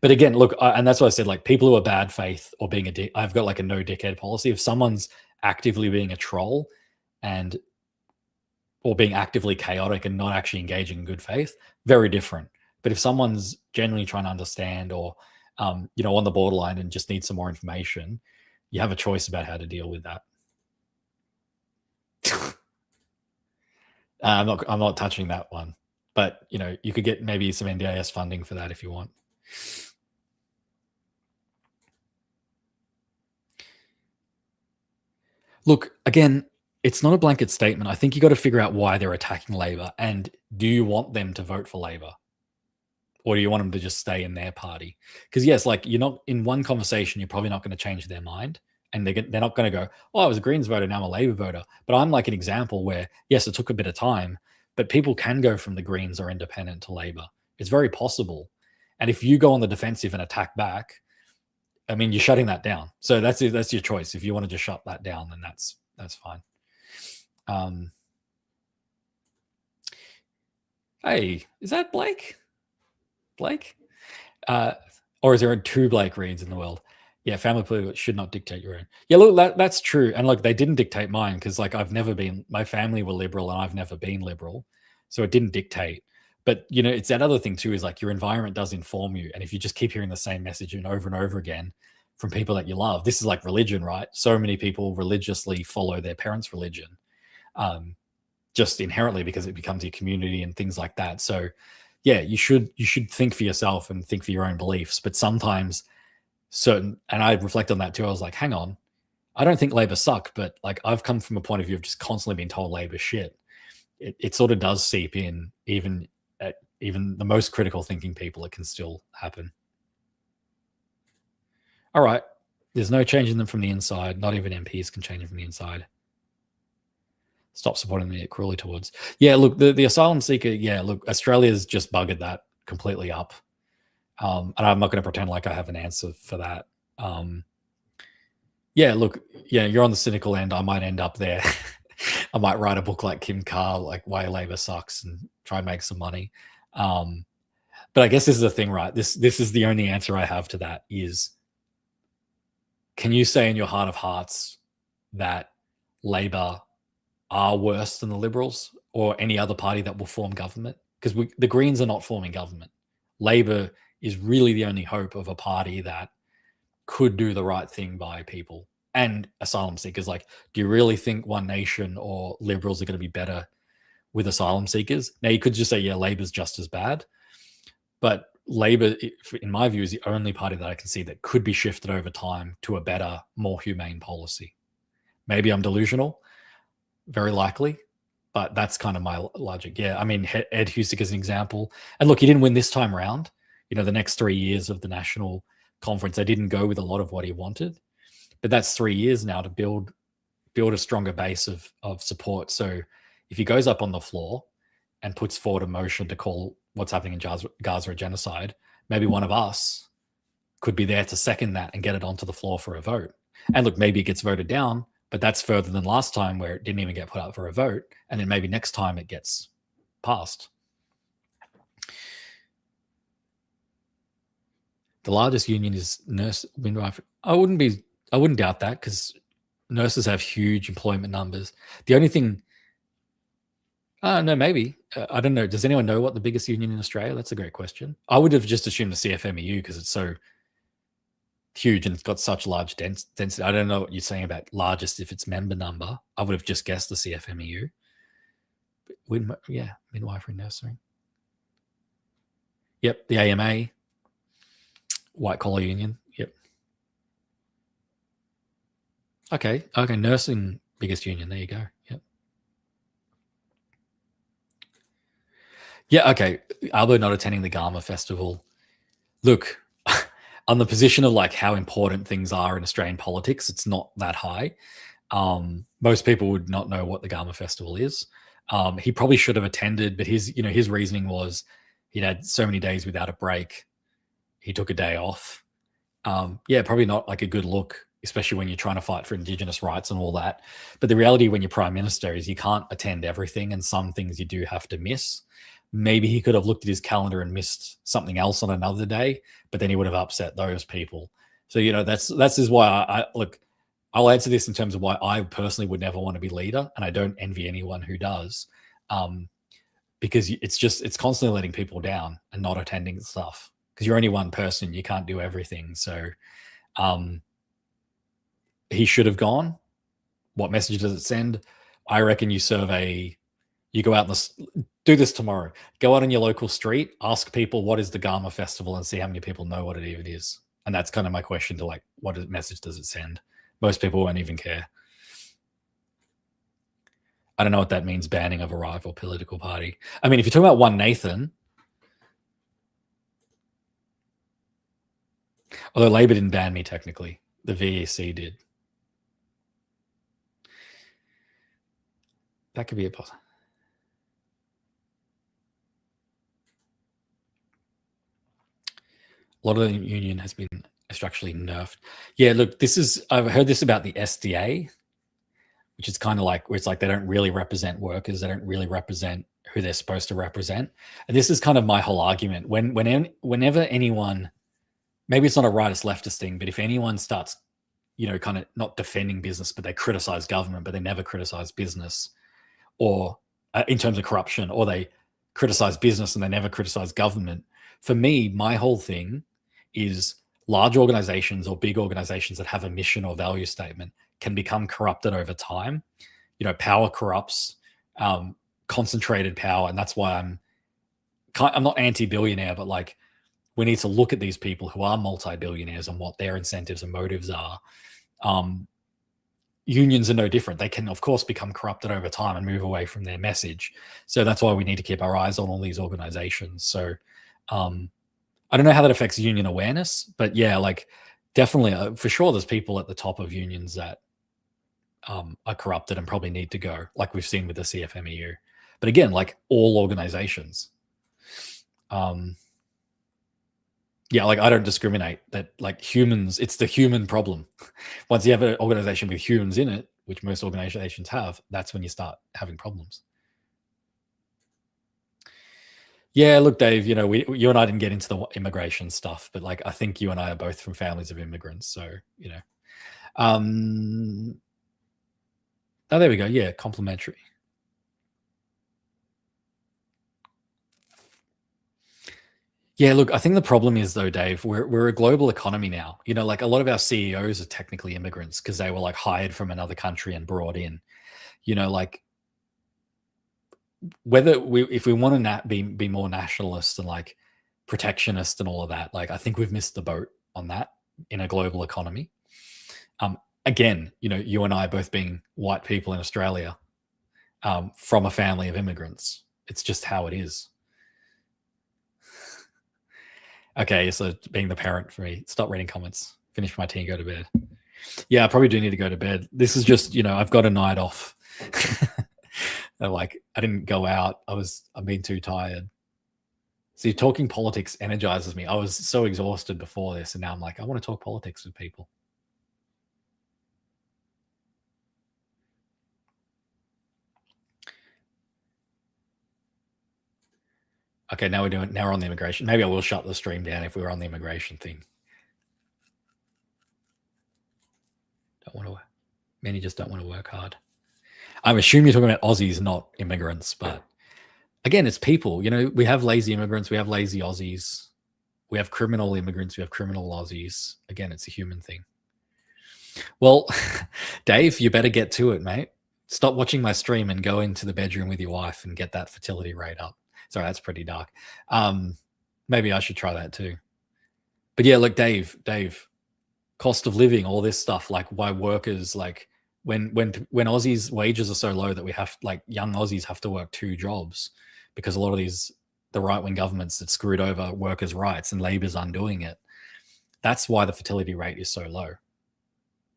But again, look, and that's what I said. People who are bad faith or being a dick, I've got a no dickhead policy. If someone's actively being a troll or being actively chaotic and not actually engaging in good faith, very different. But if someone's genuinely trying to understand or on the borderline and just needs some more information, you have a choice about how to deal with that. I'm not touching that one, but you could get maybe some NDIS funding for that if you want. Look, again, it's not a blanket statement. I think you got to figure out why they're attacking Labor, and do you want them to vote for Labor, or do you want them to just stay in their party? Because yes, you're not in one conversation, you're probably not going to change their mind. And they're not going to go, oh, I was a Greens voter, now I'm a Labor voter. But I'm an example where, yes, it took a bit of time, but people can go from the Greens or Independent to Labor. It's very possible. And if you go on the defensive and attack back, I mean, you're shutting that down. So that's your choice. If you want to just shut that down, then that's fine. Hey, is that Blake? Blake? Or is there two Blake Reeds in the world? Yeah, family political should not dictate your own. Yeah, look, that's true. And look, they didn't dictate mine because I've never been, my family were liberal and I've never been liberal. So it didn't dictate. But, it's that other thing too, is your environment does inform you. And if you just keep hearing the same message and over again from people that you love, this is like religion, right? So many people religiously follow their parents' religion, just inherently because it becomes your community and things like that. So yeah, you should think for yourself and think for your own beliefs. But sometimes and I reflect on that too. I was like, hang on, I don't think Labor suck, but I've come from a point of view of just constantly being told Labor shit. It sort of does seep in, even at even the most critical thinking people. It can still happen. All right, there's no changing them from the inside. Not even MPs can change them from the inside. Stop supporting the cruelly towards. Yeah, look, the asylum seeker. Yeah, look, Australia's just buggered that completely up. And I'm not going to pretend like I have an answer for that. Yeah, look, yeah, you're on the cynical end. I might end up there. I might write a book like Kim Carr, why Labor sucks, and try and make some money. But I guess this is the thing, right? This is the only answer I have to that is, can you say in your heart of hearts that Labor are worse than the Liberals or any other party that will form government? Because the Greens are not forming government. Labor is really the only hope of a party that could do the right thing by people and asylum seekers. Do you really think One Nation or Liberals are going to be better with asylum seekers? Now, you could just say, yeah, Labor's just as bad. But Labor, in my view, is the only party that I can see that could be shifted over time to a better, more humane policy. Maybe I'm delusional, very likely, but that's kind of my logic. Yeah, I mean, Ed Husick is an example. And look, he didn't win this time around. The next 3 years of the national conference, they didn't go with a lot of what he wanted. But that's 3 years now to build a stronger base of support. So if he goes up on the floor and puts forward a motion to call what's happening in Gaza a genocide, maybe one of us could be there to second that and get it onto the floor for a vote. And look, maybe it gets voted down, but that's further than last time where it didn't even get put up for a vote. And then maybe next time it gets passed. The largest union is nurse midwife. I wouldn't doubt that, because nurses have huge employment numbers. The only thing, no, maybe. I don't know. Does anyone know what the biggest union in Australia? That's a great question. I would have just assumed the CFMEU because it's so huge and it's got such large density. I don't know what you're saying about largest if it's member number. I would have just guessed the CFMEU. Yeah, midwifery, nursing. Yep, the AMA, white collar union. Yep. Okay, nursing biggest union. There you go. Yep. Yeah, okay. Albo not attending the Gama festival. Look, on the position of like how important things are in Australian politics, it's not that high. Most people would not know what the Gama festival is. He probably should have attended, but his reasoning was he'd had so many days without a break. He took a day off. Yeah, probably not like a good look, especially when you're trying to fight for Indigenous rights and all that. But the reality when you're Prime Minister is you can't attend everything, and some things you do have to miss. Maybe he could have looked at his calendar and missed something else on another day, but then he would have upset those people. So that's is why I look. I'll answer this in terms of why I personally would never want to be leader, and I don't envy anyone who does, because it's constantly letting people down and not attending stuff. Because you're only one person, you can't do everything. So he should have gone. What message does it send? I reckon you go out and do this tomorrow. Go out on your local street, ask people what is the Gama festival, and see how many people know what it even is. And that's kind of my question to like, what message does it send? Most people won't even care. I don't know what that means, banning of a rival political party. I mean, if you're talking about One Nathan, although Labor didn't ban me technically, the VEC did. That could be a possible. A lot of the union has been structurally nerfed. Yeah, look, I've heard this about the SDA, which is kind of like where it's like they don't really represent workers. They don't really represent who they're supposed to represent. And this is kind of my whole argument. Whenever anyone, maybe it's not a rightist leftist thing, but if anyone starts, kind of not defending business, but they criticize government, but they never criticize business, or in terms of corruption, or they criticize business and they never criticize government. For me, my whole thing is large organizations or big organizations that have a mission or value statement can become corrupted over time. Power corrupts, concentrated power. And that's why I'm not anti-billionaire, but like we need to look at these people who are multi-billionaires and what their incentives and motives are. Unions are no different. They can, of course, become corrupted over time and move away from their message. So that's why we need to keep our eyes on all these organizations. So I don't know how that affects union awareness, but yeah, like definitely for sure there's people at the top of unions that are corrupted and probably need to go, like we've seen with the CFMEU. But again, like all organizations, yeah, like I don't discriminate. That like humans, it's the human problem. Once you have an organization with humans in it, which most organizations have, that's when you start having problems. Yeah, look, Dave, you and I didn't get into the immigration stuff, but like I think you and I are both from families of immigrants. So, oh, there we go. Yeah, complimentary. Yeah, look, I think the problem is though, Dave, we're a global economy now. Like a lot of our CEOs are technically immigrants because they were like hired from another country and brought in. Like if we want to be more nationalist and like protectionist and all of that, like I think we've missed the boat on that in a global economy. Again, you and I both being white people in Australia, from a family of immigrants, it's just how it is. Okay, so being the parent for me, stop reading comments, finish my tea and go to bed. Yeah, I probably do need to go to bed. This is just, I've got a night off. Like I didn't go out. I've been too tired. See, talking politics energizes me. I was so exhausted before this, and now I'm like, I want to talk politics with people. Okay, now we're on the immigration. Maybe I will shut the stream down if we were on the immigration thing. Many just don't want to work hard. I'm assuming you're talking about Aussies, not immigrants, but again, it's people. We have lazy immigrants, we have lazy Aussies, we have criminal immigrants, we have criminal Aussies. Again, it's a human thing. Well, Dave, you better get to it, mate. Stop watching my stream and go into the bedroom with your wife and get that fertility rate up. Sorry, that's pretty dark. Maybe I should try that too. But yeah, look, Dave, cost of living, all this stuff, like why workers, like when Aussies' wages are so low that we have, like, young Aussies have to work 2 jobs because a lot of the right-wing governments that screwed over workers' rights and Labor's undoing it. That's why the fertility rate is so low.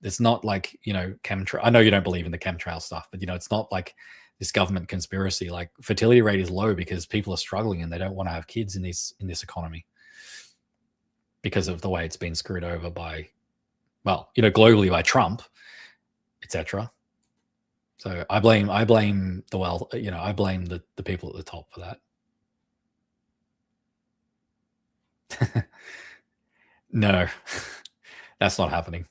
It's not like, chemtrail. I know you don't believe in the chemtrail stuff, but it's not like this government conspiracy. Like, fertility rate is low because people are struggling and they don't want to have kids in this economy because of the way it's been screwed over by, well, globally by Trump, etc. So I blame the wealth. I blame the people at the top for that. No, that's not happening.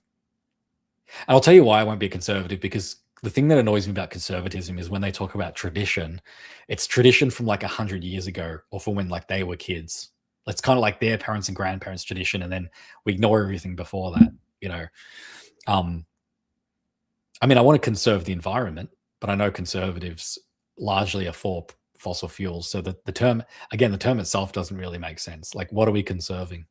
And I'll tell you why I won't be a conservative, because the thing that annoys me about conservatism is when they talk about tradition, it's tradition from like 100 years ago or from when like they were kids. It's kind of like their parents and grandparents' tradition, and then we ignore everything before that. I mean, I want to conserve the environment, but I know conservatives largely are for fossil fuels. So the term itself doesn't really make sense. Like, what are we conserving?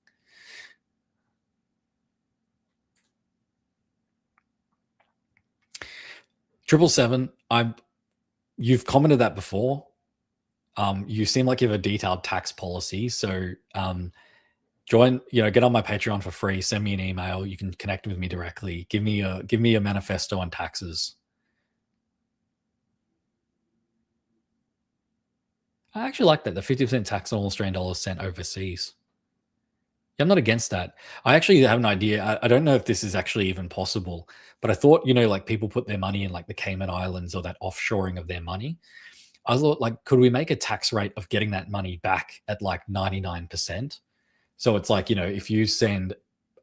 Triple seven, you've commented that before. You seem like you have a detailed tax policy. So join, get on my Patreon for free. Send me an email. You can connect with me directly. Give me a manifesto on taxes. I actually like that, the 50% tax on all Australian dollars sent overseas. Yeah, I'm not against that. I actually have an idea. I don't know if this is actually even possible, but I thought, like, people put their money in like the Cayman Islands or that offshoring of their money. I thought, like, could we make a tax rate of getting that money back at like 99%? So it's like, if you send,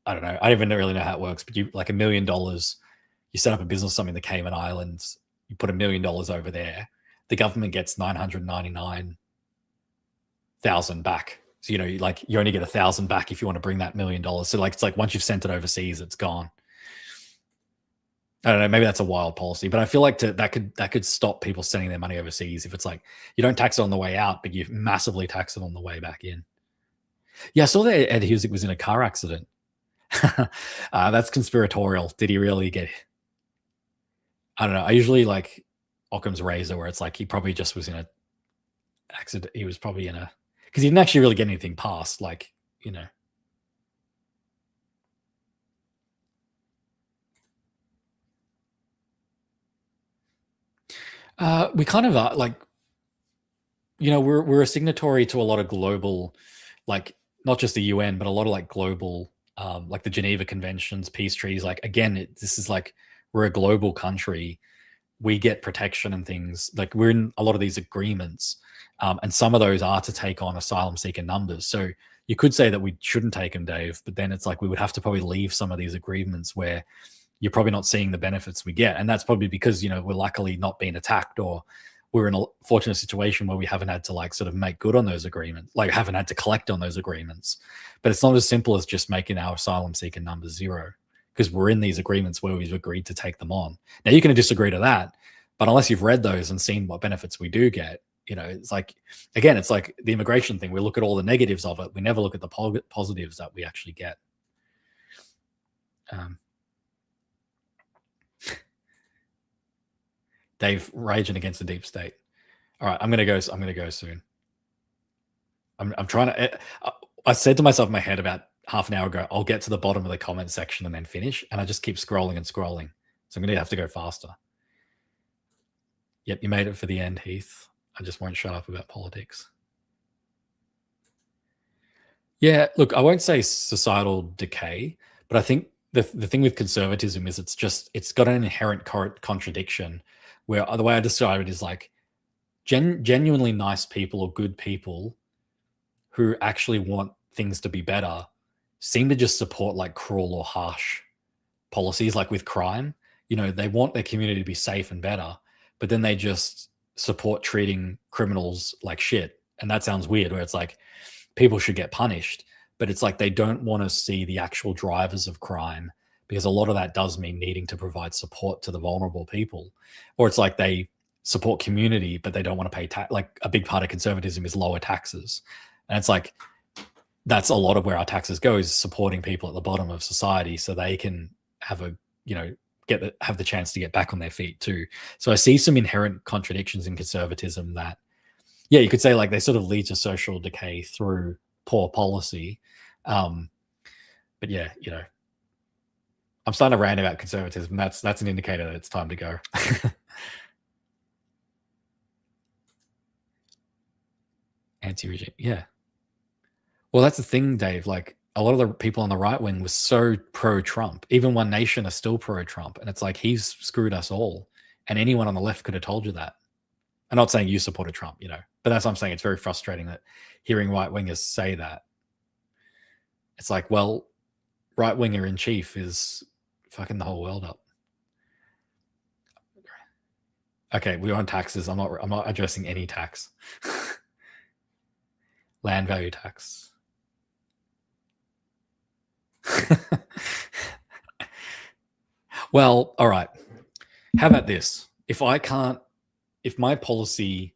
I don't know, I don't even really know how it works, but you like $1 million, you set up a business something in the Cayman Islands, you put $1 million over there, the government gets 999,000 back. So, you only get 1,000 back if you want to bring that $1 million. So like, it's like once you've sent it overseas, it's gone. I don't know, maybe that's a wild policy, but I feel like that could stop people sending their money overseas if it's like you don't tax it on the way out, but you massively tax it on the way back in. Yeah, I saw that Ed Husick was in a car accident. That's conspiratorial. Did he really get? I don't know. I usually like Occam's razor, where it's like he probably just was in a accident. He was probably in a, because he didn't actually really get anything passed. Like, we kind of are like, we're a signatory to a lot of global, like, not just the UN, but a lot of like global, like the Geneva Conventions, peace treaties. Like, again, this is like, we're a global country. We get protection and things. Like, we're in a lot of these agreements, and some of those are to take on asylum seeker numbers. So you could say that we shouldn't take them, Dave, but then it's like we would have to probably leave some of these agreements where you're probably not seeing the benefits we get. And that's probably because, we're luckily not being attacked, or we're in a fortunate situation where we haven't had to like sort of make good on those agreements, like haven't had to collect on those agreements. But it's not as simple as just making our asylum seeker numbers zero, because we're in these agreements where we've agreed to take them on. Now, you can disagree to that, but unless you've read those and seen what benefits we do get, it's like, again, it's like the immigration thing. We look at all the negatives of it. We never look at the positives that we actually get. Dave raging against the deep state. All right, I'm gonna go soon. I'm trying to. I said to myself in my head about half an hour ago, I'll get to the bottom of the comment section and then finish, and I just keep scrolling and scrolling. So I'm gonna have to go faster. Yep, you made it for the end, Heath. I just won't shut up about politics. Yeah, look, I won't say societal decay, but I think the thing with conservatism is it's got an inherent contradiction, where the way I describe it is like genuinely nice people or good people who actually want things to be better seem to just support like cruel or harsh policies, like with crime. They want their community to be safe and better, but then they just support treating criminals like shit. And that sounds weird, where it's like people should get punished, but it's like they don't want to see the actual drivers of crime, because a lot of that does mean needing to provide support to the vulnerable people. Or it's like they support community, but they don't want to pay tax. Like, a big part of conservatism is lower taxes. And it's like, that's a lot of where our taxes go, is supporting people at the bottom of society so they can have a, have the chance to get back on their feet too. So I see some inherent contradictions in conservatism that, yeah, you could say like they sort of lead to social decay through poor policy. But yeah, I'm starting to rant about conservatism. That's an indicator that it's time to go. Anti-regime, yeah. Well, that's the thing, Dave. Like a lot of the people on the right wing was so pro-Trump. Even One Nation are still pro-Trump, and it's like he's screwed us all. And anyone on the left could have told you that. I'm not saying you supported Trump, but that's what I'm saying. It's very frustrating that hearing right wingers say that. It's like, well, right winger in chief is fucking the whole world up. Okay, we're on taxes. I'm not addressing any tax. Land value tax. Well, all right. How about this? If my policy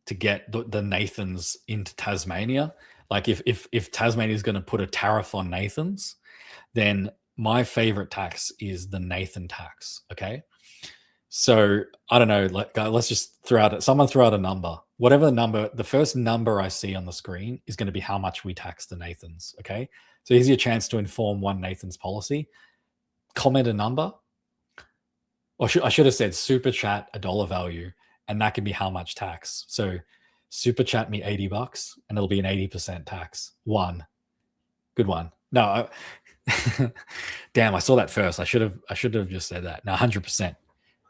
to get the Nathans into Tasmania, like if Tasmania is going to put a tariff on Nathans, then my favorite tax is the Nathan tax. Okay. So I don't know, let's just someone throw out a number. Whatever the number, the first number I see on the screen is going to be how much we tax the Nathans. Okay. So here's your chance to inform One Nathan's policy. Comment a number. Or I should have said super chat a dollar value, and that can be how much tax. So super chat me $80 and it'll be an 80% tax. One. Good one. No, damn, I saw that first. I should have just said that. No, 100%.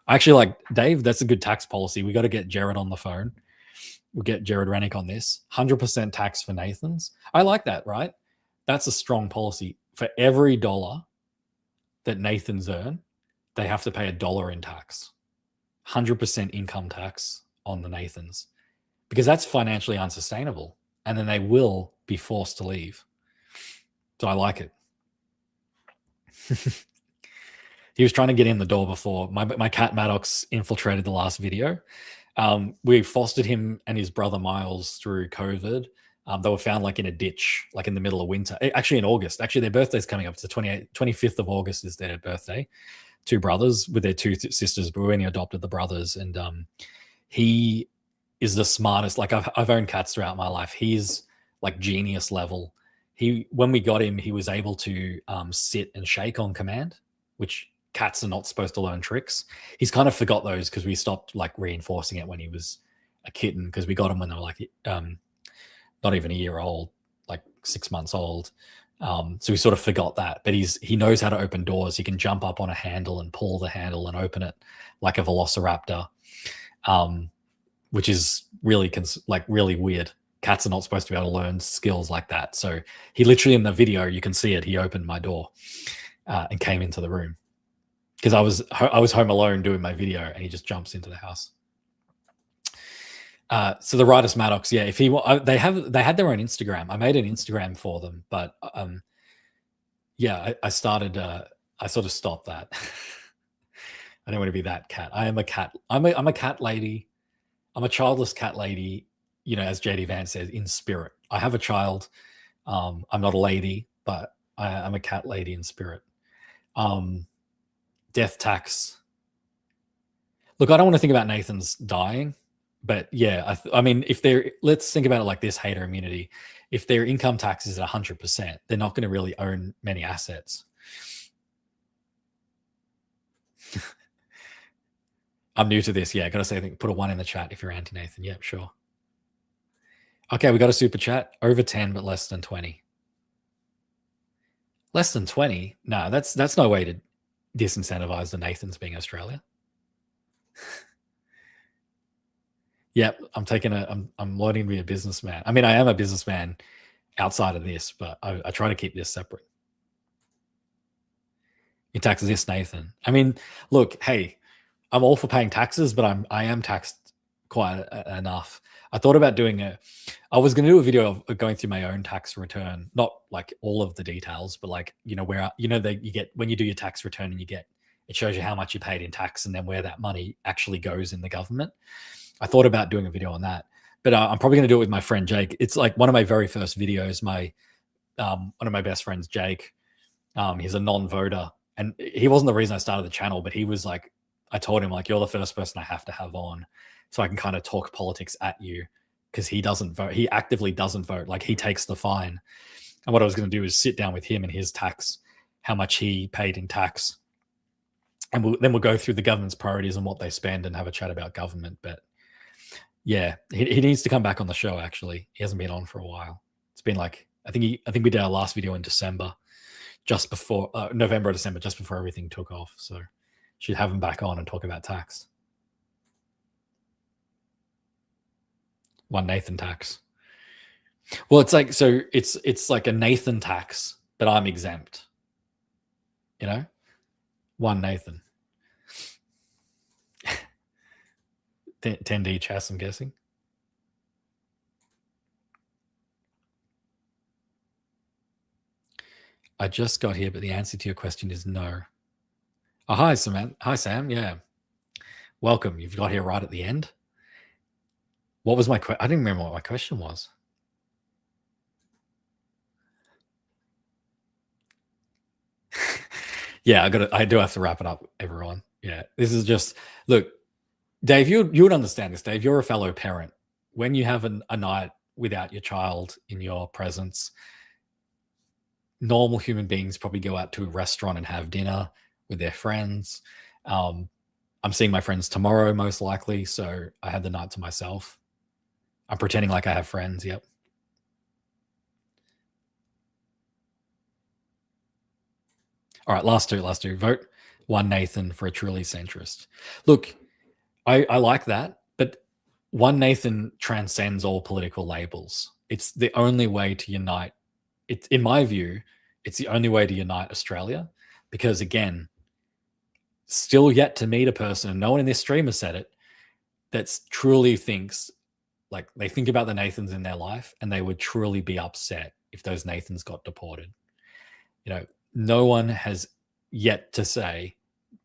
Actually, like, Dave, that's a good tax policy. We got to get Jared on the phone. We'll get Jared Rennick on this. 100% tax for Nathans. I like that, right? That's a strong policy. For every dollar that Nathans earn, they have to pay $1 in tax. 100% income tax on the Nathans. Because that's financially unsustainable. And then they will be forced to leave. So I like it. He was trying to get in the door before. My cat Maddox infiltrated the last video. We fostered him and his brother Miles through COVID. They were found like in a ditch, like in the middle of winter. Actually, in August. Actually, their birthday's coming up. It's the 25th of August is their birthday. Two brothers with their two sisters, but we only adopted the brothers. And he is the smartest. Like I've owned cats throughout my life. He's like genius level. When we got him, he was able to sit and shake on command, which cats are not supposed to learn tricks. He's kind of forgot those because we stopped like reinforcing it when he was a kitten, because we got him when they were like not even a year old, like 6 months old. So he sort of forgot that, but he knows how to open doors. He can jump up on a handle and pull the handle and open it like a velociraptor, which is really really weird. Cats are not supposed to be able to learn skills like that. So he literally, in the video, you can see it. He opened my door and came into the room because I was home alone doing my video, and he just jumps into the house. So the Riders Maddox, yeah. If they had their own Instagram. I made an Instagram for them, but yeah, I started. I sort of stopped that. I don't want to be that cat. I am a cat. I'm a cat lady. I'm a childless cat lady. As JD Vance says, in spirit. I have a child. I'm not a lady, but I'm a cat lady in spirit. Death tax. Look, I don't want to think about Nathan's dying. But yeah, I mean, let's think about it like this: hater immunity. If their income tax is at 100%, they're not going to really own many assets. I'm new to this. Yeah, I got to say, I think put a 1 in the chat if you're anti-Nathan. Yep, sure. Okay, we got a super chat. Over 10, but less than 20. Less than 20? No, that's no way to disincentivize the Nathans being Australia. Yep, I'm learning to be a businessman. I mean, I am a businessman outside of this, but I try to keep this separate. Your taxes, yes, Nathan. I mean, look, hey, I'm all for paying taxes, but I am taxed quite enough. I thought about I was going to do a video of going through my own tax return, not like all of the details, but like, where, you get, when you do your tax return and it shows you how much you paid in tax and then where that money actually goes in the government. I thought about doing a video on that, but I'm probably going to do it with my friend Jake. It's like one of my very first videos. One of my best friends, Jake, he's a non-voter, and he wasn't the reason I started the channel, but he was like, I told him like, you're the first person I have to have on, so I can kind of talk politics at you, because he doesn't vote. He actively doesn't vote. Like, he takes the fine. And what I was going to do is sit down with him and his tax, how much he paid in tax, and then we'll go through the government's priorities and what they spend and have a chat about government. But yeah, he needs to come back on the show. Actually, he hasn't been on for a while. It's been like, I think we did our last video in December, just before November or December, just before everything took off. So should have him back on and talk about tax. One Nathan tax. Well, it's like, so it's like a Nathan tax, but I'm exempt. You know, one Nathan. 10D chess, I'm guessing. I just got here, but the answer to your question is no. Oh, hi, Samantha. Hi, Sam. Yeah. Welcome. You've got here right at the end. What was my question? I didn't remember what my question was. Yeah, I do have to wrap it up, everyone. Yeah, this is just, look, Dave, you would understand this, Dave. You're a fellow parent. When you have a night without your child in your presence, normal human beings probably go out to a restaurant and have dinner with their friends. I'm seeing my friends tomorrow, most likely, so I had the night to myself. I'm pretending like I have friends, yep. All right, last two. Vote one Nathan for a truly centrist. Look, I like that, but one Nathan transcends all political labels. It's the only way to unite. It's, in my view, it's the only way to unite Australia, because again, still yet to meet a person, and no one in this stream has said it, that truly thinks, like, they think about the Nathans in their life and they would truly be upset if those Nathans got deported. You know, no one has yet to say,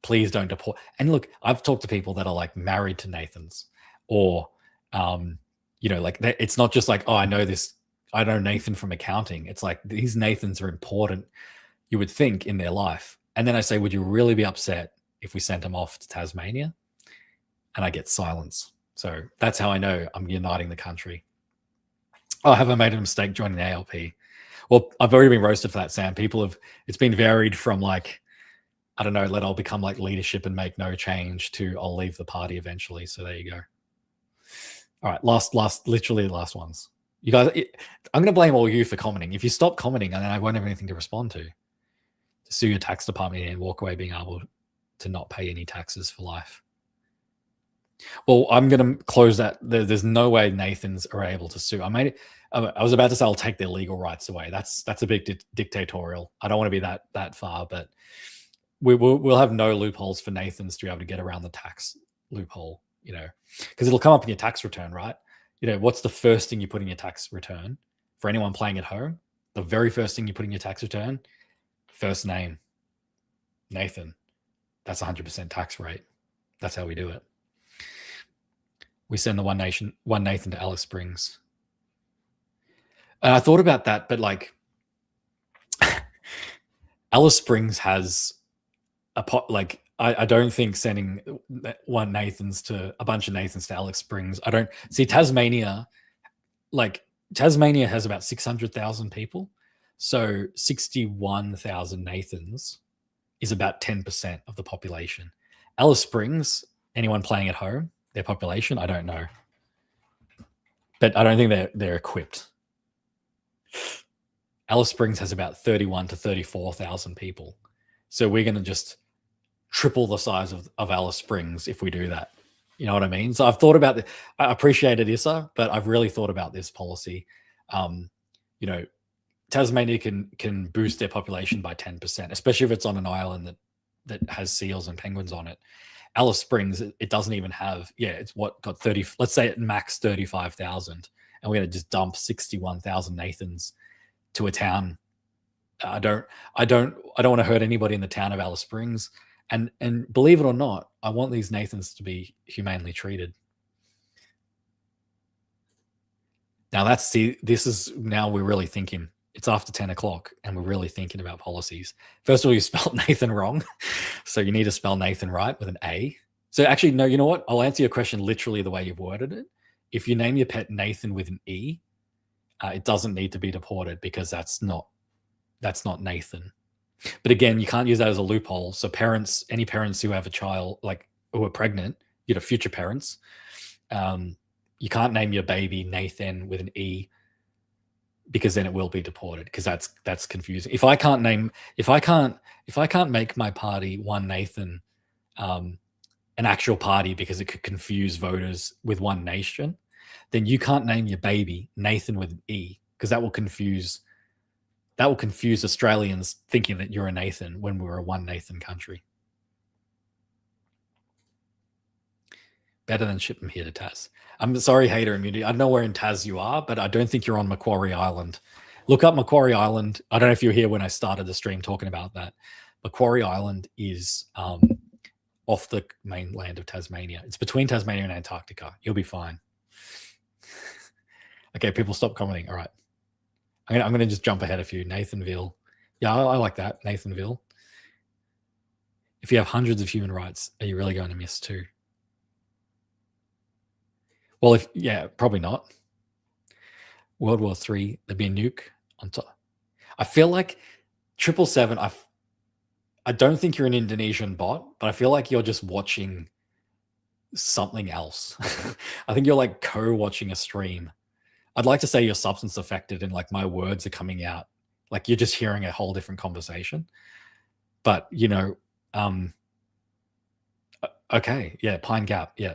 please don't deport. And look, I've talked to people that are like married to Nathans, or, you know, like, it's not just like, oh, I know Nathan from accounting. It's like, these Nathans are important, you would think, in their life. And then I say, would you really be upset if we sent them off to Tasmania? And I get silence. So that's how I know I'm uniting the country. Oh, have I made a mistake joining the ALP? Well, I've already been roasted for that, Sam. It's been varied from like, I don't know, I'll become like leadership and make no change, to I'll leave the party eventually. So there you go. All right, literally the last ones. You guys, I'm going to blame all you for commenting. If you stop commenting, and then I won't have anything to respond to sue your tax department and walk away being able to not pay any taxes for life. Well, I'm going to close that. There's no way Nathans are able to sue. I was about to say I'll take their legal rights away. That's a bit dictatorial. I don't want to be that far, but we'll have no loopholes for Nathans to be able to get around the tax loophole, you know, because it'll come up in your tax return, right? You know, what's the first thing you put in your tax return for anyone playing at home? The very first thing you put in your tax return, first name, Nathan. That's 100% tax rate. That's how we do it. We send the one Nathan to Alice Springs. And I thought about that, but like, Alice Springs has I don't think sending a bunch of Nathans to Alice Springs. I don't see Tasmania. Like, Tasmania has about 600,000 people, so 61,000 Nathans is about 10% of the population. Alice Springs, anyone playing at home, their population, I don't know, but I don't think they're equipped. Alice Springs has about 31 to 34,000 people, so we're going to just triple the size of Alice Springs if we do that. You know what I mean? So I've thought about this. I appreciate it, Issa, but I've really thought about this policy. You know, Tasmania can boost their population by 10%, especially if it's on an island that has seals and penguins on it. Alice Springs, it doesn't even have, it's got 30, let's say at max 35,000, and we're going to just dump 61,000 Nathans to a town. I don't want to hurt anybody in the town of Alice Springs. And believe it or not, I want these Nathans to be humanely treated. Now this is now we're really thinking. It's after 10 o'clock and we're really thinking about policies. First of all, you spelled Nathan wrong. So you need to spell Nathan right with an A. So actually, no, you know what? I'll answer your question literally the way you've worded it. If you name your pet Nathan with an E, it doesn't need to be deported because that's not Nathan. But again, you can't use that as a loophole. So parents, any parents who have a child, like who are pregnant, future parents, you can't name your baby Nathan with an E because then it will be deported because that's confusing. If I can't make my party one Nathan an actual party because it could confuse voters with one nation, then you can't name your baby Nathan with an E because that will confuse Australians thinking that you're a Nathan when we're a one Nathan country. Better than ship them here to Taz. I'm sorry, hater immunity. I don't know where in Taz you are, but I don't think you're on Macquarie Island. Look up Macquarie Island. I don't know if you were here when I started the stream talking about that. Macquarie Island is off the mainland of Tasmania. It's between Tasmania and Antarctica. You'll be fine. Okay, people stop commenting. All right. I'm going to just jump ahead a few. Nathanville. Yeah, I like that. Nathanville. If you have hundreds of human rights, are you really going to miss two? Well, probably not. World War III, there'd be a nuke on top. I feel like 777, I don't think you're an Indonesian bot, but I feel like you're just watching something else. I think you're like co-watching a stream. I'd like to say you're substance affected and like my words are coming out. Like you're just hearing a whole different conversation. But, okay. Yeah, Pine Gap. Yeah.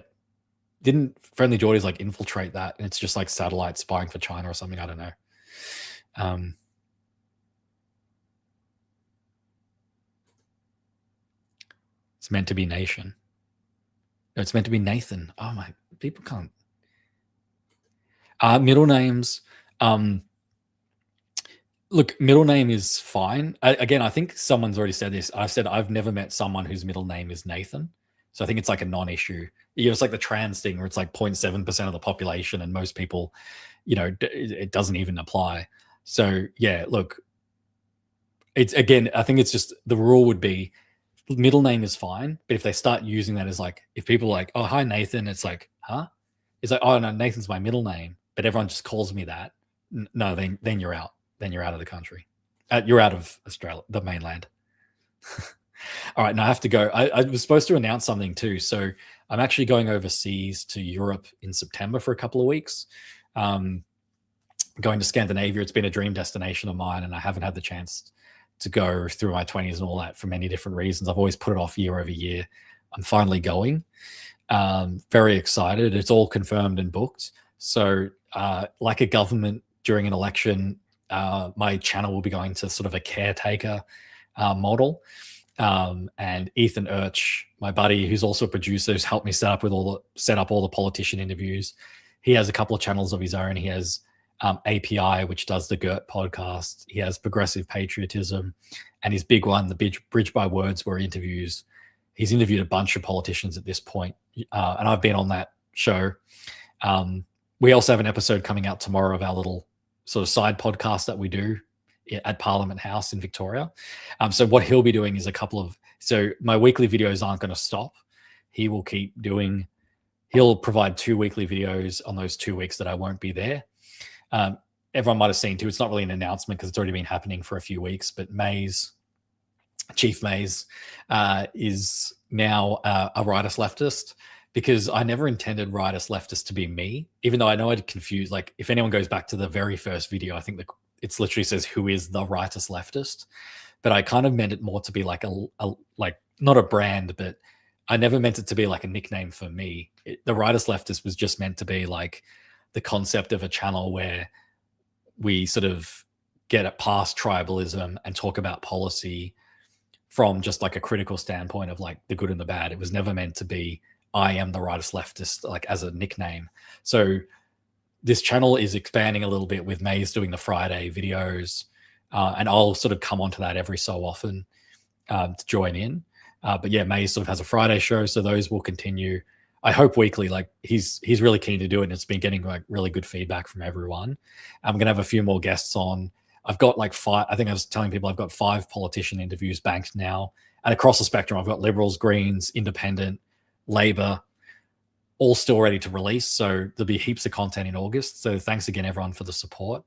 Didn't Friendly Geordies like infiltrate that? And it's just like satellite spying for China or something. I don't know. It's meant to be nation. No, it's meant to be Nathan. Oh my, people can't. Middle names. Look, middle name is fine. Again, I think someone's already said this. I said I've never met someone whose middle name is Nathan. So I think it's like a non-issue. It's like the trans thing where it's like 0.7% of the population and most people, it doesn't even apply. So yeah, look, it's again, I think it's just the rule would be middle name is fine. But if they start using that as like, if people are like, oh, hi, Nathan, it's like, huh? It's like, oh no, Nathan's my middle name, but everyone just calls me that. No, then you're out. Then you're out of the country. You're out of Australia, the mainland. All right, now I have to go. I was supposed to announce something too. So I'm actually going overseas to Europe in September for a couple of weeks. Going to Scandinavia. It's been a dream destination of mine, and I haven't had the chance to go through my 20s and all that for many different reasons. I've always put it off year over year. I'm finally going. Very excited. It's all confirmed and booked. So like a government during an election, my channel will be going to sort of a caretaker model. And Ethan Urch, my buddy, who's also a producer, who's helped me set up all the politician interviews. He has a couple of channels of his own. He has API, which does the GERT podcast. He has Progressive Patriotism, and his big one, the Bridge by Words, where he's interviewed a bunch of politicians at this point, and I've been on that show. We also have an episode coming out tomorrow of our little sort of side podcast that we do at Parliament House in Victoria. So what he'll be doing is so my weekly videos aren't going to stop. He'll provide 2 weekly videos on those 2 weeks that I won't be there. Everyone might have seen too, it's not really an announcement because it's already been happening for a few weeks, but Chief Mays is now a rightist leftist, because I never intended rightist leftist to be me, even though I know I'd confuse, like if anyone goes back to the very first video, I think it literally says who is the rightist leftist, but I kind of meant it more to be like like not a brand, but I never meant it to be like a nickname for me. The rightist leftist was just meant to be like the concept of a channel where we sort of get it past tribalism and talk about policy from just like a critical standpoint of like the good and the bad. It was never meant to be, I am the rightist leftist, like as a nickname. So this channel is expanding a little bit with Maze doing the Friday videos, and I'll sort of come onto that every so often to join in. But yeah, Maze sort of has a Friday show, so those will continue. I hope weekly. Like he's really keen to do it, and it's been getting like really good feedback from everyone. I'm gonna have a few more guests on. I've got like 5. I think I was telling people I've got 5 politician interviews banked now, and across the spectrum, I've got Liberals, Greens, Independent, Labor, all still ready to release. So there'll be heaps of content in August. So thanks again, everyone, for the support.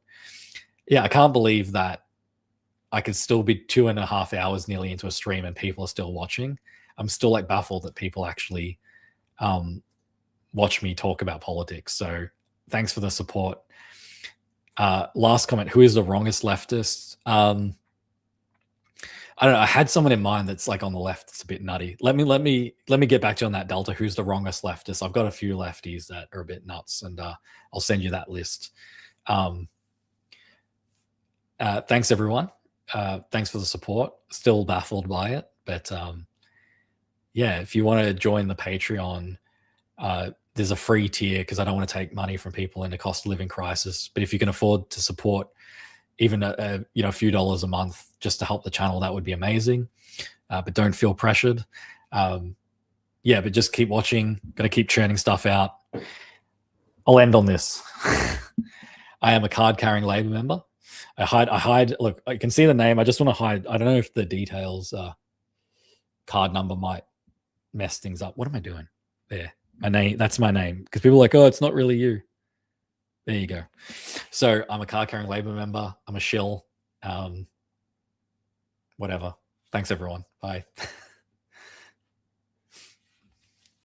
Yeah, I can't believe that I could still be 2.5 hours nearly into a stream and people are still watching. I'm still like baffled that people actually watch me talk about politics. So thanks for the support. Last comment: who is the wrongest leftist? I don't know. I had someone in mind that's like on the left. It's a bit nutty. Let me get back to you on that, Delta. Who's the wrongest leftist? I've got a few lefties that are a bit nuts, and I'll send you that list. Thanks everyone. Thanks for the support. Still baffled by it, but yeah, if you want to join the Patreon, there's a free tier because I don't want to take money from people in a cost of living crisis. But if you can afford to support even a few dollars a month just to help the channel, that would be amazing. But don't feel pressured. Yeah, but just keep watching. Gonna keep churning stuff out. I'll end on this. I am a card-carrying Labor member. I hide. Look, I can see the name. I just want to hide. I don't know if the details, card number might mess things up. What am I doing? There, my name. That's my name. Because people are like, oh, it's not really you. There you go. So I'm a card-carrying Labor member. I'm a shill. Whatever. Thanks, everyone. Bye.